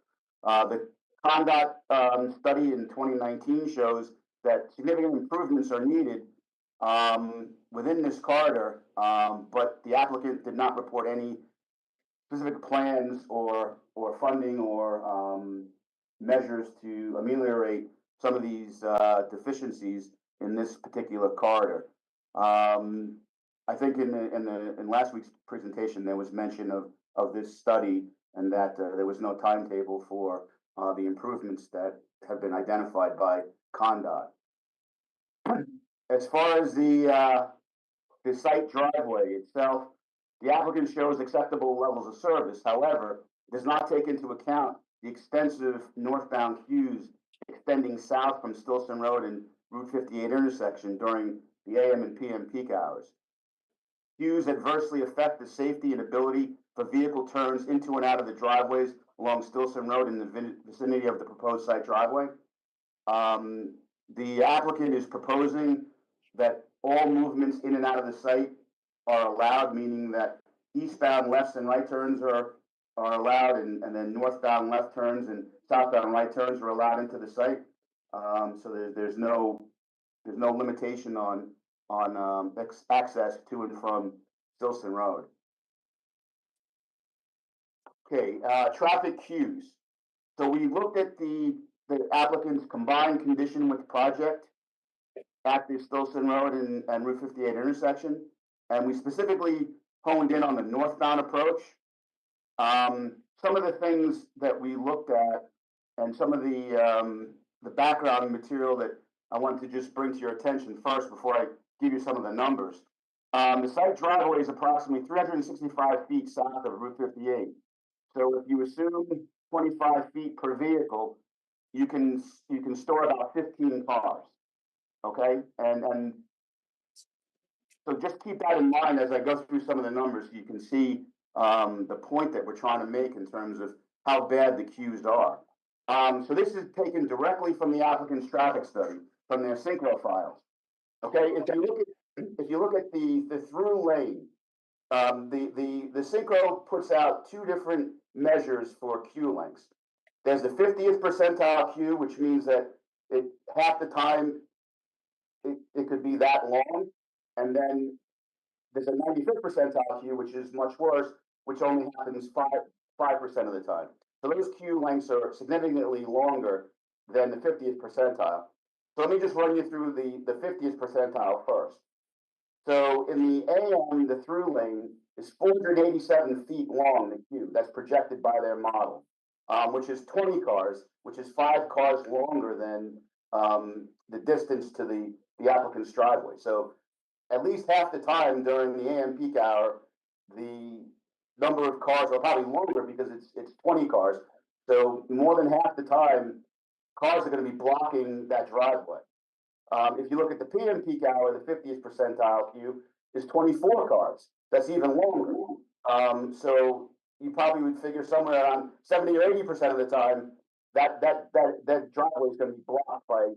The CONDOT study in 2019 shows that significant improvements are needed within this corridor, but the applicant did not report any specific plans or funding or measures to ameliorate some of these deficiencies in this particular corridor. I think in last week's presentation, there was mention of this study and that there was no timetable for the improvements that have been identified by CONDOT. As far as the site driveway itself, the applicant shows acceptable levels of service. However, does not take into account the extensive northbound queues extending south from Stillson Road and Route 58 intersection during the AM and PM peak hours. Queues adversely affect the safety and ability for vehicle turns into and out of the driveways along Stillson Road in the vicinity of the proposed site driveway. The applicant is proposing that all movements in and out of the site are allowed, meaning that eastbound lefts and right turns are allowed, and then northbound left turns and southbound right turns are allowed into the site. So there's no limitation on access to and from Stillson Road. Okay, traffic queues. So we looked at the applicant's combined condition with project at the Stillson Road and Route 58 intersection, and we specifically honed in on the northbound approach. Some of the things that we looked at and some of the background material that I want to just bring to your attention first before I give you some of the numbers. The site driveway is approximately 365 feet south of Route 58. So if you assume 25 feet per vehicle, you can store about 15 cars. Okay, and so just keep that in mind as I go through some of the numbers. So you can see the point that we're trying to make in terms of how bad the queues are. So this is taken directly from the applicant's traffic study, from their synchro files. Okay, if you look at the through lane, the synchro puts out two different measures for queue lengths. There's the 50th percentile queue, which means that half the time it could be that long, and then there's a 95th percentile queue, which is much worse, which only happens 5% of the time. So those queue lengths are significantly longer than the 50th percentile. So let me just run you through the 50th percentile first. So in the AM, the through lane is 487 feet long, the queue that's projected by their model, which is 20 cars, which is 5 cars longer than the distance to the applicant's driveway. So at least half the time during the AM peak hour, the number of cars are probably longer because it's 20 cars. So more than half the time, cars are going to be blocking that driveway. If you look at the PM peak hour, the 50th percentile queue is 24 cars. That's even longer. So you probably would figure somewhere around 70 or 80% of the time that driveway is going to be blocked by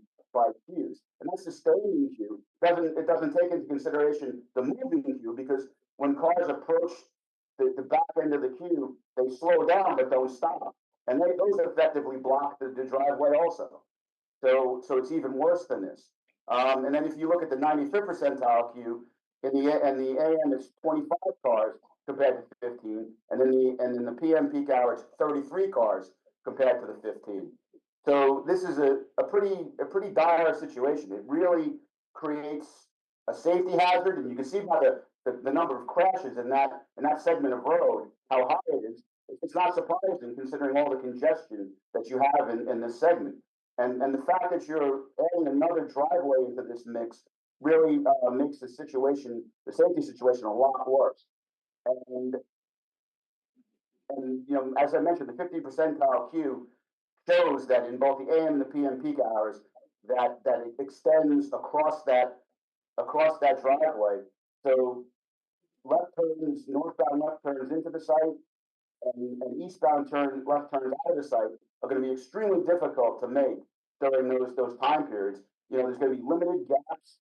queues, and that's the standing queue. It doesn't take into consideration the moving queue, because when cars approach the back end of the queue, they slow down but don't stop, and those effectively block the driveway also. So it's even worse than this. And then if you look at the 95th percentile queue, in the AM it's 25 cars compared to 15, and in the PM peak hour it's 33 cars compared to the 15. So this is a pretty dire situation. It really creates a safety hazard, and you can see by the number of crashes in that segment of road how high it is. It's not surprising considering all the congestion that you have in this segment. And the fact that you're adding another driveway into this mix really makes the safety situation a lot worse. And you know, as I mentioned, the 50 percentile queue shows that in both the AM and the PM peak hours that it extends across that driveway. So northbound left turns into the site, and eastbound left turns out of the site are going to be extremely difficult to make during those time periods. You know, there's going to be limited gaps,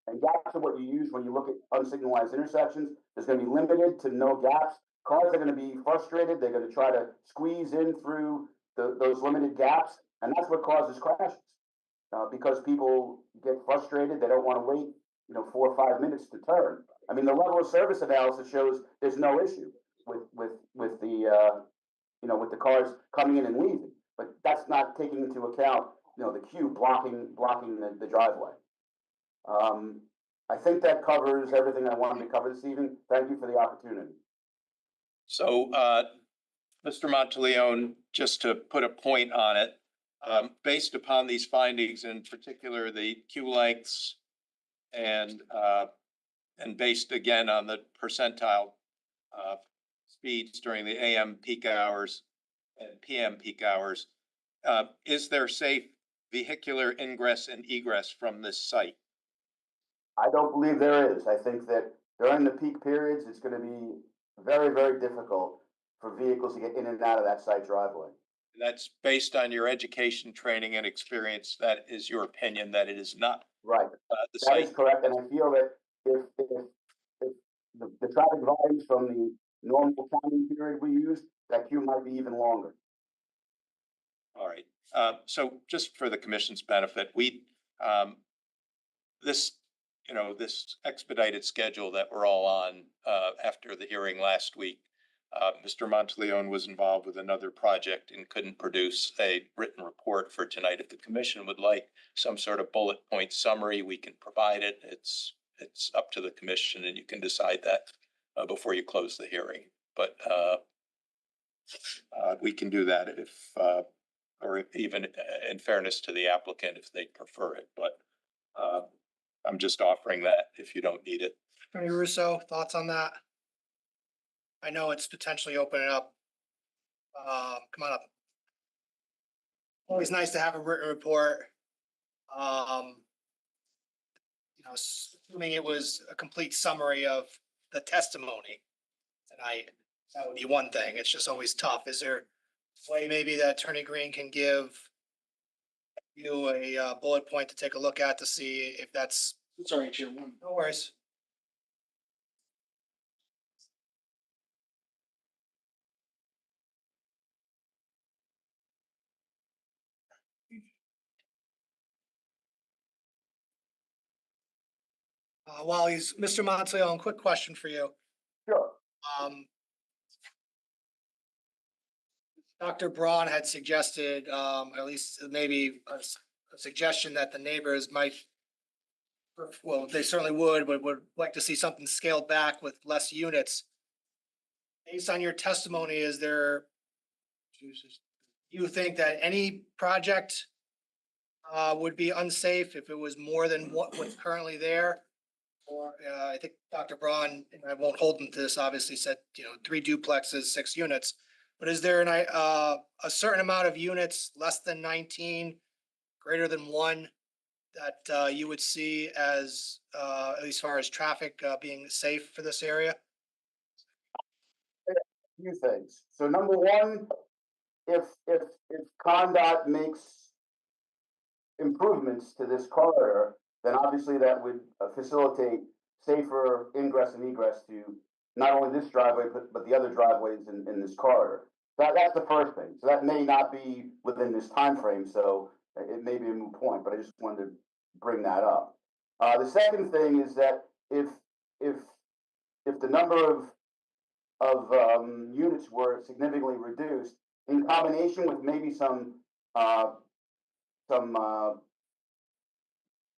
and gaps are what you use when you look at unsignalized intersections. There's going to be limited to no gaps. Cars are going to be frustrated. They're going to try to squeeze in through those limited gaps, and that's what causes crashes. Because people get frustrated, they don't want to wait, 4 or 5 minutes to turn. I mean, the level of service analysis shows there's no issue with the cars coming in and leaving, but that's not taking into account, the queue blocking the driveway. I think that covers everything I wanted to cover this evening. Thank you for the opportunity. So, Mr. Monteleone, just to put a point on it, based upon these findings, in particular, the queue lengths and based again on the percentile speeds during the AM peak hours and PM peak hours, is there safe vehicular ingress and egress from this site? I don't believe there is. I think that during the peak periods, it's going to be very, very difficult for vehicles to get in and out of that site driveway. That's based on your education, training, and experience. That is your opinion that it is not Right. the That site. is correct, and I feel that if the traffic volumes from the normal timing period we use, that queue might be even longer. All right. So just for the commission's benefit, this expedited schedule that we're all on after the hearing last week, Mr. Monteleone was involved with another project and couldn't produce a written report for tonight. If the commission would like some sort of bullet point summary, we can provide it. It's up to the commission, and you can decide that before you close the hearing. But we can do that if, or even in fairness to the applicant, if they prefer it. But I'm just offering that if you don't need it. Attorney Russo, thoughts on that? I know it's potentially opening up. Come on up. Always nice to have a written report. Assuming it was a complete summary of the testimony tonight, that would be one thing. It's just always tough. Is there a way maybe that Attorney Green can give you a bullet point to take a look at to see if that's? Sorry, Chair. No worries. While he's, Mr. Monteleone, quick question for you. Sure. Dr. Braun had suggested, at least maybe a suggestion that the neighbors might, well, they certainly would like to see something scaled back with less units. Based on your testimony, is there, you think that any project would be unsafe if it was more than what's currently there? Or I think Dr. Braun, and I won't hold him to this, obviously said, 3 duplexes, 6 units. But is there a certain amount of units, less than 19, greater than 1, that you would see as, at least as far as traffic being safe for this area? A few things. So number one, if ConnDOT makes improvements to this corridor, then obviously that would facilitate safer ingress and egress to not only this driveway, but the other driveways in this corridor. That's the first thing. So that may not be within this time frame, so it may be a moot point, but I just wanted to bring that up. The second thing is that if the number of units were significantly reduced, in combination with maybe some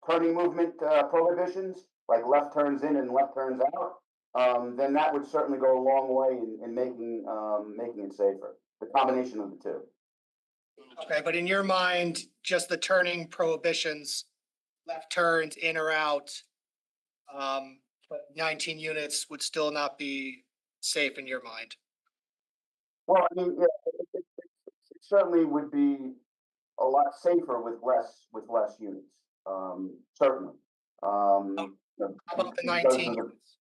turning movement prohibitions, like left turns in and left turns out, then that would certainly go a long way in making it safer. The combination of the two. Okay, but in your mind, just the turning prohibitions, left turns in or out, but 19 units would still not be safe in your mind? Well, I mean, yeah, it certainly would be a lot safer with less units. Certainly. How about the 19 units?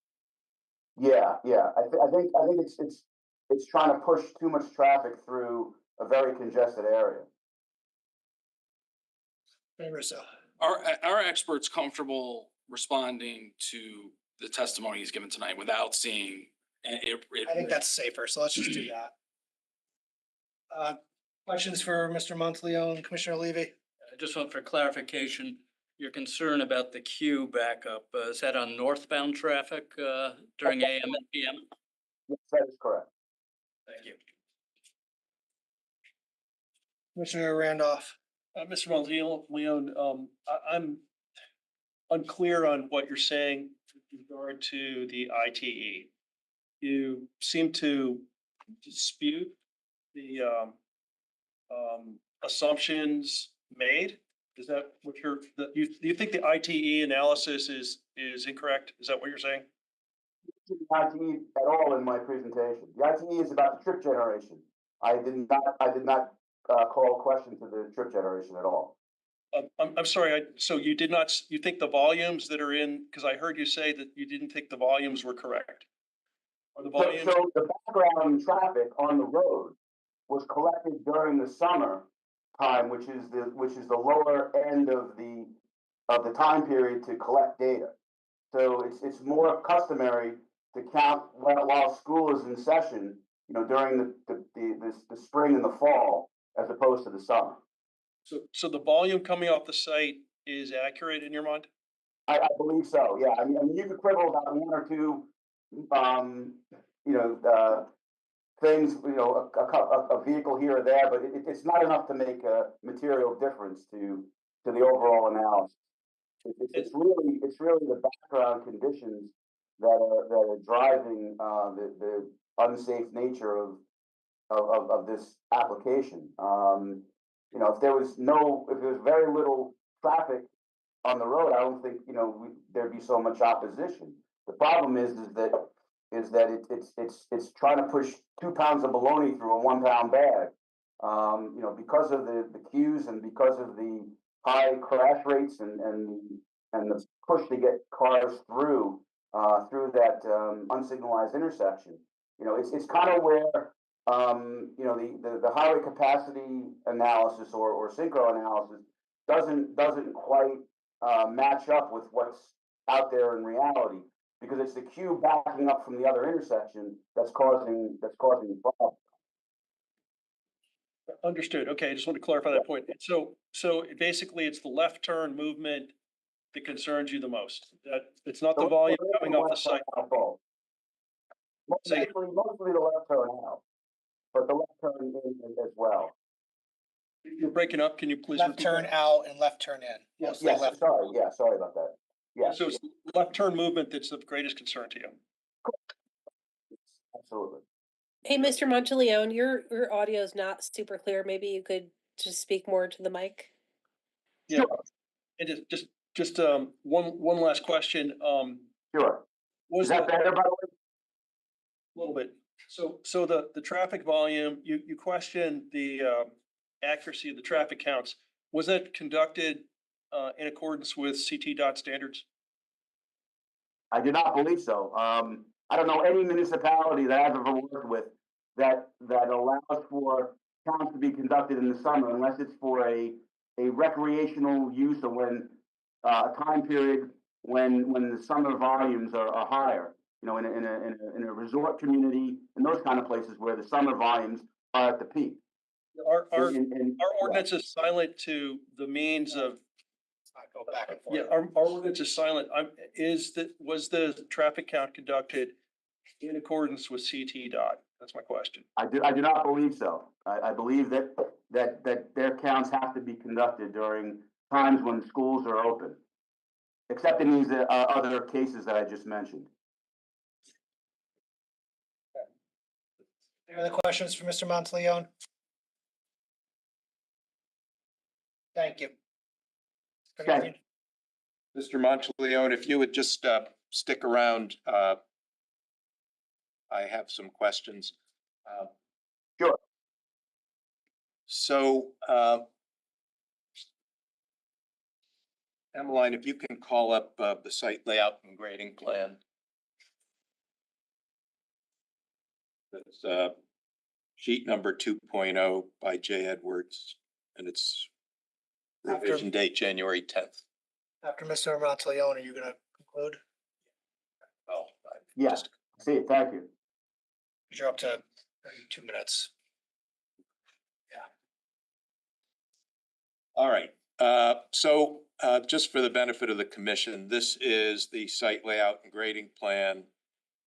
Yeah. I think it's trying to push too much traffic through a very congested area. Are experts comfortable responding to the testimony he's given tonight without seeing? I think that's safer, so let's just do that. Questions for Mr. Monteleone, Commissioner Levy? I just want for clarification, your concern about the queue backup, is that on northbound traffic during AM and PM? Yes, that is correct. Thank you. Commissioner Randolph? Mr. Monteleone, unclear on what you're saying with regard to the ITE. You seem to dispute the assumptions made. Is that what do you think the ITE analysis is incorrect? Is that what you're saying? The ITE at all in my presentation. The ITE is about the trip generation. I did not call question to the trip generation at all. I'm sorry, so you did not, you think the volumes that are in, because I heard you say that you didn't think the volumes were correct. Are the volumes? So the background traffic on the road was collected during the summer time, which is the lower end of the time period to collect data. So it's more customary to count while school is in session, during the spring and the fall, as opposed to the summer. So the volume coming off the site is accurate in your mind? I believe so, yeah. I mean, you could quibble about one or two, things, a vehicle here or there, but it's not enough to make a material difference to the overall analysis. It's really the background conditions that are driving the unsafe nature of this application. If there was very little traffic on the road, I don't think there'd be so much opposition. The problem is that it's trying to push 2 pounds of bologna through a 1 pound bag. Because of the queues and because of the high crash rates and the push to get cars through that unsignalized intersection. It's kind of where the highway capacity analysis or synchro analysis doesn't quite match up with what's out there in reality, because it's the queue backing up from the other intersection that's causing the problem. Understood. Okay, I just want to clarify that point. So basically, it's the left turn movement that concerns you the most. That it's not the volume coming off the site. Mostly the left turn out, but the left turn in as well. You're breaking up. Can you please Left repeat turn that? out and left turn in. Yes, Mostly left. sorry about that. Yeah. So it's the left turn movement that's of greatest concern to you. Absolutely. Hey, Mr. Monteleone, your audio is not super clear. Maybe you could just speak more to the mic. Yeah. And just one last question. Sure. Is that better, by the way? A little bit. So the traffic volume, you questioned the accuracy of the traffic counts. Was that conducted in accordance with CT dot standards? I do not believe so. I don't know any municipality that I've ever worked with that allows for counts to be conducted in the summer unless it's for a recreational use or when a time period when the summer volumes are higher. In a resort community and those kind of places where the summer volumes are at the peak. Our ordinance is silent to the means of. Go back and forth. Yeah, our ordinance is silent. Was the traffic count conducted in accordance with CT dot? That's my question. I do not believe so. I believe that their counts have to be conducted during times when schools are open, except in these other cases that I just mentioned. Any other questions for Mr. Monteleone? Thank you. Okay. Mr. Monteleone, if you would just stick around, I have some questions. Sure. So, Emmeline, if you can call up the site layout and grading plan. That's sheet number 2.0 by J. Edwards, and it's revision date January 10th. After Mr. Monteleone, are you going to conclude? Oh, Yes. See it. Thank you. You're up to 2 minutes. All right. So just for the benefit of the commission, this is the site layout and grading plan.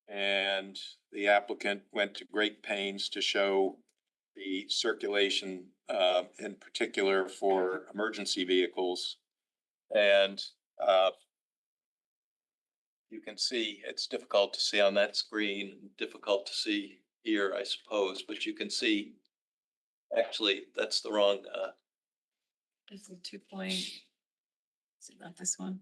And the applicant went to great pains to show the circulation, in particular for emergency vehicles. And you can see, it's difficult to see on that screen, difficult to see here, I suppose, but you can see, actually, that's the wrong, This is 2 point. Is it not this one?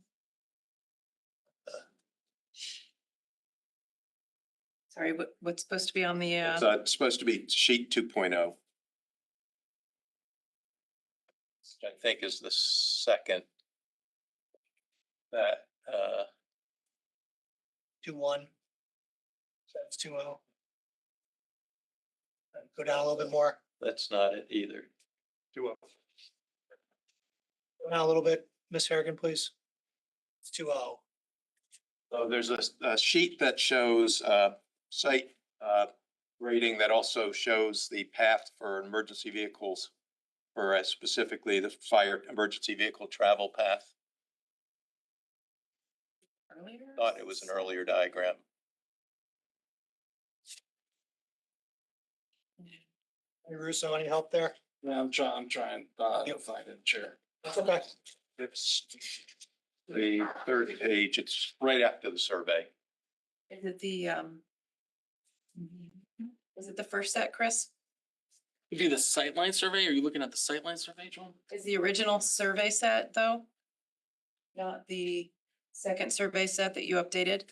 Sorry, what's supposed to be on the, it's supposed to be sheet 2.0. I think is the second. That, 2-1. So that's 2-0. Go down a little bit more, that's not it either. go down a little bit, Ms. Harrigan, please. It's 2-0. So there's a sheet that shows, site, rating that also shows the path for emergency vehicles for specifically the fire emergency vehicle travel path. earlier? Thought it was an earlier diagram. Hey, Russo, any help there? Yeah, I'm trying to find it, Chair. That's okay. It's the third page. It's right after the survey. Is it the, is it the first set, Chris? It'd be the sightline survey. Are you looking at the sightline survey, John? Is the original survey set though? Not the second survey set that you updated?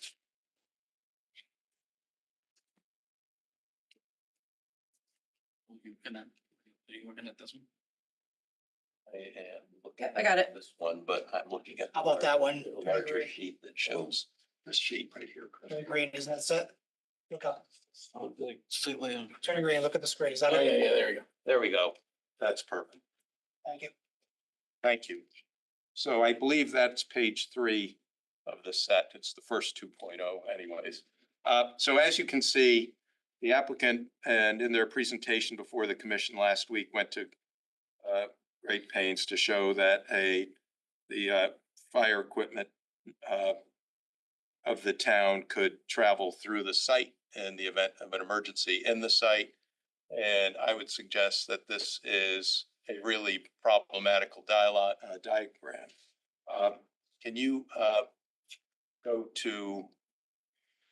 Are you looking at this one? I am looking Yep, I got it. at this one, but I'm looking at. How about that one? The larger sheet that shows this sheet right here. Turn green, is that set? Look up. Sightline. Turn green, look at the screen, is that Oh, it? yeah, there you go. There we go. That's perfect. Thank you. Thank you. So I believe that's page 3 of the set. It's the first 2.0 anyways. So as you can see, the applicant and in their presentation before the commission last week went to great pains to show that the fire equipment of the town could travel through the site in the event of an emergency in the site. And I would suggest that this is a really problematical diagram. Can you go to,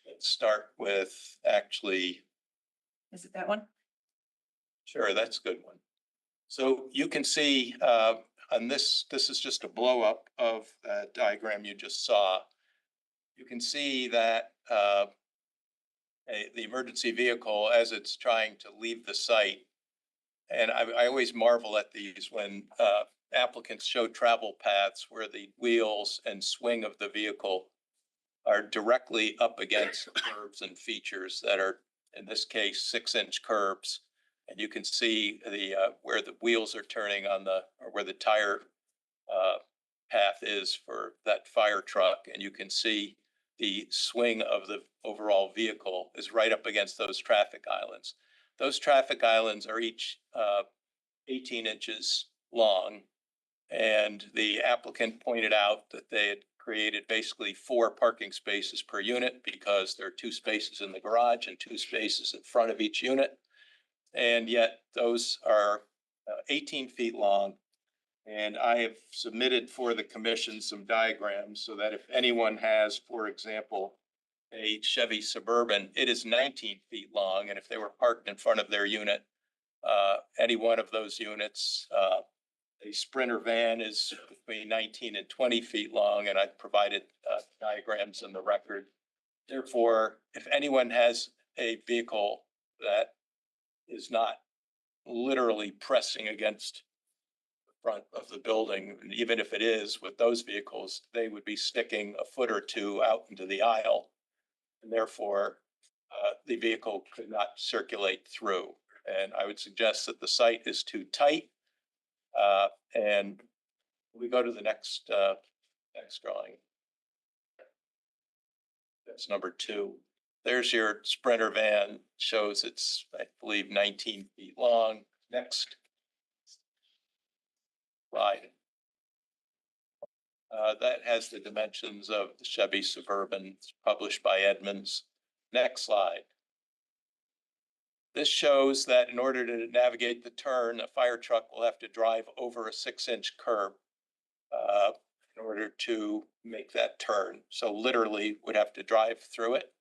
let's start with actually. Is it that one? Sure, that's a good one. So you can see on this is just a blow up of that diagram you just saw. You can see that the emergency vehicle, as it's trying to leave the site, and I always marvel at these when applicants show travel paths where the wheels and swing of the vehicle are directly up against curves and features that are, in this case, 6-inch curbs. And you can see the where the wheels are turning on or where the tire path is for that fire truck. And you can see the swing of the overall vehicle is right up against those traffic islands. Those traffic islands are each 18 inches long. And the applicant pointed out that they had created basically 4 parking spaces per unit because there are 2 spaces in the garage and 2 spaces in front of each unit. And yet those are 18 feet long. And I have submitted for the commission some diagrams so that if anyone has, for example, a Chevy Suburban, it is 19 feet long. And if they were parked in front of their unit, any one of those units, a Sprinter van is between 19 and 20 feet long, and I've provided diagrams in the record. Therefore, if anyone has a vehicle that is not literally pressing against the front of the building, and even if it is with those vehicles, they would be sticking a foot or 2 out into the aisle. And therefore, the vehicle could not circulate through. And I would suggest that the site is too tight. And we go to the next drawing. That's number 2. There's your Sprinter van, shows it's, I believe, 19 feet long. Next slide. That has the dimensions of the Chevy Suburban, published by Edmunds. Next slide. This shows that in order to navigate the turn, a fire truck will have to drive over a 6-inch curb. in order to make that turn. So literally would have to drive through it.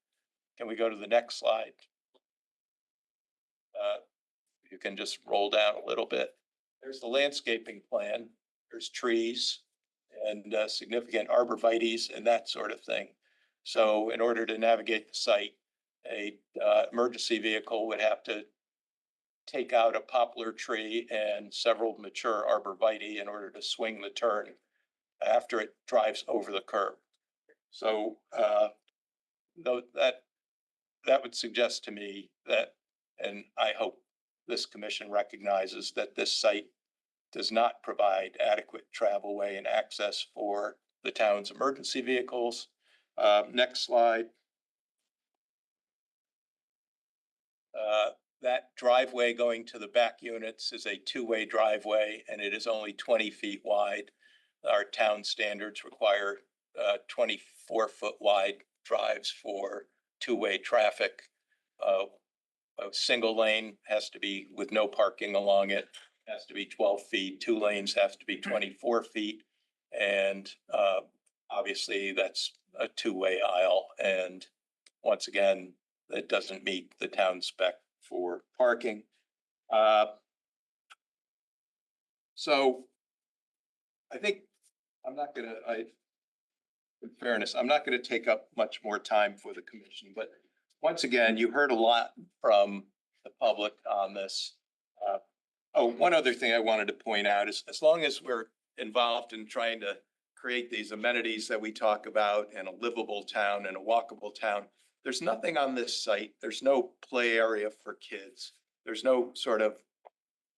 Can we go to the next slide? You can just roll down a little bit. There's the landscaping plan. There's trees and significant arborvitaes and that sort of thing. So in order to navigate the site, a emergency vehicle would have to take out a poplar tree and several mature arborvitae in order to swing the turn after it drives over the curb. So though that would suggest to me that, and I hope this commission recognizes that this site does not provide adequate travel way and access for the town's emergency vehicles. Next slide. That driveway going to the back units is a two-way driveway and it is only 20 feet wide. Our town standards require 24-foot wide drives for two-way traffic. A single lane has to be with no parking along it, has to be 12 feet. Two lanes has to be 24 feet. And obviously that's a two-way aisle. And once again, that doesn't meet the town spec for parking. So I think in fairness, I'm not gonna take up much more time for the commission, but once again, you heard a lot from the public on this. One other thing I wanted to point out is as long as we're involved in trying to create these amenities that we talk about and a livable town and a walkable town, there's nothing on this site. There's no play area for kids. There's no sort of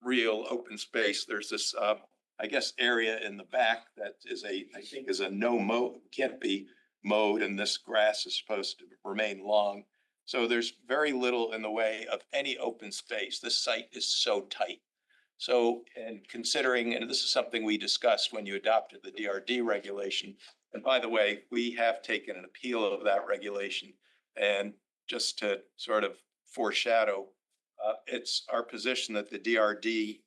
real open space. There's this, I guess, area in the back that is I think is a no mow, can't be mowed, and this grass is supposed to remain long. So there's very little in the way of any open space. This site is so tight. So, and considering, and this is something we discussed when you adopted the DRD regulation, and by the way, we have taken an appeal of that regulation. And just to sort of foreshadow, it's our position that the DRD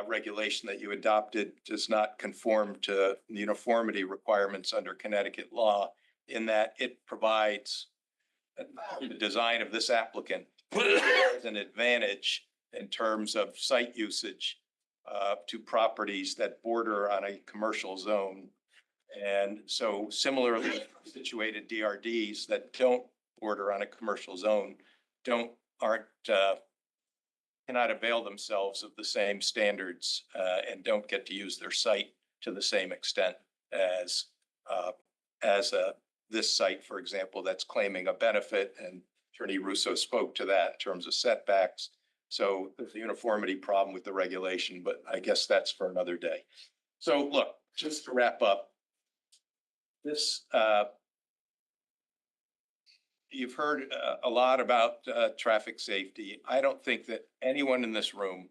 regulation that you adopted does not conform to the uniformity requirements under Connecticut law, in that it provides the design of this applicant an advantage in terms of site usage to properties that border on a commercial zone. And so similarly situated DRDs that don't border on a commercial zone cannot avail themselves of the same standards and don't get to use their site to the same extent as this site, for example, that's claiming a benefit, and Attorney Russo spoke to that in terms of setbacks. So there's a uniformity problem with the regulation, but I guess that's for another day. So look, just to wrap up, this you've heard a lot about traffic safety. I don't think that anyone in this room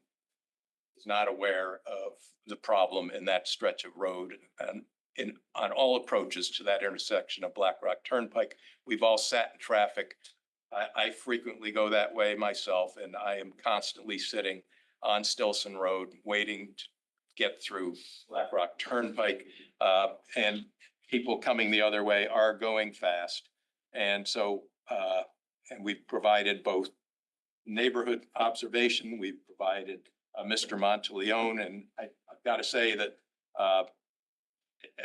is not aware of the problem in that stretch of road and on all approaches to that intersection of Black Rock Turnpike. We've all sat in traffic. I frequently go that way myself, and I am constantly sitting on Stillson Road waiting to get through Black Rock Turnpike. And people coming the other way are going fast. And so, and we've provided both neighborhood observation, we've provided Mr. Monteleone, and I've got to say that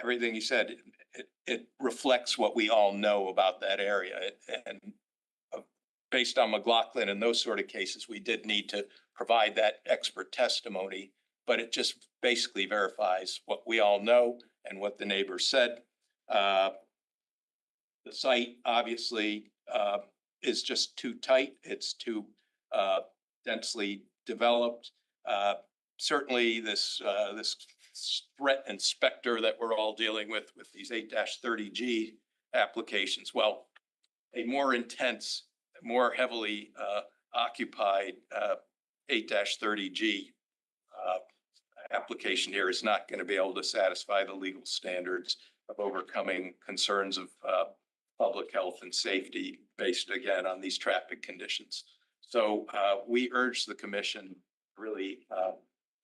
everything he said, it reflects what we all know about that area. And based on McLaughlin and those sort of cases, we did need to provide that expert testimony, but it just basically verifies what we all know and what the neighbors said. The site obviously is just too tight. It's too densely developed. Certainly this threat and specter that we're all dealing with these 8-30G applications. Well, a more intense, more heavily occupied 8-30G application here is not going to be able to satisfy the legal standards of overcoming concerns of public health and safety based again on these traffic conditions. So we urge the commission really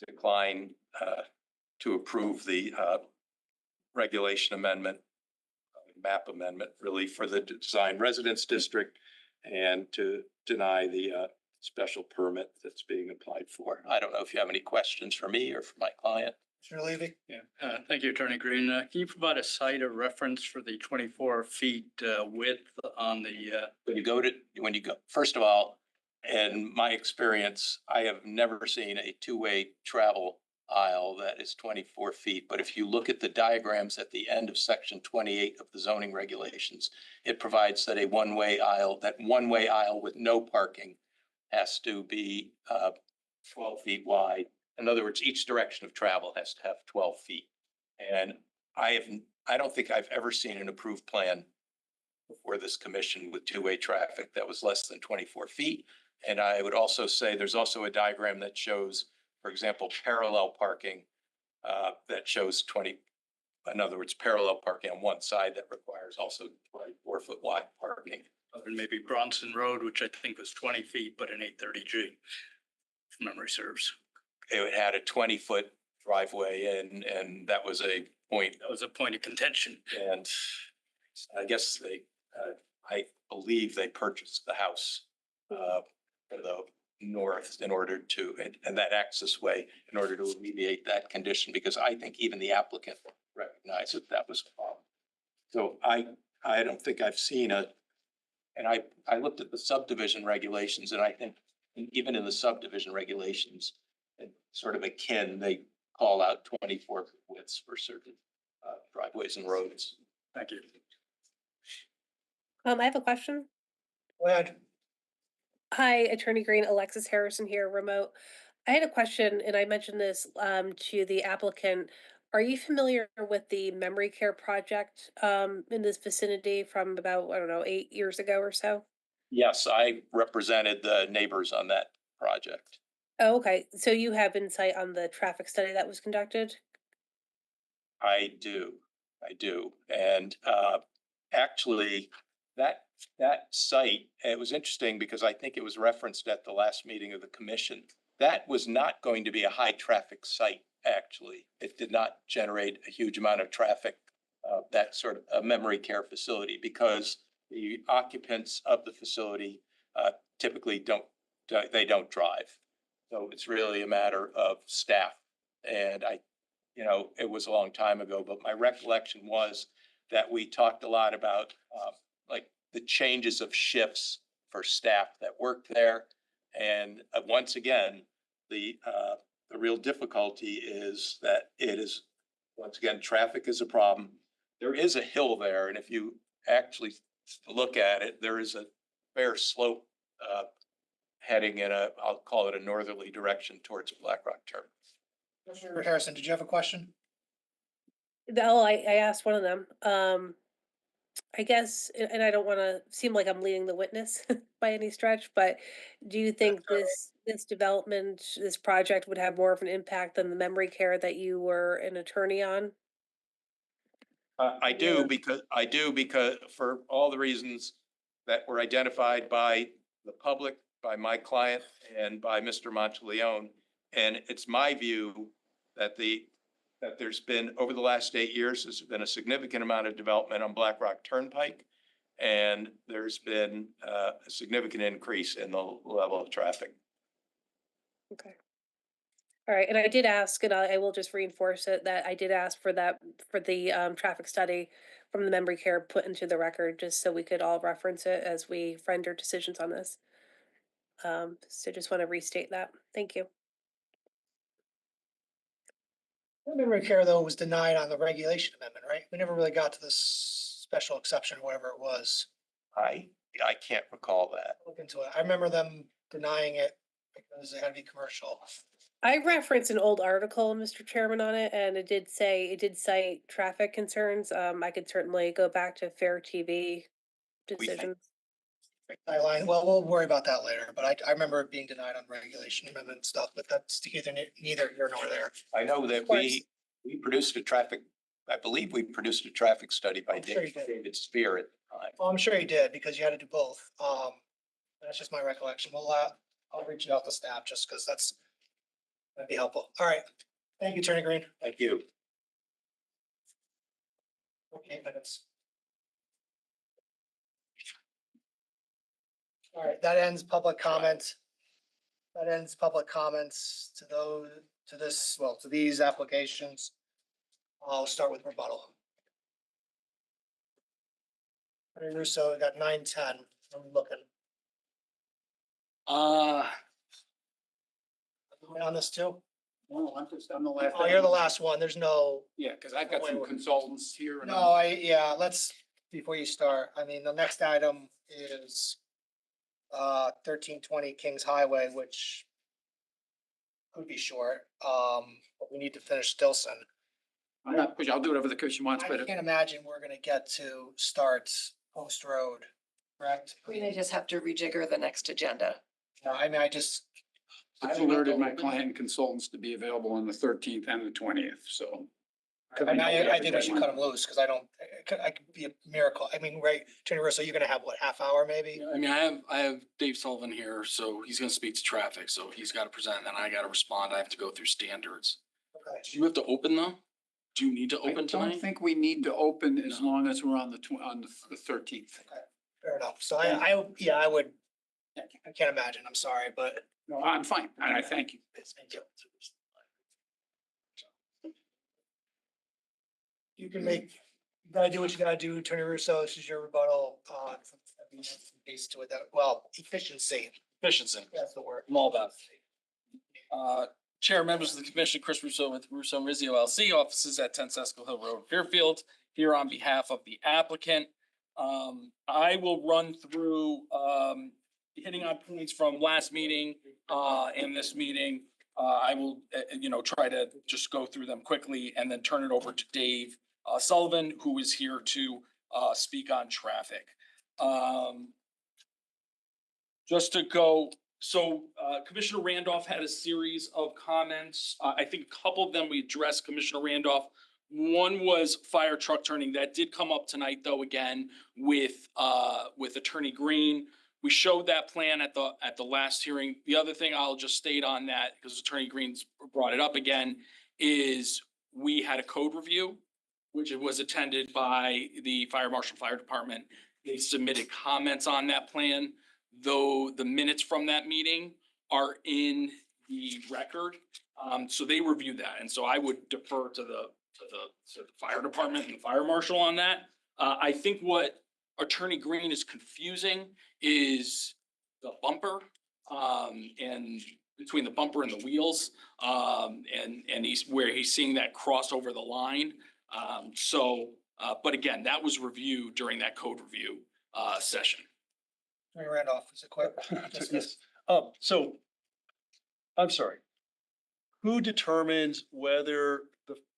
decline to approve the regulation amendment, map amendment, really for the design residence district and to deny the special permit that's being applied for. I don't know if you have any questions for me or for my client. Commissioner Levy? Yeah, thank you, Attorney Green. Can you provide a site or reference for the 24 feet width on the, When you go, first of all, in my experience, I have never seen a two-way travel aisle that is 24 feet. But if you look at the diagrams at the end of section 28 of the zoning regulations, it provides that one-way aisle with no parking has to be 12 feet wide. In other words, each direction of travel has to have 12 feet. And I don't think I've ever seen an approved plan before this commission with two-way traffic that was less than 24 feet. And I would also say there's also a diagram that shows, for example, parallel parking that shows 20, in other words, parallel parking on one side that requires also 24-foot wide parking. and maybe Bronson Road, which I think was 20 feet, but an 830G, if memory serves. It had a 20-foot driveway and that was a point. That was a point of contention. And I guess I believe they purchased the house for the north in order to, and that access way in order to alleviate that condition, because I think even the applicant recognized that was a problem. So I don't think I've seen and I looked at the subdivision regulations, and I think even in the subdivision regulations, sort of akin, they call out 24 widths for certain driveways and roads. Thank you. I have a question. Go ahead. Hi, Attorney Green, Alexis Harrison here, remote. I had a question, and I mentioned this to the applicant. Are you familiar with the memory care project in this vicinity from about, I don't know, 8 years ago or so? Yes, I represented the neighbors on that project. Oh, okay. So you have insight on the traffic study that was conducted? I do. And actually, that site, it was interesting because I think it was referenced at the last meeting of the commission. That was not going to be a high traffic site, actually. It did not generate a huge amount of traffic, that sort of a memory care facility, because the occupants of the facility typically don't drive. So it's really a matter of staff. And it was a long time ago, but my recollection was that we talked a lot about like the changes of shifts for staff that worked there. And once again, the real difficulty is that it is, once again, traffic is a problem. There is a hill there, and if you actually look at it, there is a fair slope heading in I'll call it a northerly direction towards Black Rock Terminal. Commissioner Harrison, did you have a question? No, I asked one of them. I guess, and I don't want to seem like I'm leading the witness by any stretch, but do you think this development, this project would have more of an impact than the memory care that you were an attorney on? I do because for all the reasons that were identified by the public, by my client, and by Mr. Monteleone. And it's my view that there's been, over the last 8 years, there's been a significant amount of development on Black Rock Turnpike. And there's been a significant increase in the level of traffic. Okay. All right, and I did ask, and I will just reinforce it, that I did ask for the traffic study from the memory care put into the record, just so we could all reference it as we render decisions on this. So just want to restate that. Thank you. Memory care, though, was denied on the regulation amendment, right? We never really got to this special exception, whatever it was. I can't recall that. Look into it. I remember them denying it because it had to be commercial. I referenced an old article, Mr. Chairman, on it, and it did cite traffic concerns. I could certainly go back to FairTV decisions. Well, we'll worry about that later, but I remember it being denied on regulation amendment stuff, but that's neither here nor there. I know that we produced I believe we produced a traffic study by David Spear at the time. Well, I'm sure he did, because you had to do both. That's just my recollection. I'll reach out to staff just because that'd be helpful. All right. Thank you, Attorney Green. Thank you. 8 minutes. All right, that ends public comment. That ends public comments to those, to this, well, to these applications. I'll start with rebuttal. Russo, we got 9:10. I'm looking. On this too? No, I'm the last. Oh, you're the last one. There's no, Yeah, because I've got some consultants here. and no, yeah, let's, before you start, I mean, the next item is 1320 Kings Highway, which could be short, but we need to finish Stillson. I'm not pushing, I'll do whatever the commission wants, I but can't imagine we're gonna get to start Post Road, correct? We may just have to rejigger the next agenda. No, I mean, I just, I've alerted my client and consultants to be available on the 13th and the 20th, so. I mean, I think we should cut them loose, because I could be a miracle. I mean, right, Attorney Russo, you're gonna have what, half hour maybe? I mean, I have Dave Sullivan here, so he's gonna speak to traffic, so he's gotta present, and then I gotta respond. I have to go through standards. Okay. Do you have to open though? Do you need to I open don't tonight? think we need to open as No. long as we're on the 13th. Fair enough. So I would, I can't imagine, I'm sorry, but. No, I'm fine, and I thank you. Thank you. You can make, you gotta do what you gotta do, Attorney Russo, this is your rebuttal, piece to it, well, efficiency, Efficiency. that's the word. I'm all about it. Chair, members of the commission, Chris Russo with Russo and Rizzi LLC, offices at 10 Cecil Hill Road, Fairfield, here on behalf of the applicant. I will run through, hitting on points from last meeting, and this meeting. I will, try to just go through them quickly and then turn it over to Dave Sullivan, who is here to, speak on traffic. Just to go, so Commissioner Randolph had a series of comments. I think a couple of them we addressed, Commissioner Randolph. One was fire truck turning. That did come up tonight, though, again, with Attorney Green. We showed that plan at the last hearing. The other thing I'll just state on that, because Attorney Green's brought it up again, is we had a code review, which was attended by the Fire Marshal Fire Department. They submitted comments on that plan, though the minutes from that meeting are in the record. So they reviewed that. And so I would defer to the fire department and the fire marshal on that. I think what Attorney Green is confusing is the bumper, and between the bumper and the wheels. And he's seeing that cross over the line. But again, that was reviewed during that code review, session. Attorney Randolph, is it quick? Yes. So, I'm sorry. Who determines whether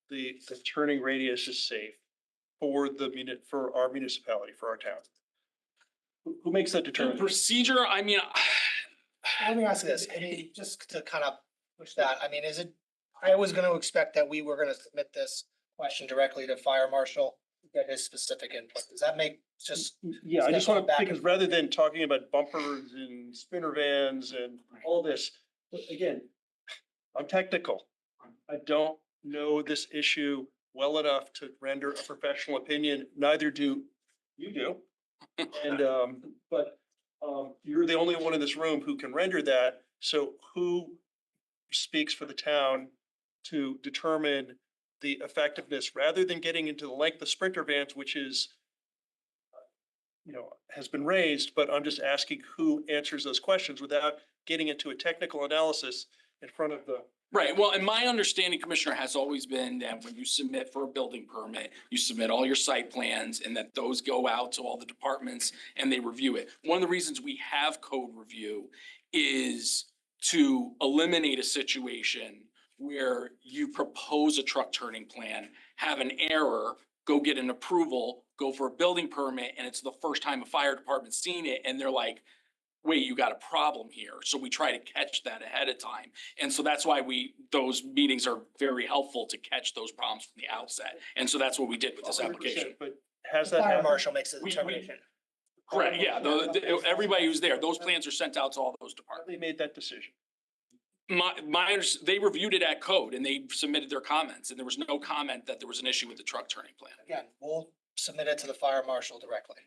the turning radius is safe for for our municipality, for our town? Who makes that The determination? procedure, I mean, Let me ask you this, I mean, just to kind of push that, I mean, I was gonna expect that we were gonna submit this question directly to Fire Marshal, get his specific input. Does that make just? Yeah, I just step want to, back because and- rather than talking about bumpers and spinner vans and all this, but again, I'm technical. I don't know this issue well enough to render a professional opinion. Neither do you do. And, but you're the only one in this room who can render that. So who speaks for the town to determine the effectiveness, rather than getting into the length of sprinter vans, which is, has been raised, but I'm just asking who answers those questions without getting into a technical analysis in front of the. right, well, and my understanding, Commissioner, has always been that when you submit for a building permit, you submit all your site plans and that those go out to all the departments and they review it. One of the reasons we have code review is to eliminate a situation where you propose a truck turning plan, have an error, go get an approval, go for a building permit, and it's the first time a fire department's seen it, and they're like, wait, you got a problem here. So we try to catch that ahead of time. And so that's why those meetings are very helpful to catch those problems from the outset. And so that's what we did with this 100%, application. But has that Fire happened? Marshal makes the We- determination. Correct, yeah, everybody who's there, those plans are sent out to all those How departments. they made that decision? They reviewed it at code and they submitted their comments and there was no comment that there was an issue with the truck turning plan. Again, we'll submit it to the fire marshal directly.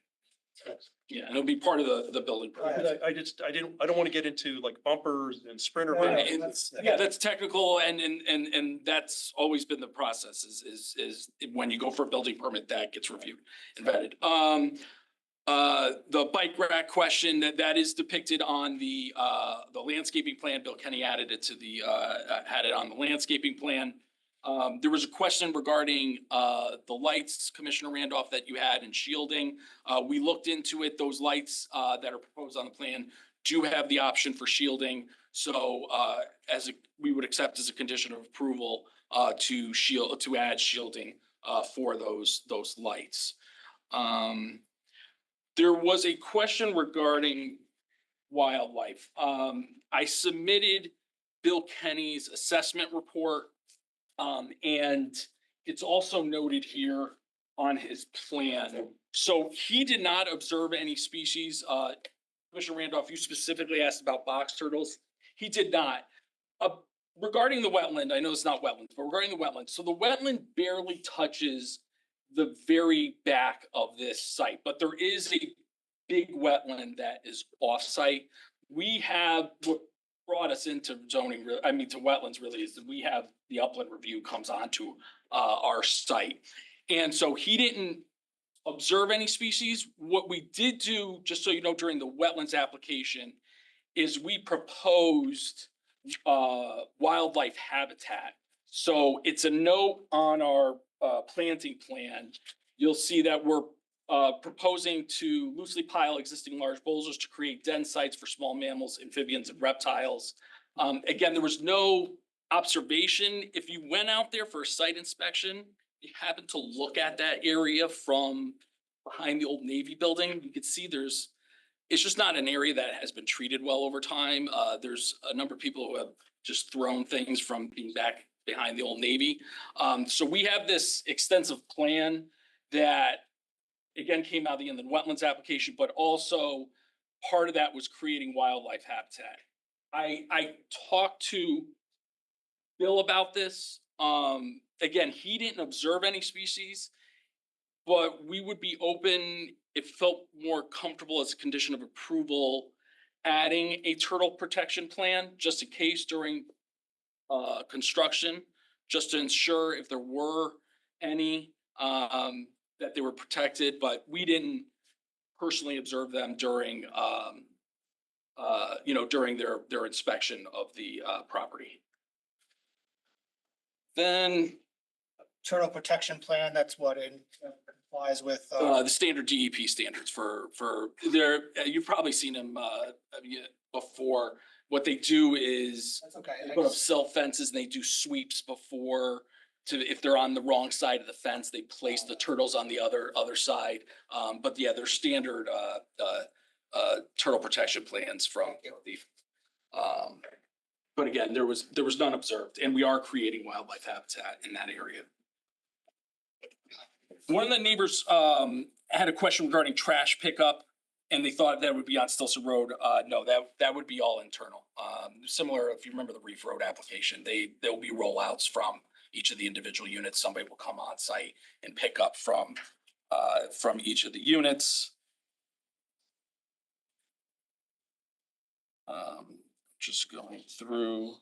Yeah, and it'll be part of the building permit. I don't want to get into like bumpers and sprinter. No, no, vans. that's- Yeah, that's technical and that's always been the process is when you go for a building permit, that gets reviewed and vetted. The bike rack question that is depicted on the landscaping plan. Bill Kenny added it to had it on the landscaping plan. There was a question regarding the lights, Commissioner Randolph, that you had in shielding. We looked into it. Those lights that are proposed on the plan do have the option for shielding. So we would accept as a condition of approval to add shielding for those lights. There was a question regarding wildlife. I submitted Bill Kenny's assessment report. And it's also noted here on his plan. So he did not observe any species. Commissioner Randolph, you specifically asked about box turtles. He did not. Regarding the wetland, I know it's not wetlands, but regarding the wetland. So the wetland barely touches the very back of this site, but there is a big wetland that is off-site. We have what brought us into zoning, to wetlands really, is that we have the upland review comes onto our site. And so he didn't observe any species. What we did do, just so you know, during the wetlands application is we proposed wildlife habitat. So it's a note on our planting plan. You'll see that we're proposing to loosely pile existing large boulders to create dense sites for small mammals, amphibians, and reptiles. Again, there was no observation. If you went out there for a site inspection, you happen to look at that area from behind the old Navy building, you could see it's just not an area that has been treated well over time. There's a number of people who have just thrown things from being back behind the old Navy. So we have this extensive plan that again came out of the inland wetlands application, but also part of that was creating wildlife habitat. I talked to Bill about this. Again, he didn't observe any species, but we would be open if it felt more comfortable as a condition of approval, adding a turtle protection plan just in case during construction, just to ensure if there were any that they were protected, but we didn't personally observe them during during their inspection of the property. Then Turtle protection plan, that's what it complies with. the standard DEP standards for their, you've probably seen them before. What they do is That's okay. they put up silt fences and they do sweeps before if they're on the wrong side of the fence, they place the turtles on the other side. But yeah, they're standard turtle protection plans from the but again, there was none observed, and we are creating wildlife habitat in that area. One of the neighbors had a question regarding trash pickup, and they thought that would be on Stillson Road. No, that would be all internal. Similar, if you remember the Reef Road application, there will be rollouts from each of the individual units. Somebody will come on site and pick up from each of the units. Just going through.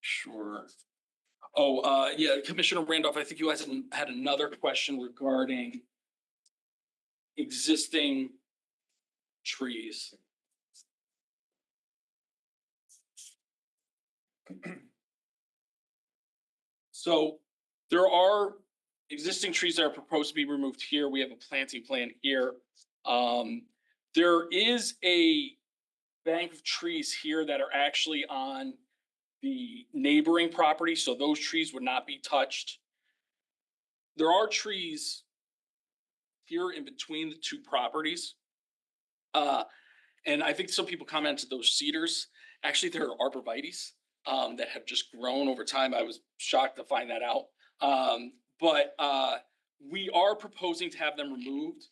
Sure. Oh, yeah, Commissioner Randolph, I think you guys had another question regarding existing trees. So there are existing trees that are proposed to be removed here. We have a planting plan here. There is a bank of trees here that are actually on the neighboring property, so those trees would not be touched. There are trees here in between the two properties. And I think some people commented those cedars. Actually, there are arborvitaes that have just grown over time. I was shocked to find that out. But we are proposing to have them removed.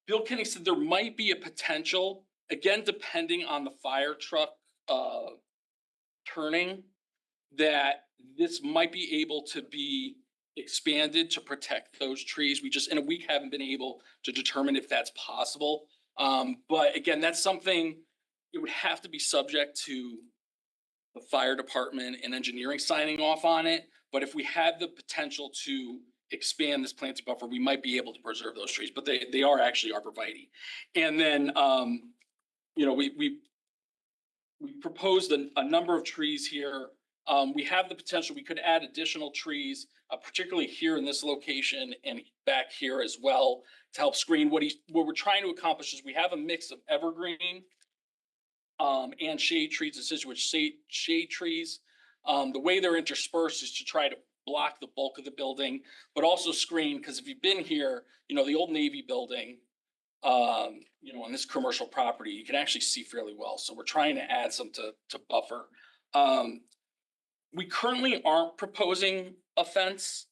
Bill Kenny said there might be a potential, again, depending on the fire truck turning, that this might be able to be expanded to protect those trees. We just, in a week, haven't been able to determine if that's possible. But again, that's something, it would have to be subject to the fire department and engineering signing off on it. But if we had the potential to expand this planting buffer, we might be able to preserve those trees, but they are actually arborvitae. And then, you know, we proposed a number of trees here. We have the potential, we could add additional trees, particularly here in this location and back here as well to help screen. What we're trying to accomplish is we have a mix of evergreen and shade trees, deciduous shade trees. The way they're interspersed is to try to block the bulk of the building, but also screen, because if you've been here, you know, the old Navy building, you know, on this commercial property, you can actually see fairly well. So we're trying to add some to buffer. We currently aren't proposing a fence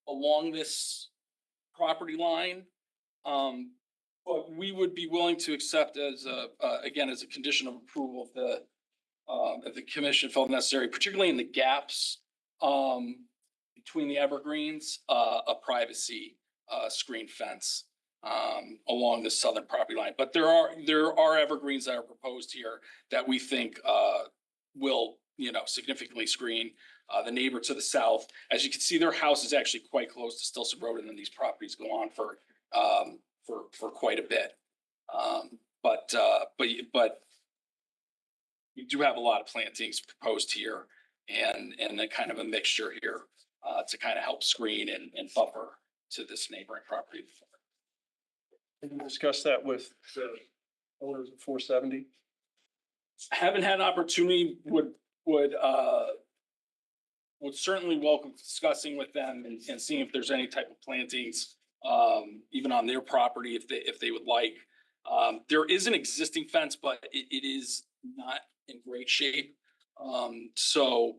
along this property line. But we would be willing to accept as again, as a condition of approval if the commission felt necessary, particularly in the gaps between the evergreens, a privacy screen fence along the southern property line. But there are evergreens that are proposed here that we think will, you know, significantly screen the neighbor to the south. As you can see, their house is actually quite close to Stillson Road, and then these properties go on for quite a bit. But we do have a lot of plantings proposed here and a kind of a mixture here to kind of help screen and buffer to this neighboring property. Can you discuss that with the owners of 470? Haven't had an opportunity, would certainly welcome discussing with them and seeing if there's any type of plantings even on their property if they would like. There is an existing fence, but it is not in great shape. So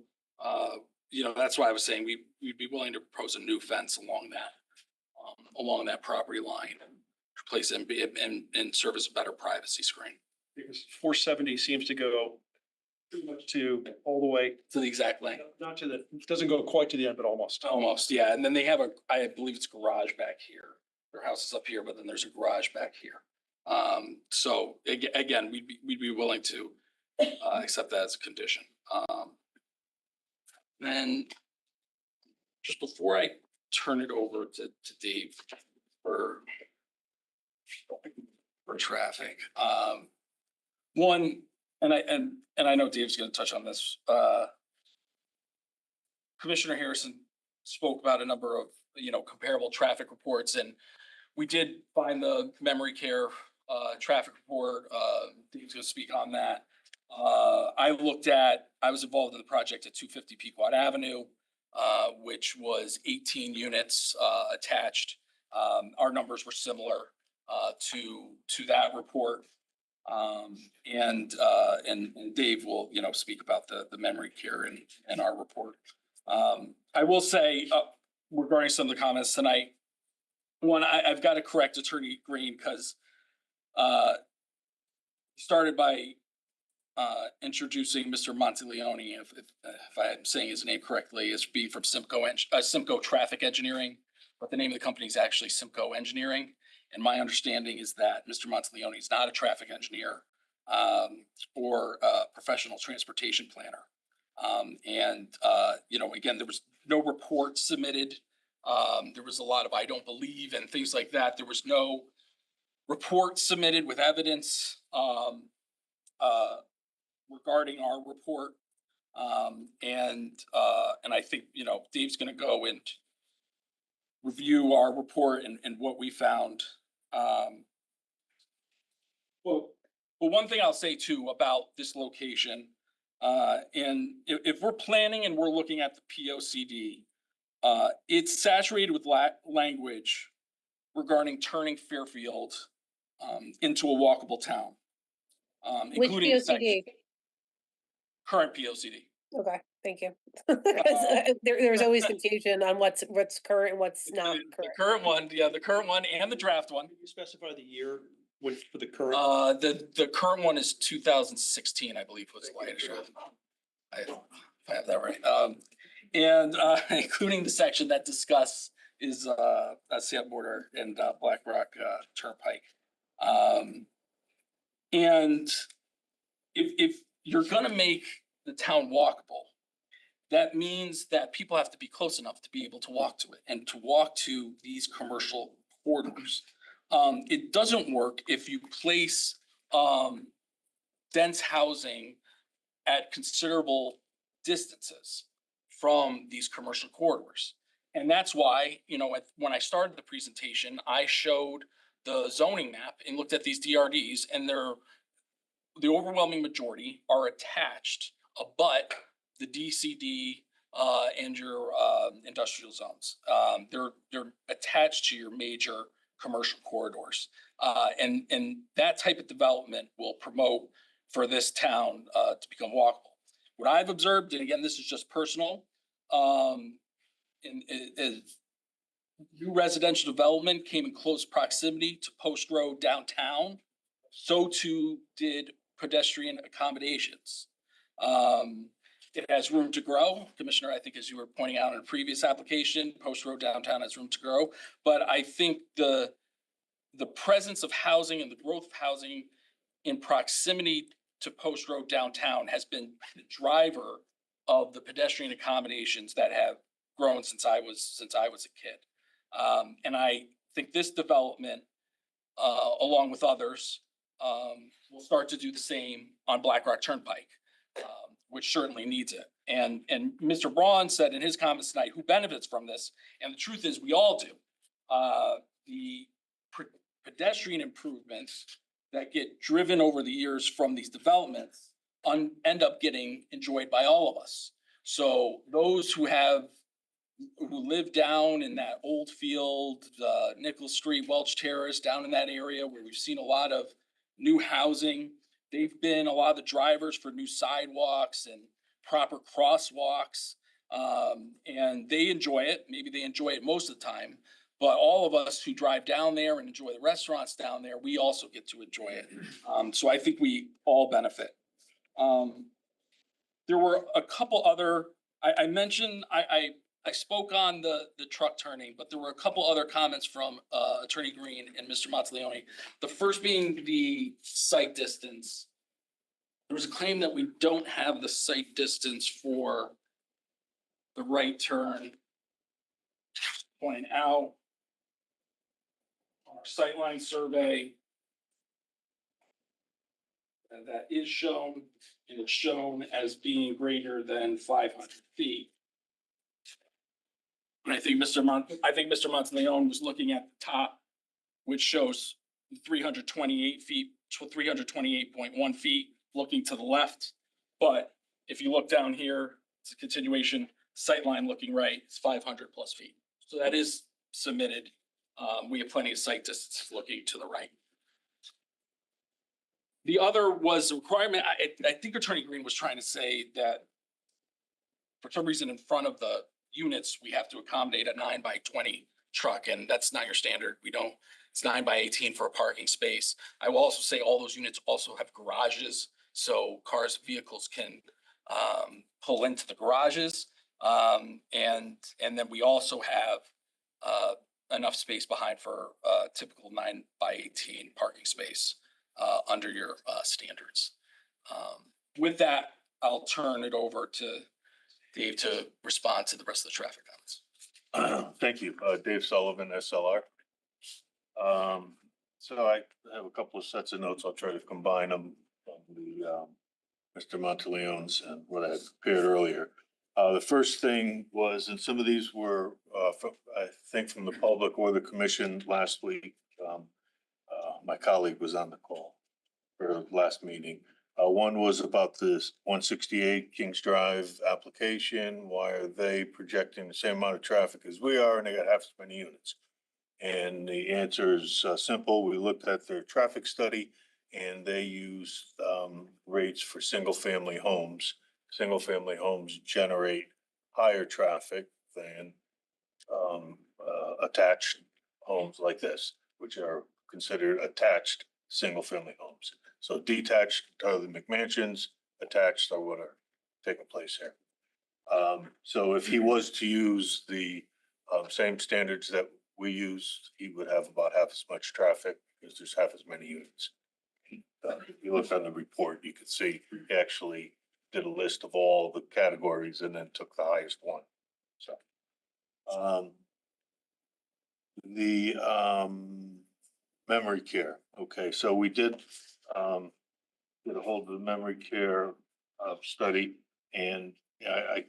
you know, that's why I was saying we'd be willing to propose a new fence along that property line, replace it and serve as a better privacy screen. Because 470 seems to go pretty much to all the way To the exact length. not to the, it doesn't go quite to the end, but almost. Almost, yeah. And then they have I believe it's garage back here. Their house is up here, but then there's a garage back here. So again, we'd be willing to accept that as a condition. Then just before I turn it over to Dave for traffic, one, and I know Dave's going to touch on this. Commissioner Harrison spoke about a number of, you know, comparable traffic reports, and we did find the memory care traffic report. Dave's going to speak on that. I was involved in the project at 250 Pequot Avenue, which was 18 units attached. Our numbers were similar to that report. And Dave will, you know, speak about the memory care and our report. I will say regarding some of the comments tonight, one, I've got to correct Attorney Green because started by introducing Mr. Monteleone, if I'm saying his name correctly, as being from Simcoe Traffic Engineering, but the name of the company is actually Simcoe Engineering. And my understanding is that Mr. Monteleone is not a traffic engineer or a professional transportation planner. You know, again, there was no report submitted. There was a lot of I don't believe and things like that. There was no report submitted with evidence regarding our report. And I think, you know, Dave's going to go and review our report and what we found. Well, one thing I'll say too about this location, and if we're planning and we're looking at the POCD, it's saturated with language regarding turning Fairfield into a walkable town, Which including POCD? Current POCD. Okay, thank you. There's always confusion on what's current and what's not The current. current one, yeah, the current one and the draft one. Can you specify the year for the current? The current one is 2016, I believe was the latest. If I have that right. And including the section that is Sand Border and Black Rock Turnpike. And if you're gonna make the town walkable, that means that people have to be close enough to be able to walk to it and to walk to these commercial corridors. It doesn't work if you place dense housing at considerable distances from these commercial corridors. And that's why, you know, when I started the presentation, I showed the zoning map and looked at these DRDs, and the overwhelming majority are attached, but the DCD and your industrial zones. They're attached to your major commercial corridors. And that type of development will promote for this town to become walkable. What I've observed, and again, this is just personal, is new residential development came in close proximity to Post Road downtown. So too did pedestrian accommodations. It has room to grow. Commissioner, I think as you were pointing out in a previous application, Post Road downtown has room to grow. But I think the presence of housing and the growth of housing in proximity to Post Road downtown has been the driver of the pedestrian accommodations that have grown since I was a kid. And I think this development, along with others, will start to do the same on Black Rock Turnpike, which certainly needs it. And Mr. Braun said in his comments tonight, who benefits from this? And the truth is, we all do. The pedestrian improvements that get driven over the years from these developments end up getting enjoyed by all of us. So those who live down in that old field, Nichols Street, Welch Terrace, down in that area where we've seen a lot of new housing. They've been a lot of the drivers for new sidewalks and proper crosswalks. And they enjoy it. Maybe they enjoy it most of the time. But all of us who drive down there and enjoy the restaurants down there, we also get to enjoy it. So I think we all benefit. There were a couple other, I mentioned, I spoke on the truck turning, but there were a couple other comments from Attorney Green and Mr. Monteleone. The first being the site distance. There was a claim that we don't have the site distance for the right turn. Pointing out our sightline survey that is shown, and it's shown as being greater than 500 feet. And I think Mr. Monteleone was looking at the top, which shows 328 feet, 328.1 feet, looking to the left. But if you look down here, it's a continuation, sightline looking right, it's 500 plus feet. So that is submitted. We have plenty of site distance looking to the right. The other was a requirement. I think Attorney Green was trying to say that for some reason in front of the units, we have to accommodate a 9x20 truck, and that's not your standard. We don't, it's 9x18 for a parking space. I will also say all those units also have garages, so cars, vehicles can pull into the garages. And then we also have enough space behind for a typical 9x18 parking space under your standards. With that, I'll turn it over to Dave to respond to the rest of the traffic comments. Thank you. Dave Sullivan, SLR. So I have a couple of sets of notes. I'll try to combine them from the Mr. Monteleone's and what I had prepared earlier. The first thing was, and some of these were, I think from the public or the commission last week. My colleague was on the call for the last meeting. One was about this 168 Kings Drive application. Why are they projecting the same amount of traffic as we are, and they got half as many units? And the answer is simple. We looked at their traffic study, and they use rates for single-family homes. Single-family homes generate higher traffic than attached homes like this, which are considered attached single-family homes. So detached are the McMansions, attached are what are taking place here. So if he was to use the same standards that we used, he would have about half as much traffic because there's half as many units. If you look on the report, you could see he actually did a list of all the categories and then took the highest one. So the memory care. Okay, so we did get a hold of the memory care study, and I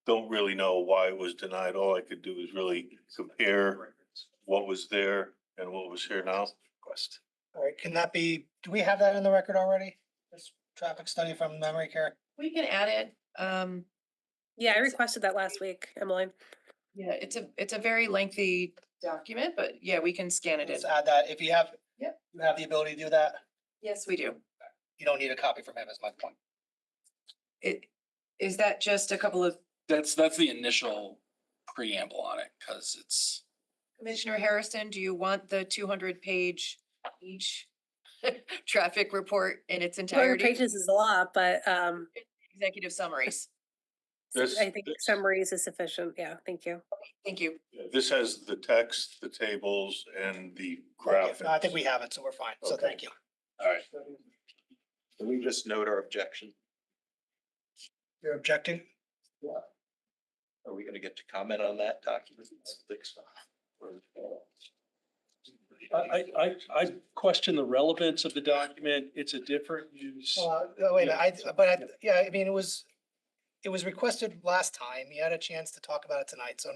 don't really know why it was denied. All I could do is really compare what was there and what was here now. Request. All right, can that be, do we have that in the record already? This traffic study from memory care? We can add it. Yeah, I requested that last week, Emily. Yeah, it's a very lengthy document, but yeah, we can scan it in. Let's add that. If you have, Yep. you have the ability to do that. Yes, we do. You don't need a copy from him, is my point. Is that just a couple of, That's the initial preamble on it, because it's, Commissioner Harrison, do you want the 200-page each traffic report in its 200 entirety? pages is a lot, but Executive summaries. I think summaries is sufficient. Yeah, thank you. Thank you. This has the text, the tables, and the graphics. No, I think we have it, so we're fine. So Okay. thank you. All right. Can we just note our objection? You're objecting? Are we gonna get to comment on that document? I question the relevance of the document. It's a different use. Wait a minute, yeah, I mean, it was requested last time. You had a chance to talk about it tonight, so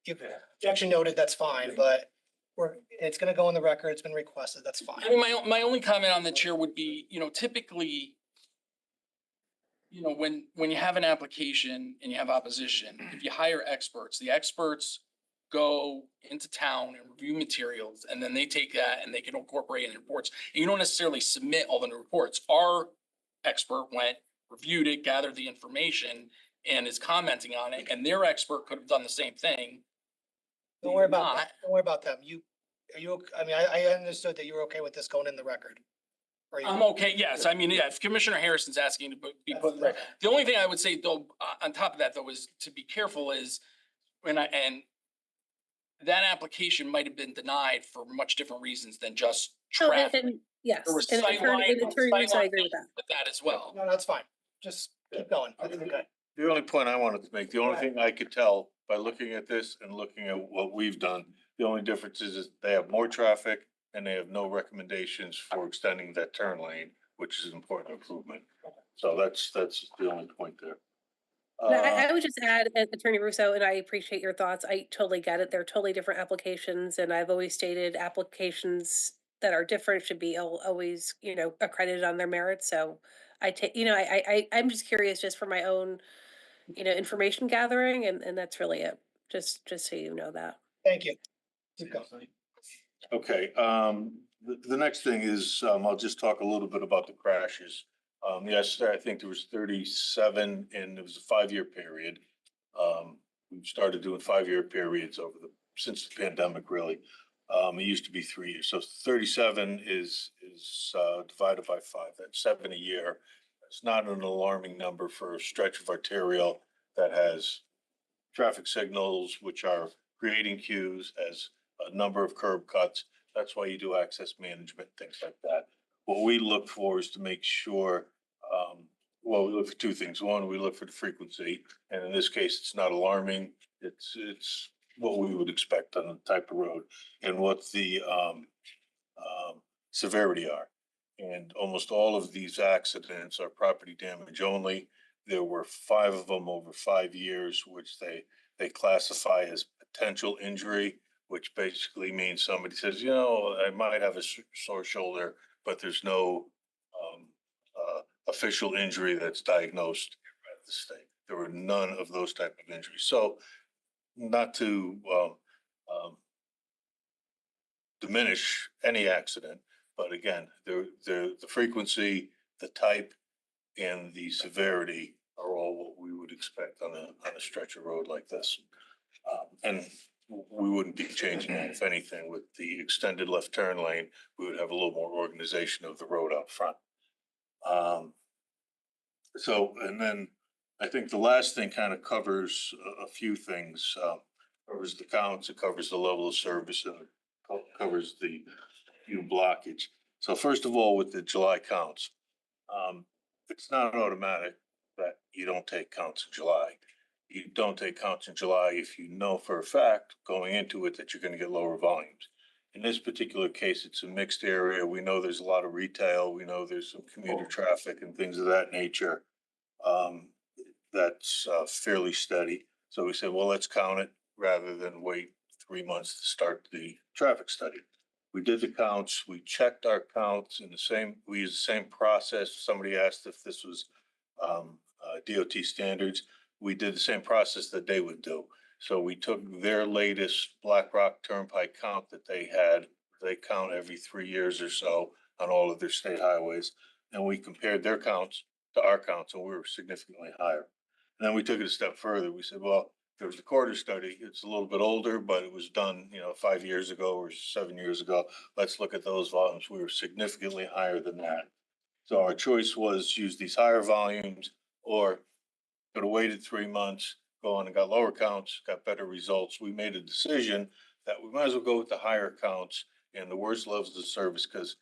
if objection noted, that's fine, but it's gonna go in the record. It's been requested, that's fine. I mean, my only comment on the chair would be, typically, when you have an application and you have opposition, if you hire experts, the experts go into town and review materials, and then they take that and they can incorporate it in reports. And you don't necessarily submit all the reports. Our expert went, reviewed it, gathered the information, and is commenting on it, and their expert could have done the same thing. Don't worry about that. Don't worry about them. I mean, I understood that you were okay with this going in the record. Are you- I'm okay, yes, I mean, yeah, if Commissioner Harrison's asking to be put in there. The only thing I would say though, on top of that though, is to be careful is and that application might have been denied for much different reasons than just Oh, traffic. and yes, There was and sightline- attorney Russo, I agree with that. With that as well. No, that's fine. Just keep going. I think we're good. The only point I wanted to make, the only thing I could tell by looking at this and looking at what we've done, the only difference is they have more traffic and they have no recommendations for extending that turn lane, which is an important improvement. So that's the only point there. No, I would just add, Attorney Russo, and I appreciate your thoughts. I totally get it. They're totally different applications, and I've always stated applications that are different should be always, accredited on their merits. So I take, I'm just curious just for my own, information gathering, and that's really it. Just so you know that. Thank you. Keep going. Okay, the next thing is, I'll just talk a little bit about the crashes. Yes, I think there was 37 and it was a 5-year period. We started doing 5-year periods since the pandemic, really. It used to be 3 years. So 37 is divided by 5. That's 7 a year. It's not an alarming number for a stretch of arterial that has traffic signals, which are creating queues, as a number of curb cuts. That's why you do access management, things like that. What we look for is to make sure, we look for 2 things. One, we look for the frequency, and in this case, it's not alarming. It's what we would expect on the type of road and what the severity are. And almost all of these accidents are property damage only. There were 5 of them over 5 years, which they classify as potential injury, which basically means somebody says, I might have a sore shoulder, but there's no official injury that's diagnosed at the state. There were none of those type of injuries. So not to diminish any accident, but again, the frequency, the type, and the severity are all what we would expect on a stretch of road like this. And we wouldn't be changing that. If anything, with the extended left turn lane, we would have a little more organization of the road out front. And then I think the last thing kind of covers a few things. Covers the counts, it covers the level of service, and it covers the queue blockage. So first of all, with the July counts, it's not automatic that you don't take counts in July. You don't take counts in July if you know for a fact going into it that you're going to get lower volumes. In this particular case, it's a mixed area. We know there's a lot of retail. We know there's some commuter traffic and things of that nature. That's fairly steady. So we said, well, let's count it rather than wait 3 months to start the traffic study. We did the counts, we checked our counts we used the same process. Somebody asked if this was DOT standards. We did the same process that they would do. So we took their latest Black Rock Turnpike count that they had. They count every 3 years or so on all of their state highways. And we compared their counts to our counts, and we were significantly higher. And then we took it a step further. We said, well, there was the quarter study. It's a little bit older, but it was done, 5 years ago or 7 years ago. Let's look at those volumes. We were significantly higher than that. So our choice was use these higher volumes or could have waited 3 months, go on and got lower counts, got better results. We made a decision that we might as well go with the higher counts and the worst levels of service because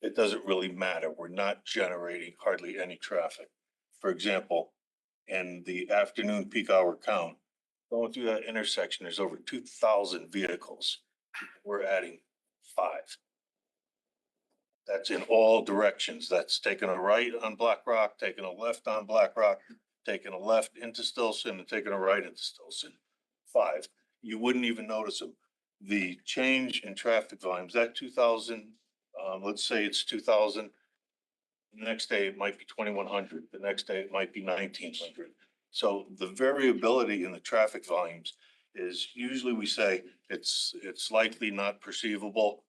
it doesn't really matter. We're not generating hardly any traffic. For example, in the afternoon peak hour count, going through that intersection, there's over 2,000 vehicles. We're adding 5. That's in all directions. That's taking a right on Black Rock, taking a left on Black Rock, taking a left into Stillson, and taking a right into Stillson. 5. You wouldn't even notice them. The change in traffic volumes, that 2,000, let's say it's 2,000. The next day it might be 2,100. The next day it might be 1,900. So the variability in the traffic volumes is usually we say it's likely not perceivable.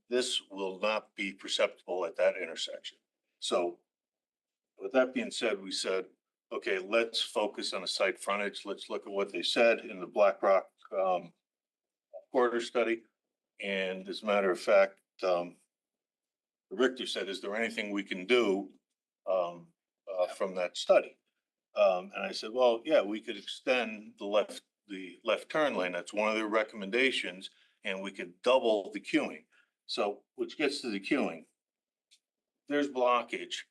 This will not be perceptible at that intersection. So with that being said, we said, okay, let's focus on a site frontage. Let's look at what they said in the Black Rock quarter study. And as a matter of fact, the Richter said, is there anything we can do from that study? And I said, well, yeah, we could extend the left turn lane. That's one of their recommendations, and we could double the queuing. So, which gets to the queuing. There's blockage.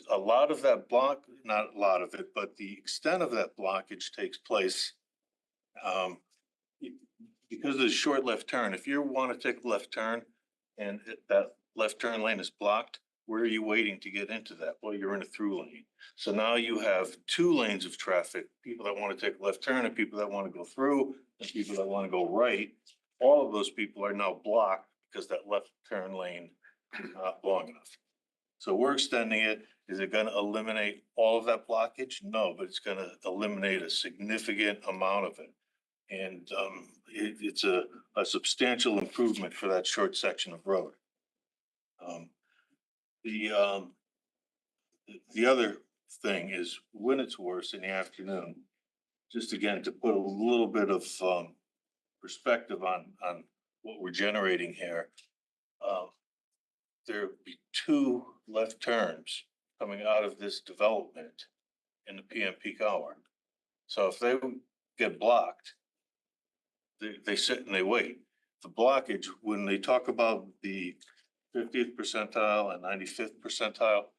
A lot of that not a lot of it, but the extent of that blockage takes place because of the short left turn. If you want to take a left turn and that left turn lane is blocked, where are you waiting to get into that? Well, you're in a through lane. So now you have 2 lanes of traffic, people that want to take a left turn and people that want to go through and people that want to go right. All of those people are now blocked because that left turn lane is not long enough. So we're extending it. Is it going to eliminate all of that blockage? No, but it's going to eliminate a significant amount of it. And it's a substantial improvement for that short section of road. The other thing is when it's worse in the afternoon, just again, to put a little bit of perspective on what we're generating here, there would be 2 left turns coming out of this development in the PM peak hour. So if they get blocked, they sit and they wait. The blockage, when they talk about the 50th percentile and 95th percentile,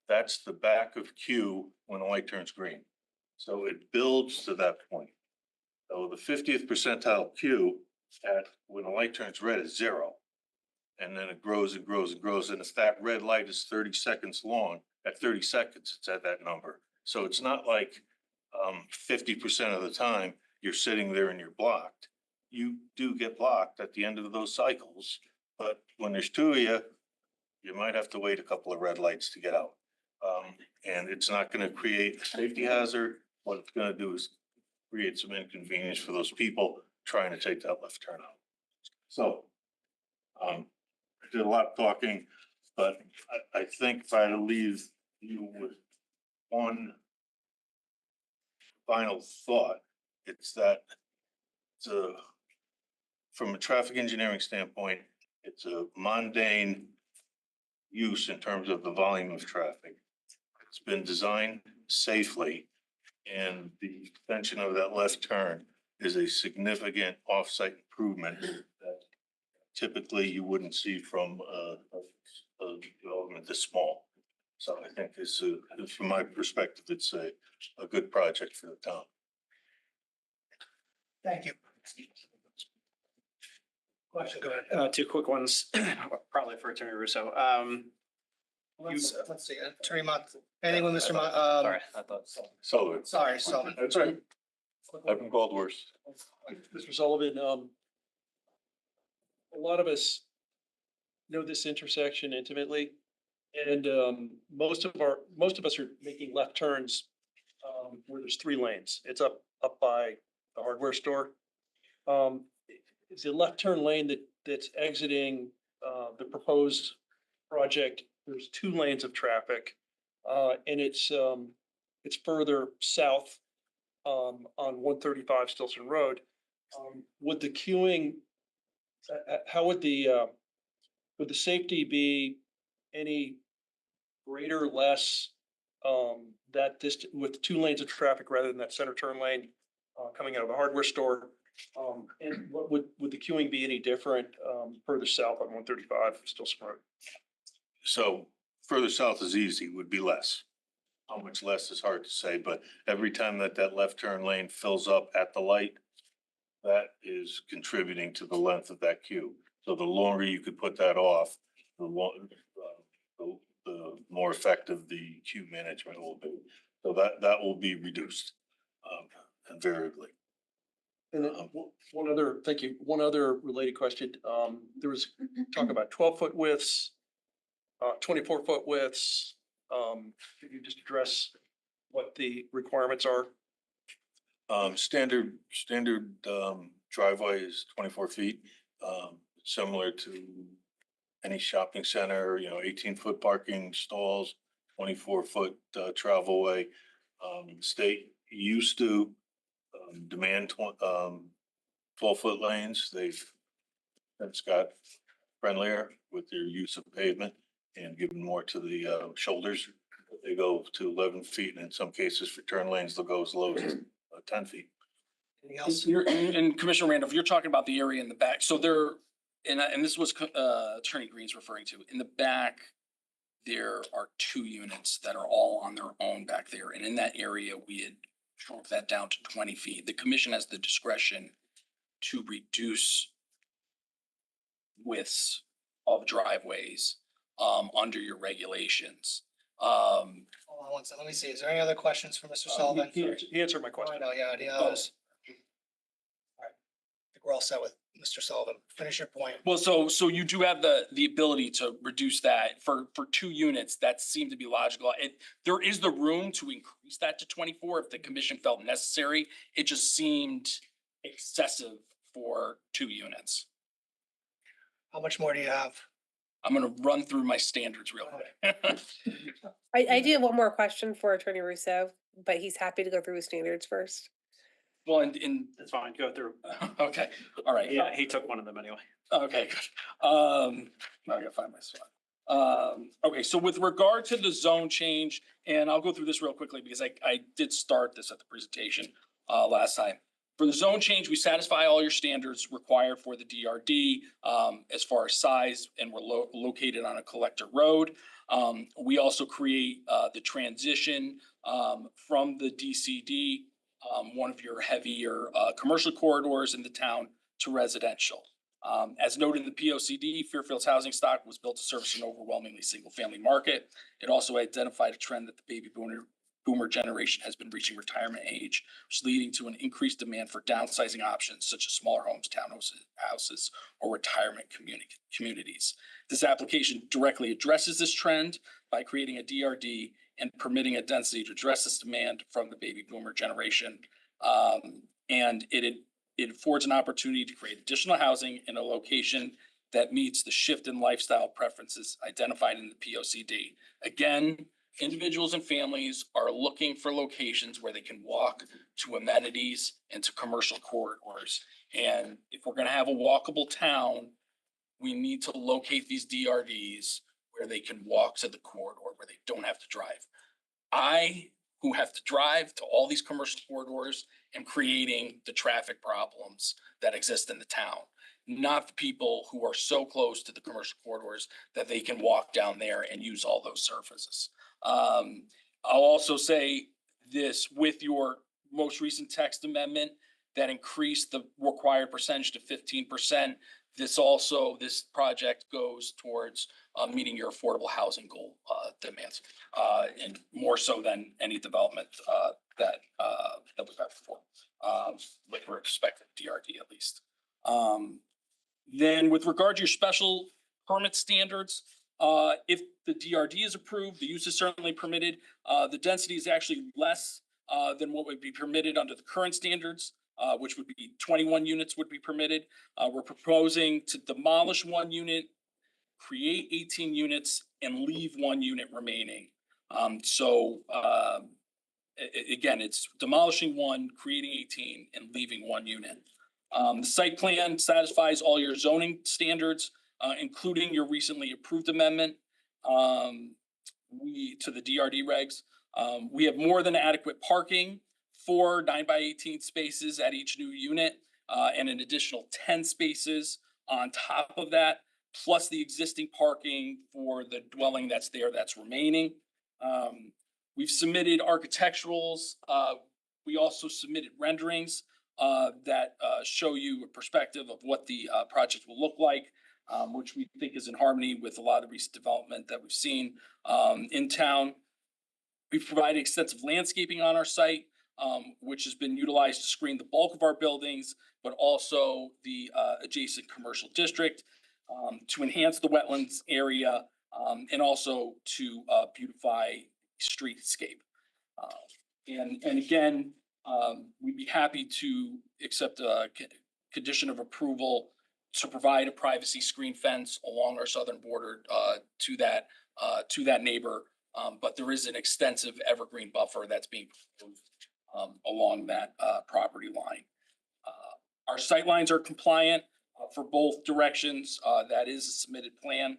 that's the back of queue when the light turns green. So it builds to that point. So the 50th percentile queue when the light turns red is 0. And then it grows and grows and grows. And if that red light is 30 seconds long, at 30 seconds, it's at that number. So it's not like 50% of the time you're sitting there and you're blocked. You do get blocked at the end of those cycles. But when there's 2 of you, you might have to wait a couple of red lights to get out. And it's not going to create a safety hazard. What it's going to do is create some inconvenience for those people trying to take that left turn out. So I did a lot of talking, but I think if I had to leave you with one final thought, it's that from a traffic engineering standpoint, it's a mundane use in terms of the volume of traffic. It's been designed safely, And the extension of that left turn is a significant off-site improvement that typically you wouldn't see from a development this small. So I think it's from my perspective, it's a good project for the town. Thank you. Question, go ahead. Two quick ones, probably for Attorney Russo. Let's see, Attorney Mont, anything with Mr. Mont, Sorry, I thought. Sullivan. sorry, Sullivan. That's right. I've been called worse. Mr. Sullivan, a lot of us know this intersection intimately. And most of us are making left turns where there's 3 lanes. It's up by the hardware store. It's a left turn lane that's exiting the proposed project. There's 2 lanes of traffic, and it's further south on 135 Stillson Road. Would the queuing, how would the safety be any greater or less that distance with 2 lanes of traffic rather than that center turn lane coming out of the hardware store? And what would the queuing be any different further south on 135 Stillson Road? So further south is easy, would be less. How much less is hard to say, but every time that left turn lane fills up at the light, that is contributing to the length of that queue. So the longer you could put that off, the more effective the queue management will be. So that will be reduced invariably. And then one other, thank you. One other related question. There was talk about 12-foot widths, 24-foot widths. Could you just address what the requirements are? Standard driveway is 24 feet, similar to any shopping center, 18-foot parking stalls, 24-foot travelway. State used to demand 12-foot lanes. They've got friendlier with their use of pavement and given more to the shoulders. They go to 11 feet, and in some cases for turn lanes, they'll go as low as 10 feet. Anything else? And Commissioner Randolph, you're talking about the area in the back. So there, and this was Attorney Green's referring to, in the back, there are 2 units that are all on their own back there. And in that area, we had shrunk that down to 20 feet. The commission has the discretion to reduce widths of driveways under your regulations. Hold on one second, let me see, is there any other questions for Mr. Sullivan? He answered my I question. know, yeah, any others? All right, I think we're all set with Mr. Sullivan. Finish your point. Well, so you do have the ability to reduce that for 2 units. That seemed to be logical. There is the room to increase that to 24 if the commission felt necessary. It just seemed excessive for 2 units. How much more do you have? I'm gonna run through my standards real quick. I do have one more question for Attorney Russo, but he's happy to go through his standards first. Well, and That's fine, go through. okay, all right. Yeah, he took one of them anyway. Okay, good. Now I gotta find my spot. Okay, so with regard to the zone change, and I'll go through this real quickly because I did start this at the presentation last time. For the zone change, we satisfy all your standards required for the DRD as far as size, and we're located on a collector road. We also create the transition from the DCD, one of your heavier commercial corridors in the town, to residential. As noted in the POCD, Fairfield's housing stock was built to service an overwhelmingly single-family market. It also identified a trend that the baby boomer generation has been reaching retirement age, which is leading to an increased demand for downsizing options such as smaller homes, townhouses, or retirement communities. This application directly addresses this trend by creating a DRD and permitting a density to address this demand from the baby boomer generation. And it affords an opportunity to create additional housing in a location that meets the shift in lifestyle preferences identified in the POCD. Again, individuals and families are looking for locations where they can walk to amenities and to commercial corridors. And if we're gonna have a walkable town, we need to locate these DRDs where they can walk to the corridor, where they don't have to drive. I who have to drive to all these commercial corridors and creating the traffic problems that exist in the town. Not the people who are so close to the commercial corridors that they can walk down there and use all those services. I'll also say this, with your most recent text amendment that increased the required percentage to 15%. This project goes towards meeting your affordable housing goal demands, and more so than any development that we've had before, with respect to DRD at least. Then with regard to your special permit standards, if the DRD is approved, the use is certainly permitted. The density is actually less than what would be permitted under the current standards, which would be 21 units would be permitted. We're proposing to demolish 1 unit, create 18 units, and leave 1 unit remaining. Again, it's demolishing 1, creating 18, and leaving 1 unit. The site plan satisfies all your zoning standards, including your recently approved amendment to the DRD regs. We have more than adequate parking for 9x18 spaces at each new unit, and an additional 10 spaces on top of that, plus the existing parking for the dwelling that's there that's remaining. We've submitted architecturals. We also submitted renderings that show you a perspective of what the project will look like, which we think is in harmony with a lot of recent development that we've seen in town. We've provided extensive landscaping on our site, which has been utilized to screen the bulk of our buildings, but also the adjacent commercial district, to enhance the wetlands area, and also to beautify streetscape. And again, we'd be happy to accept a condition of approval to provide a privacy screen fence along our southern border to that neighbor. But there is an extensive evergreen buffer that's being proposed along that property line. Our sight lines are compliant for both directions. That is a submitted plan.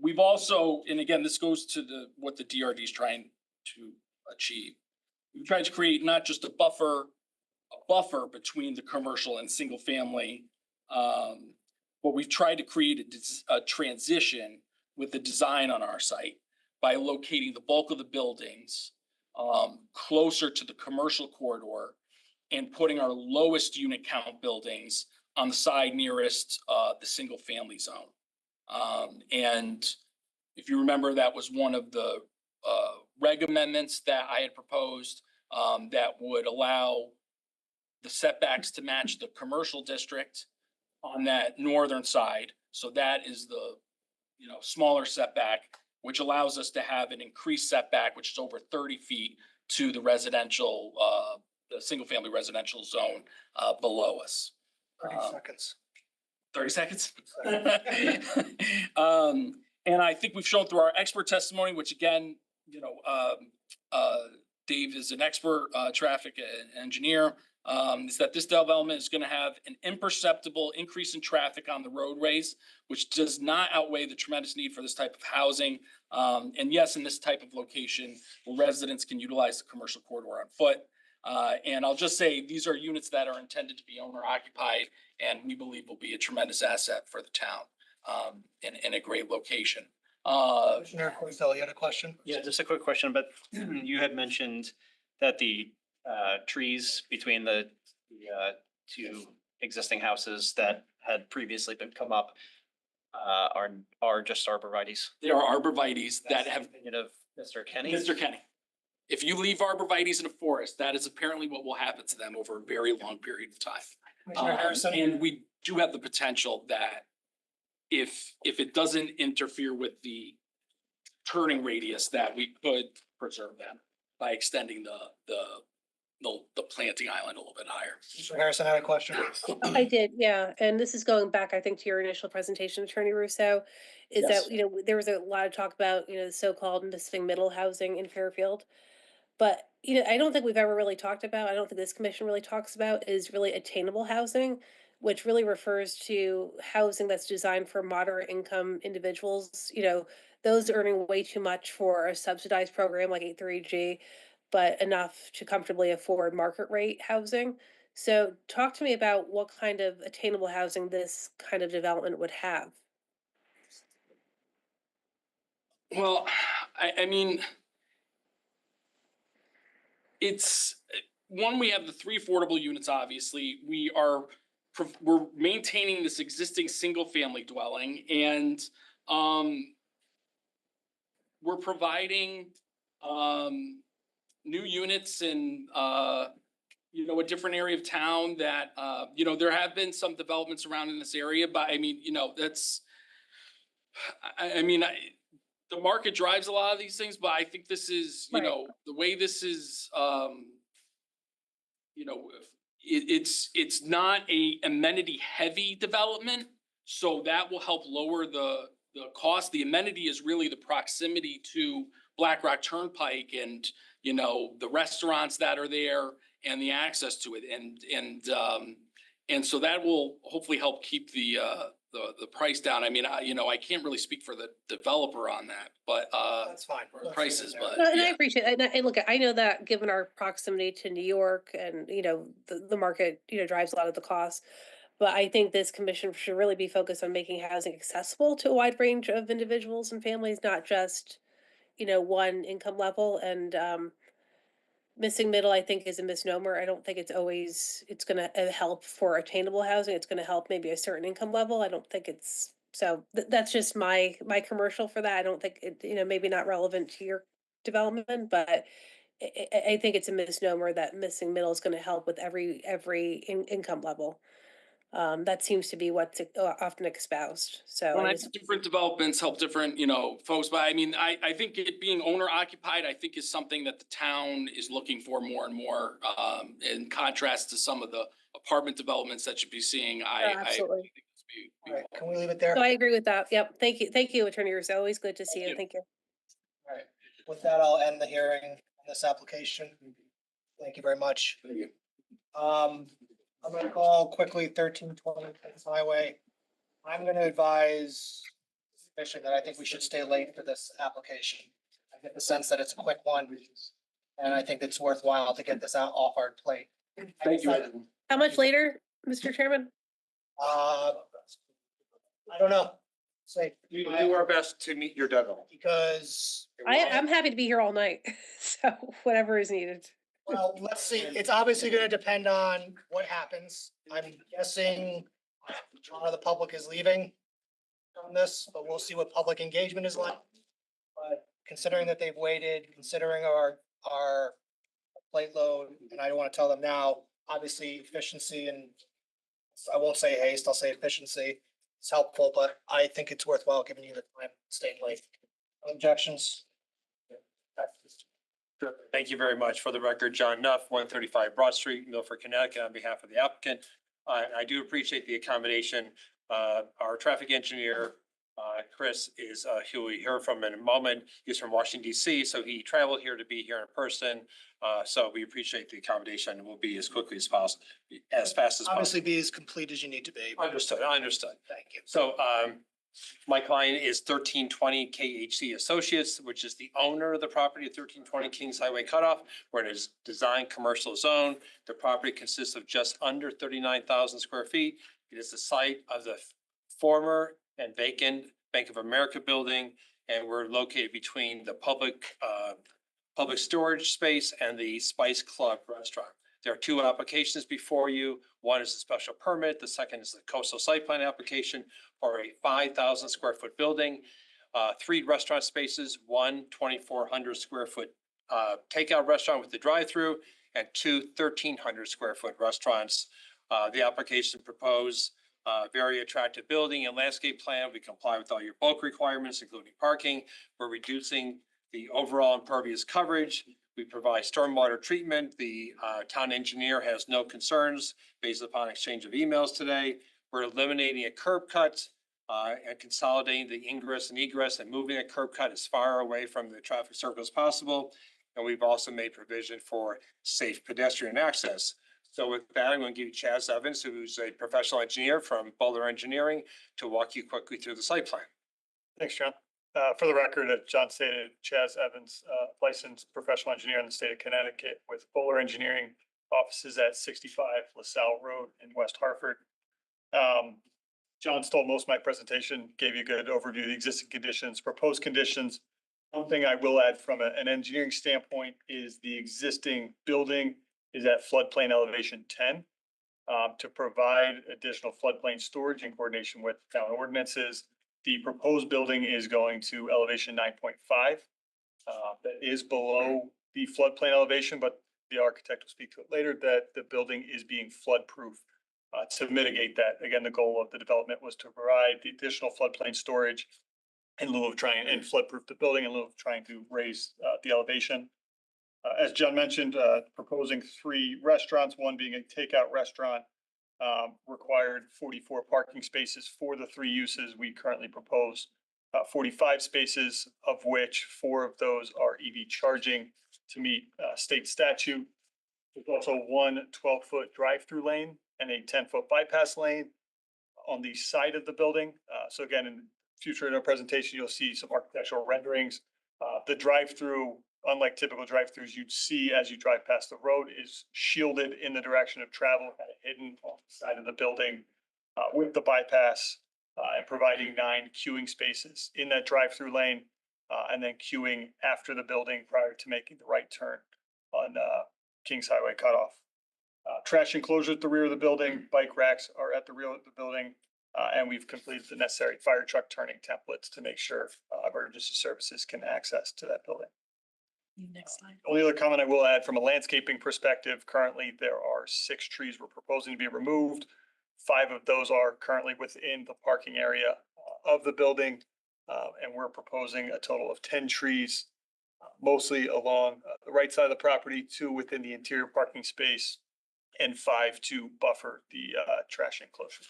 We've also, and again, this goes to what the DRD is trying to achieve. We've tried to create not just a buffer between the commercial and single family, but we've tried to create a transition with the design on our site by locating the bulk of the buildings closer to the commercial corridor and putting our lowest unit count buildings on the side nearest the single family zone. And if you remember, that was one of the reg amendments that I had proposed that would allow the setbacks to match the commercial district on that northern side. So that is the smaller setback, which allows us to have an increased setback, which is over 30 feet to the residential, the single family residential zone below us. 30 seconds. 30 seconds. And I think we've shown through our expert testimony, which again, Dave is an expert traffic engineer, is that this development is going to have an imperceptible increase in traffic on the roadways, which does not outweigh the tremendous need for this type of housing. And yes, in this type of location, residents can utilize the commercial corridor on foot. And I'll just say, these are units that are intended to be owner occupied, and we believe will be a tremendous asset for the town, in a great location. Commissioner Corsello, you had a question? Yeah, just a quick question, but you had mentioned that the trees between the two existing houses that had previously been come up are just arborvitaes. There are arborvitaes that That's have the opinion of Mr. Kenny. Mr. Kenny. If you leave arborvitaes in a forest, that is apparently what will happen to them over a very long period of time. Commissioner Harrison? And we do have the potential that if it doesn't interfere with the turning radius, that we could preserve them by extending the planting island a little bit higher. Commissioner Harrison had a question. I did, yeah, and this is going back, I think, to your initial presentation, Attorney Russo, is Yes. that, there was a lot of talk about, the so-called missing middle housing in Fairfield. But, I don't think we've ever really talked about, I don't think this commission really talks about, is really attainable housing, which really refers to housing that's designed for moderate income individuals, those earning way too much for a subsidized program like 830G, but enough to comfortably afford market rate housing. So talk to me about what kind of attainable housing this kind of development would have. Well, I mean, it's one, we have the 3 affordable units, obviously. We're maintaining this existing single family dwelling, and we're providing new units in a different area of town that there have been some developments around in this area, but I mean, that's the market drives a lot of these things, but I think this is, Right. the way this is, it's not a amenity heavy development. So that will help lower the cost. The amenity is really the proximity to Black Rock Turnpike and, the restaurants that are there and the access to it. And so that will hopefully help keep the price down. I mean, I can't really speak for the developer on that, but That's fine. prices, but No, and I yeah. appreciate it. And look, I know that given our proximity to New York and, the market, drives a lot of the costs. But I think this commission should really be focused on making housing accessible to a wide range of individuals and families, not just, one income level. And missing middle, I think, is a misnomer. I don't think it's gonna help for attainable housing. It's gonna help maybe a certain income level. I don't think it's, so that's just my commercial for that. I don't think it, maybe not relevant to your development, but I think it's a misnomer that missing middle is gonna help with every income level. That seems to be what's often espoused. So Well, I I just, think different developments help different, folks, but I mean, I think it being owner occupied, I think is something that the town is looking for more and more, in contrast to some of the apartment developments that you'd be seeing. absolutely. think this All right, can we leave it there? So All I agree with that. Yep. Thank you, Attorney Russo. Always good to see you. Thank you. right, with that, I'll end the hearing on this application. Thank you very much. Thank you. I'm gonna call quickly 1320 Kings Highway. I'm gonna advise the commission that I think we should stay late for this application. I get the sense that it's a quick one, and I think it's worthwhile to get this out off our plate. Thank you. How much later, Mr. Chairman? I don't know. Say, We will do our best to meet your deadline. because, I'm happy to be here all night. So whatever is needed. well, let's see, it's obviously gonna depend on what happens. I'm guessing a lot of the public is leaving on this, but we'll see what public engagement is like. But considering that they've waited, considering our plate load, and I don't wanna tell them now, obviously efficiency and I won't say haste, I'll say efficiency. It's helpful, but I think it's worthwhile giving you the time to stay late. Objections? Sure. Thank you very much. For the record, John Nuff, 135 Broad Street, Milford, Connecticut, on behalf of the applicant. I do appreciate the accommodation. Our traffic engineer, Chris, is who we hear from in a moment. He's from Washington DC, so he traveled here to be here in person. So we appreciate the accommodation and we'll be as quickly as possible, as fast as possible. Obviously be as complete as you need to be. Understood. Thank you. So my client is 1320 KHC Associates, which is the owner of the property at 1320 Kings Highway Cutoff. We're in a design commercial zone. The property consists of just under 39,000 square feet. It is the site of the former and vacant Bank of America building, and we're located between the public storage space and the Spice Club restaurant. There are 2 applications before you. One is a special permit. The second is the coastal site plan application for a 5,000 square foot building, 3 restaurant spaces, 1 2,400 square foot takeout restaurant with the drive-through, and 2 1,300 square foot restaurants. The application proposed very attractive building and landscape plan. We comply with all your bulk requirements, including parking. We're reducing the overall impervious coverage. We provide stormwater treatment. The town engineer has no concerns based upon exchange of emails today. We're eliminating a curb cut and consolidating the ingress and egress and moving a curb cut as far away from the traffic circle as possible. And we've also made provision for safe pedestrian access. So with that, I'm going to give you Chaz Evans, who's a professional engineer from Boulder Engineering, to walk you quickly through the site plan. Thanks, John. For the record, John stated, Chaz Evans, licensed professional engineer in the state of Connecticut with Bowler Engineering offices at 65 LaSalle Road in West Hartford. John stole most of my presentation, gave you a good overview of the existing conditions, proposed conditions. One thing I will add from an engineering standpoint is the existing building is at floodplain elevation 10. To provide additional floodplain storage in coordination with town ordinances, the proposed building is going to elevation 9.5. That is below the floodplain elevation, but the architect will speak to it later, that the building is being flood proof. To mitigate that, again, the goal of the development was to provide the additional floodplain storage in lieu of trying and flood proof the building in lieu of trying to raise the elevation. As John mentioned, proposing 3 restaurants, one being a takeout restaurant, required 44 parking spaces for the 3 uses. We currently propose 45 spaces, of which 4 of those are EV charging to meet state statute. There's also one 12-foot drive-through lane and a 10-foot bypass lane on the side of the building. So again, in future in our presentation, you'll see some architectural renderings. The drive-through, unlike typical drive-throughs you'd see as you drive past the road, is shielded in the direction of travel, kind of hidden on the side of the building with the bypass and providing 9 queuing spaces in that drive-through lane and then queuing after the building prior to making the right turn on Kings Highway cutoff. Trash enclosure at the rear of the building, bike racks are at the rear of the building, and we've completed the necessary fire truck turning templates to make sure emergency services can access to that building. Next slide. Only other comment I will add from a landscaping perspective, currently there are 6 trees we're proposing to be removed. 5 of those are currently within the parking area of the building, and we're proposing a total of 10 trees, mostly along the right side of the property, 2 within the interior parking space, and 5 to buffer the trash enclosure.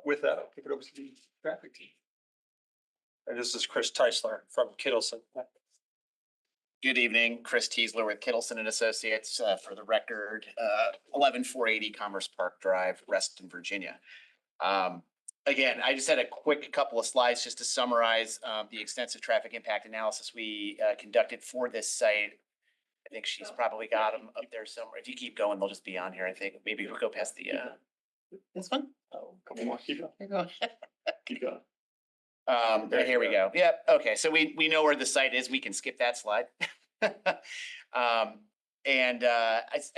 With that, I'll kick it over to the traffic team. And this is Chris Teisler from Kittleson. Good evening, Chris Teasler with Kittleson and Associates, for the record, 11480 Commerce Park Drive, Reston, Virginia. Again, I just had a quick couple of slides just to summarize the extensive traffic impact analysis we conducted for this site. I think she's probably got them up there somewhere. If you keep going, they'll just be on here, I think. Maybe we'll go past the this one. Oh, couple more. Keep going. Keep going. Keep going. Here we go. Yep. Okay. So we know where the site is. We can skip that slide. I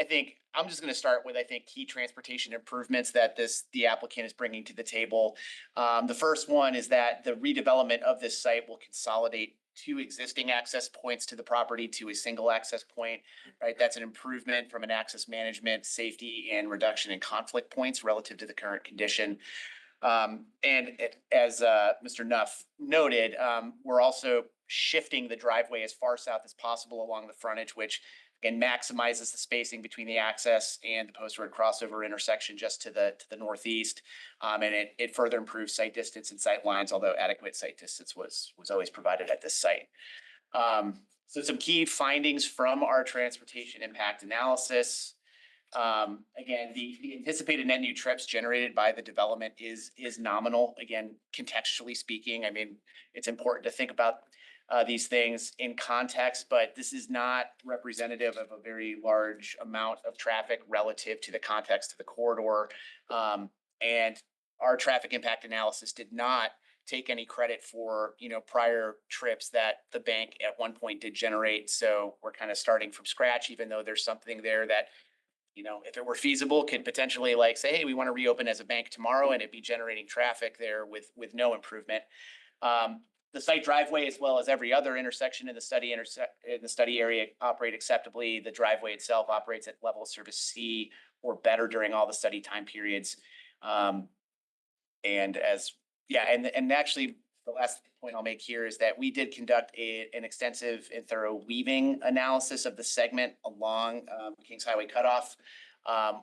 think I'm just going to start with, I think, key transportation improvements that the applicant is bringing to the table. The first one is that the redevelopment of this site will consolidate 2 existing access points to the property to a single access point, right? That's an improvement from an access management, safety, and reduction in conflict points relative to the current condition. As Mr. Nuff noted, we're also shifting the driveway as far south as possible along the frontage, which again maximizes the spacing between the access and the Post Road crossover intersection just to the northeast. And it further improves site distance and sight lines, although adequate site distance was always provided at this site. So some key findings from our transportation impact analysis. Again, the anticipated net new trips generated by the development is nominal. Again, contextually speaking, I mean, it's important to think about these things in context, but this is not representative of a very large amount of traffic relative to the context of the corridor. And our traffic impact analysis did not take any credit for, prior trips that the bank at one point did generate. So we're kind of starting from scratch, even though there's something there that, if it were feasible, could potentially say, hey, we want to reopen as a bank tomorrow, and it'd be generating traffic there with no improvement. The site driveway, as well as every other intersection in the study area, operate acceptably. The driveway itself operates at level of service C or better during all the study time periods. And actually, the last point I'll make here is that we did conduct an extensive and thorough weaving analysis of the segment along Kings Highway cutoff,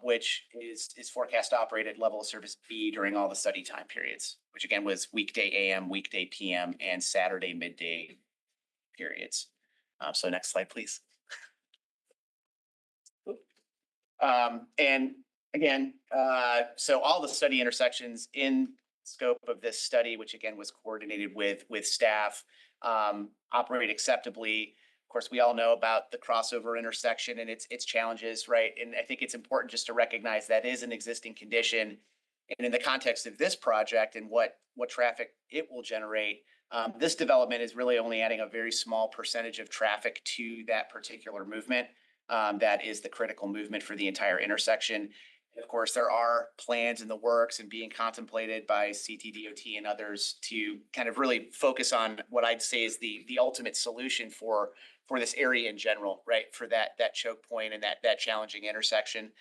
which is forecast to operate at level of service B during all the study time periods, which again was weekday AM, weekday PM, and Saturday midday periods. So next slide, please. And again, so all the study intersections in scope of this study, which again was coordinated with staff, operate acceptably. Of course, we all know about the crossover intersection and its challenges, right? And I think it's important just to recognize that is an existing condition. And in the context of this project and what traffic it will generate, this development is really only adding a very small percentage of traffic to that particular movement. That is the critical movement for the entire intersection. Of course, there are plans in the works and being contemplated by CTDOT and others to kind of really focus on what I'd say is the ultimate solution for this area in general, right? For that choke point and that challenging intersection.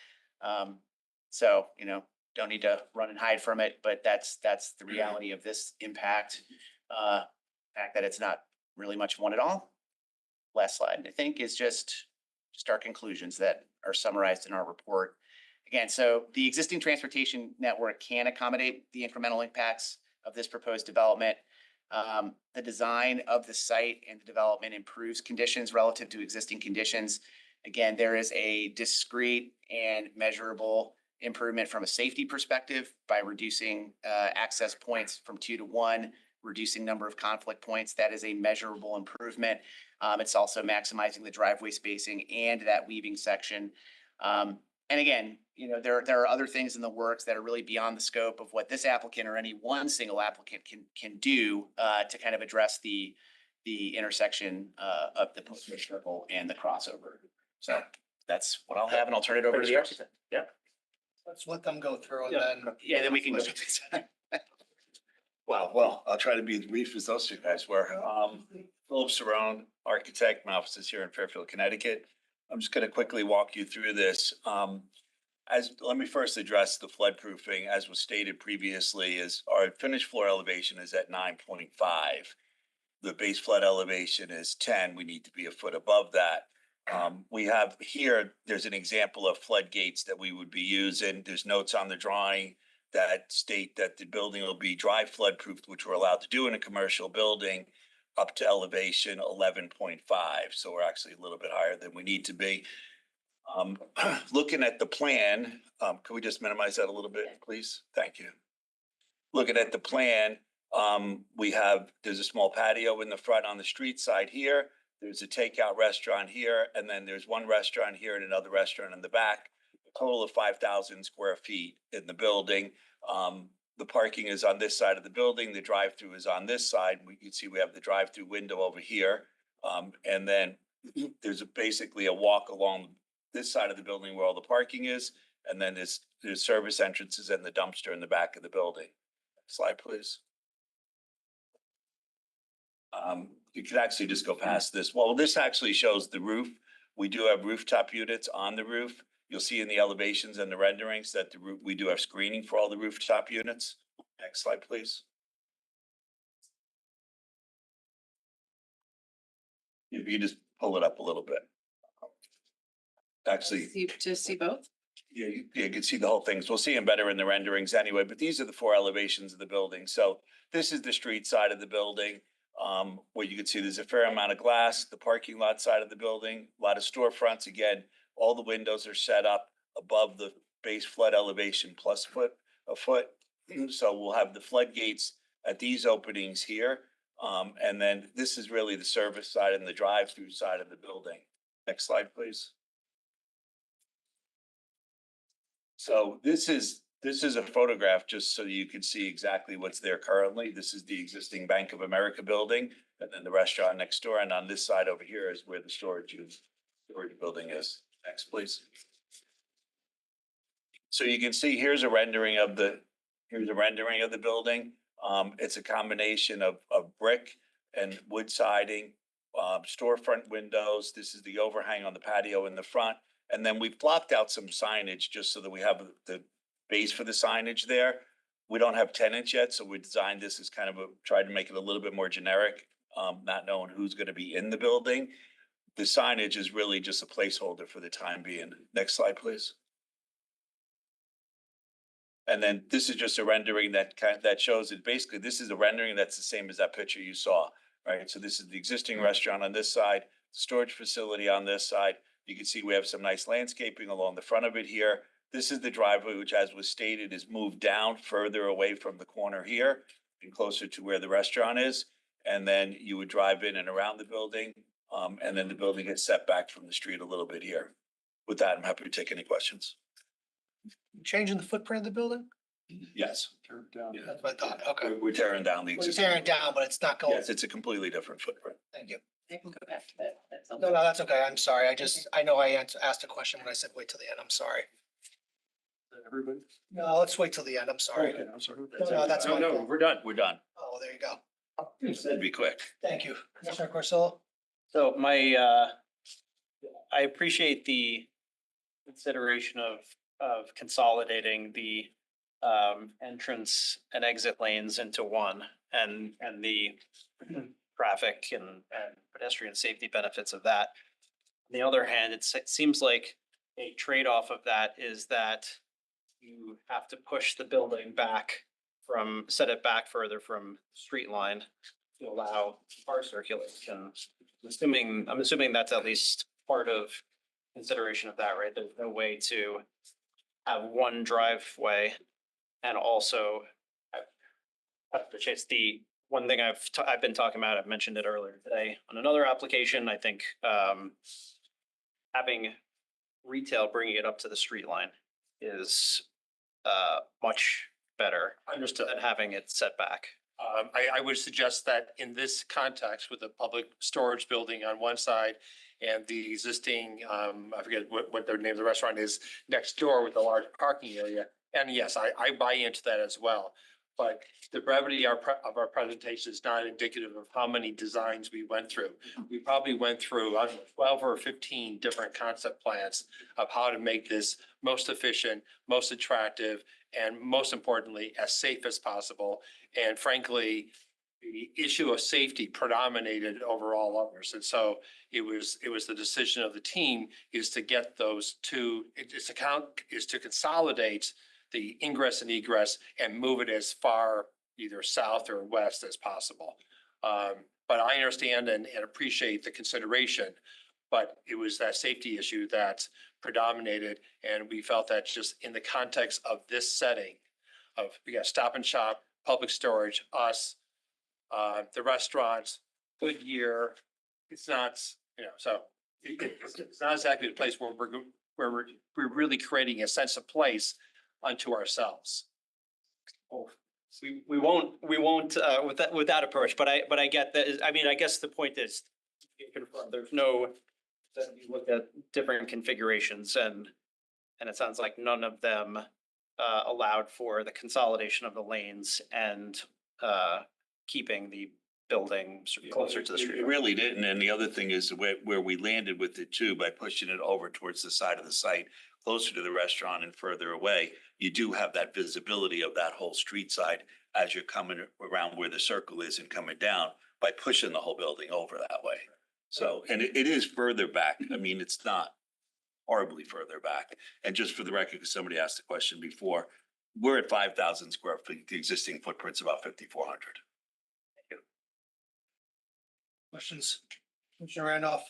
So, you know, don't need to run and hide from it, but that's the reality of this impact. Fact that it's not really much one at all. Last slide, I think, is just our conclusions that are summarized in our report. Again, so the existing transportation network can accommodate the incremental impacts of this proposed development. The design of the site and the development improves conditions relative to existing conditions. Again, there is a discrete and measurable improvement from a safety perspective by reducing access points from 2 to 1, reducing number of conflict points. That is a measurable improvement. It's also maximizing the driveway spacing and that weaving section. And again, you know, there are other things in the works that are really beyond the scope of what this applicant or any one single applicant can do to kind of address the intersection of the post-road circle and the crossover. So that's what I'll have, and I'll turn it over to the architect. Yeah. Let's let them go through and then. Yeah, then we can go. Well, I'll try to be as brief as those two guys were. Philip Cerrone, architect, my office is here in Fairfield, Connecticut. I'm just gonna quickly walk you through this. Let me first address the flood proofing. As was stated previously, is our finished floor elevation is at 9.5. The base flood elevation is 10. We need to be a foot above that. We have here, there's an example of floodgates that we would be using. There's notes on the drawing that state that the building will be dry flood proofed, which we're allowed to do in a commercial building, up to elevation 11.5. So we're actually a little bit higher than we need to be. Looking at the plan, can we just minimize that a little bit, please? Thank you. Looking at the plan, there's a small patio in the front on the street side here. There's a takeout restaurant here, and then there's one restaurant here and another restaurant in the back. A total of 5,000 square feet in the building. The parking is on this side of the building. The drive-through is on this side. You can see we have the drive-through window over here. And then there's basically a walk along this side of the building where all the parking is. And then there's service entrances and the dumpster in the back of the building. Slide, please. You can actually just go past this. Well, this actually shows the roof. We do have rooftop units on the roof. You'll see in the elevations and the renderings that we do have screening for all the rooftop units. Next slide, please. If you just pull it up a little bit. Actually, To see both? yeah, you can see the whole thing. So we'll see them better in the renderings anyway, but these are the 4 elevations of the building. So this is the street side of the building, where you can see there's a fair amount of glass, the parking lot side of the building, a lot of storefronts. Again, all the windows are set up above the base flood elevation plus a foot. So we'll have the floodgates at these openings here. And then this is really the service side and the drive-through side of the building. Next slide, please. So this is a photograph just so you can see exactly what's there currently. This is the existing Bank of America building, and then the restaurant next door. And on this side over here is where the storage building is. Next, please. So you can see here's a rendering of the building. It's a combination of brick and wood siding, storefront windows. This is the overhang on the patio in the front. And then we've blocked out some signage just so that we have the base for the signage there. We don't have tenants yet, so we designed this as kind of tried to make it a little bit more generic, not knowing who's going to be in the building. The signage is really just a placeholder for the time being. Next slide, please. And then this is just a rendering that shows it. Basically, this is a rendering that's the same as that picture you saw, right? So this is the existing restaurant on this side, storage facility on this side. You can see we have some nice landscaping along the front of it here. This is the driveway, which as was stated, is moved down further away from the corner here and closer to where the restaurant is. And then you would drive in and around the building, and then the building gets set back from the street a little bit here. With that, I'm happy to take any questions. Changing the footprint of the building? Yes. That's what I thought. Okay. We're tearing down the We're existing. tearing it down, but it's not going. Yes, it's a completely different footprint. Thank you. I can go back to that. That's No, no, that's okay. I'm sorry. I know I asked a question when I said wait till the end. I'm sorry. Everybody? No, let's wait till the end. I'm sorry. Okay, I'm sorry. No, that's my No, fault. we're done. We're done. Oh, there you go. It'd be quick. Thank you. Commissioner Corsillo? So I appreciate the consideration of consolidating the entrance and exit lanes into one and the traffic and pedestrian safety benefits of that. On the other hand, it seems like a trade-off of that is that you have to push the building back set it back further from street line to allow car circulation. I'm assuming that's at least part of consideration of that, right? There's no way to have one driveway and also the one thing I've been talking about, I've mentioned it earlier today on another application. I think having retail bringing it up to the street line is much better. Understood. Than having it set back. I would suggest that in this context with the public storage building on one side and the existing, I forget what the name of the restaurant is, next door with the large parking area. And yes, I buy into that as well. But the brevity of our presentation is not indicative of how many designs we went through. We probably went through 12 or 15 different concept plans of how to make this most efficient, most attractive, and most importantly, as safe as possible. And frankly, the issue of safety predominated over all others. And so it was the decision of the team is to get those two, is to consolidate the ingress and egress and move it as far either south or west as possible. But I understand and appreciate the consideration, but it was that safety issue that predominated. And we felt that just in the context of this setting of, we got Stop and Shop, public storage, us, the restaurants, Goodyear, it's not, so it's not exactly the place where we're really creating a sense of place unto ourselves. We won't with that approach, but I get that. I mean, I guess the point is there's no, that you look at different configurations and it sounds like none of them allowed for the consolidation of the lanes and keeping the building closer to the street. It really didn't. And the other thing is where we landed with it too, by pushing it over towards the side of the site, closer to the restaurant and further away, you do have that visibility of that whole street side as you're coming around where the circle is and coming down by pushing the whole building over that way. So, and it is further back. I mean, it's not horribly further back. And just for the record, because somebody asked the question before, we're at 5,000 square feet. The existing footprint's about 5,400. Questions? Commissioner Randolph?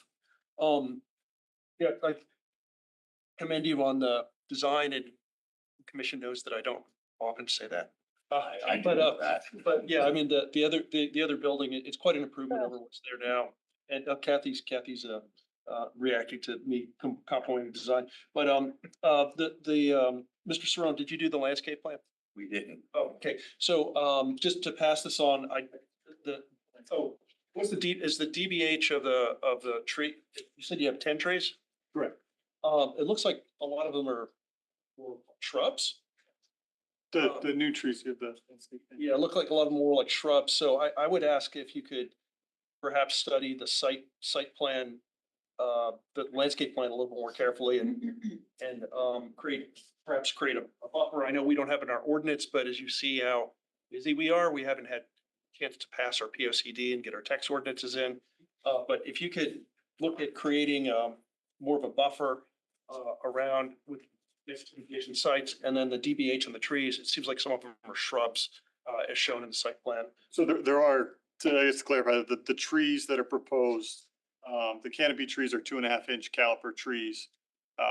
Yeah, I commend you on the design, and commission knows that I don't often say that. But yeah, I mean, the other building, it's quite an improvement over what's there now. And Kathy's reacting to me complimenting the design. But Mr. Saron, did you do the landscape plan? We didn't. Oh, okay. So just to pass this on, what's is the DBH of the tree? You said you have 10 trees? Correct. It looks like a lot of them are shrubs. The new trees give the. Yeah, it looked like a lot of them were like shrubs. So I would ask if you could perhaps study the site plan, the landscape plan a little more carefully and perhaps create a buffer. I know we don't have in our ordinance, but as you see how busy we are, we haven't had a chance to pass our POCD and get our text ordinances in. But if you could look at creating more of a buffer around with adjacent sites, and then the DBH on the trees, it seems like some of them are shrubs, as shown in the site plan. So there are, to just clarify, the trees that are proposed The canopy trees are 2.5-inch caliper trees.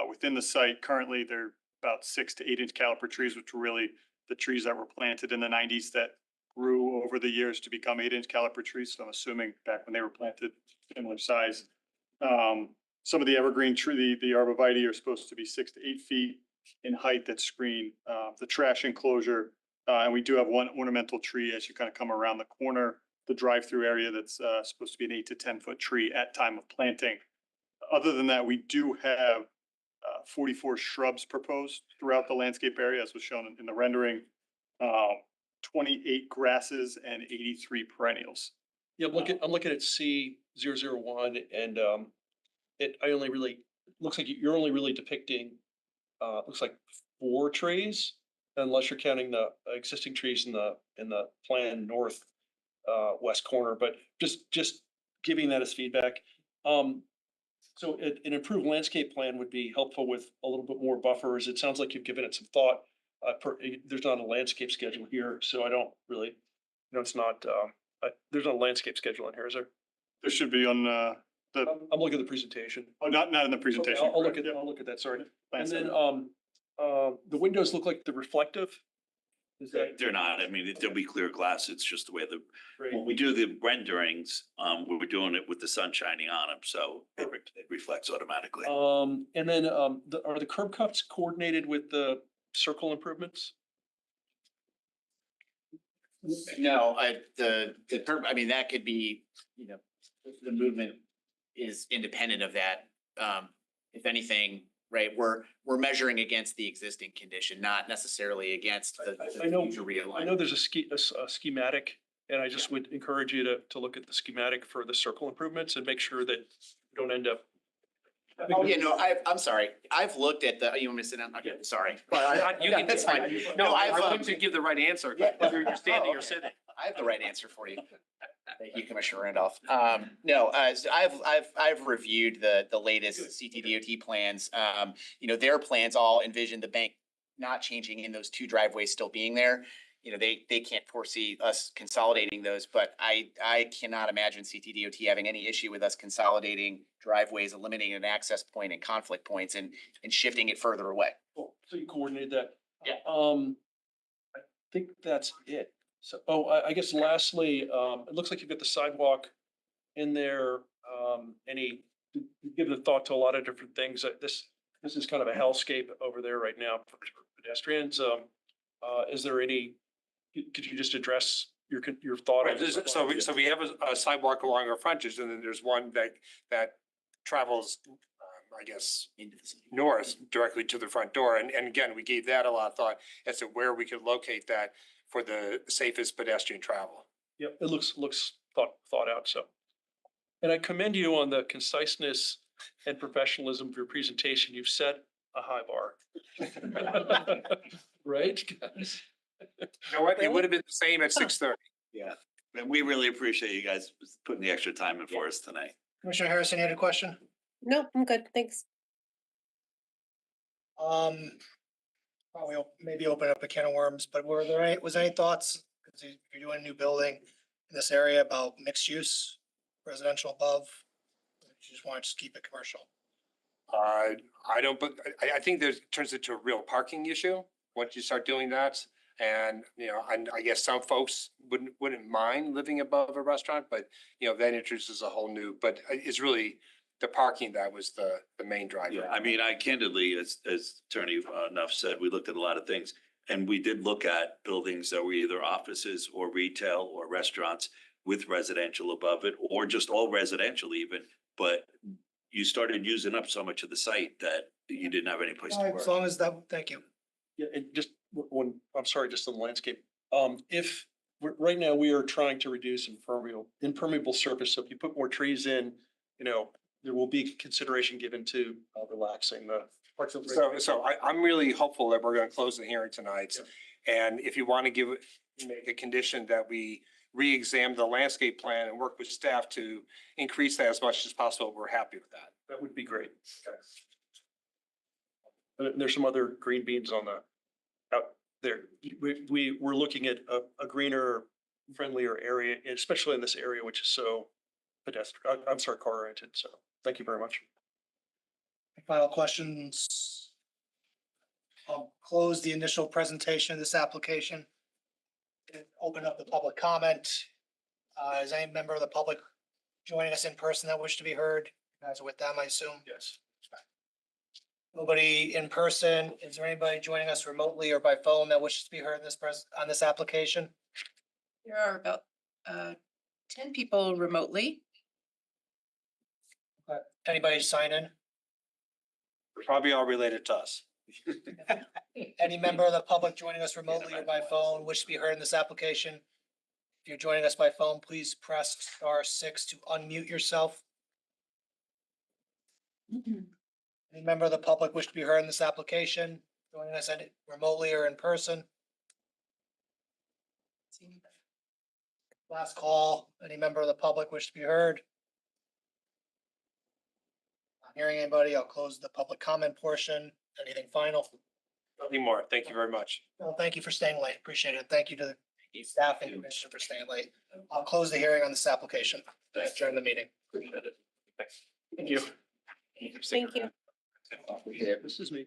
Within the site, currently, they're about 6 to 8-inch caliper trees, which were really the trees that were planted in the 90s that grew over the years to become 8-inch caliper trees. So I'm assuming back when they were planted, similar size. Some of the evergreen tree, the arborvitae are supposed to be 6 to 8 feet in height that screen the trash enclosure. And we do have one ornamental tree as you kind of come around the corner, the drive-through area that's supposed to be an 8 to 10-foot tree at time of planting. Other than that, we do have 44 shrubs proposed throughout the landscape area, as was shown in the rendering. 28 grasses and 83 perennials. Yeah, I'm looking at C001 and looks like you're only really depicting, looks like 4 trees, unless you're counting the existing trees in the plan north west corner, but just giving that as feedback. So an improved landscape plan would be helpful with a little bit more buffers. It sounds like you've given it some thought. There's not a landscape schedule here, so I don't really, it's not, there's not a landscape schedule in here, is there? There should be on I'm looking at the presentation. Oh, not in the presentation. Okay, I'll look at that, sorry. And then, the windows look like they're reflective. Is that? They're not. I mean, there'll be clear glass. It's just the way Great. when we do the renderings, we're doing it with the sun shining on them, so it reflects automatically. And then, are the curb cuts coordinated with the circle improvements? No, the curb, I mean, that could be, the movement is independent of that. If anything, right, we're measuring against the existing condition, not necessarily against the future realignment. I know there's a schematic, and I just would encourage you to look at the schematic for the circle improvements and make sure that you don't end up. Oh, yeah, no, I'm sorry. I've looked at you want me to sit down? Okay, sorry. You can, That's fine. no, I I've, want to give the right answer, whether you're standing or sitting. I have the right answer for you. Thank you, Commissioner Randolph. No, I've reviewed the latest CTDOT plans. Their plans all envision the bank not changing in those 2 driveways still being there. They can't foresee us consolidating those, but I cannot imagine CTDOT having any issue with us consolidating driveways, eliminating an access point and conflict points and shifting it further away. Cool. So you coordinated that. Yeah. I think that's it. So, I guess lastly, it looks like you've got the sidewalk in there. Give the thought to a lot of different things. This is kind of a hellscape over there right now for pedestrians. Is there any, could you just address your thought? Right, so we have a sidewalk along our frontage, and then there's one that travels, I guess, north directly to the front door. And again, we gave that a lot of thought as to where we could locate that for the safest pedestrian travel. Yep, it looks thought out, so. And I commend you on the conciseness and professionalism of your presentation. You've set a high bar. Right? You know what? It would have been the same at 6:30. Yeah, and we really appreciate you guys putting the extra time in for us tonight. Commissioner Harrison, you had a question? No, I'm good. Thanks. Probably maybe open up a can of worms, but was there any thoughts, because you're doing a new building in this area, about mixed use, residential above? You just want to keep it commercial? I don't, but I think there's turns into a real parking issue once you start doing that. And, I guess some folks wouldn't mind living above a restaurant, but, that introduces a whole new, but it's really the parking that was the main driver. Yeah, I mean, I candidly, as Attorney Nuff said, we looked at a lot of things. And we did look at buildings that were either offices or retail or restaurants with residential above it, or just all residential even. But you started using up so much of the site that you didn't have any place to work. As long as that, thank you. Yeah, and just just on the landscape. Right now we are trying to reduce impermeable surface. So if you put more trees in, there will be consideration given to relaxing the parts of. So I'm really hopeful that we're going to close the hearing tonight. Yeah. And if you want to make a condition that we re-examine the landscape plan and work with staff to increase that as much as possible, we're happy with that. That would be great. Okay. There's some other green beans on out there. We're looking at a greener, friendlier area, especially in this area, which is so pedestrian, I'm sorry, car oriented. So thank you very much. Final questions? I'll close the initial presentation of this application. And open up the public comment. Is any member of the public joining us in person that wish to be heard? You guys are with them, I assume? Yes. Nobody in person. Is there anybody joining us remotely or by phone that wishes to be heard in this on this application? There are about 10 people remotely. Anybody sign in? They're probably all related to us. Any member of the public joining us remotely or by phone wish to be heard in this application? If you're joining us by phone, please press *6 to unmute yourself. Any member of the public wish to be heard in this application, joining us remotely or in person? Last call. Any member of the public wish to be heard? Not hearing anybody, I'll close the public comment portion. Anything final? Nothing more. Thank you very much. Well, thank you for staying late. Appreciate it. Thank you to the staff and commission for staying late. I'll close the hearing on this application. During the meeting. Appreciate it. Thanks. Thank you. Thank you. This is me.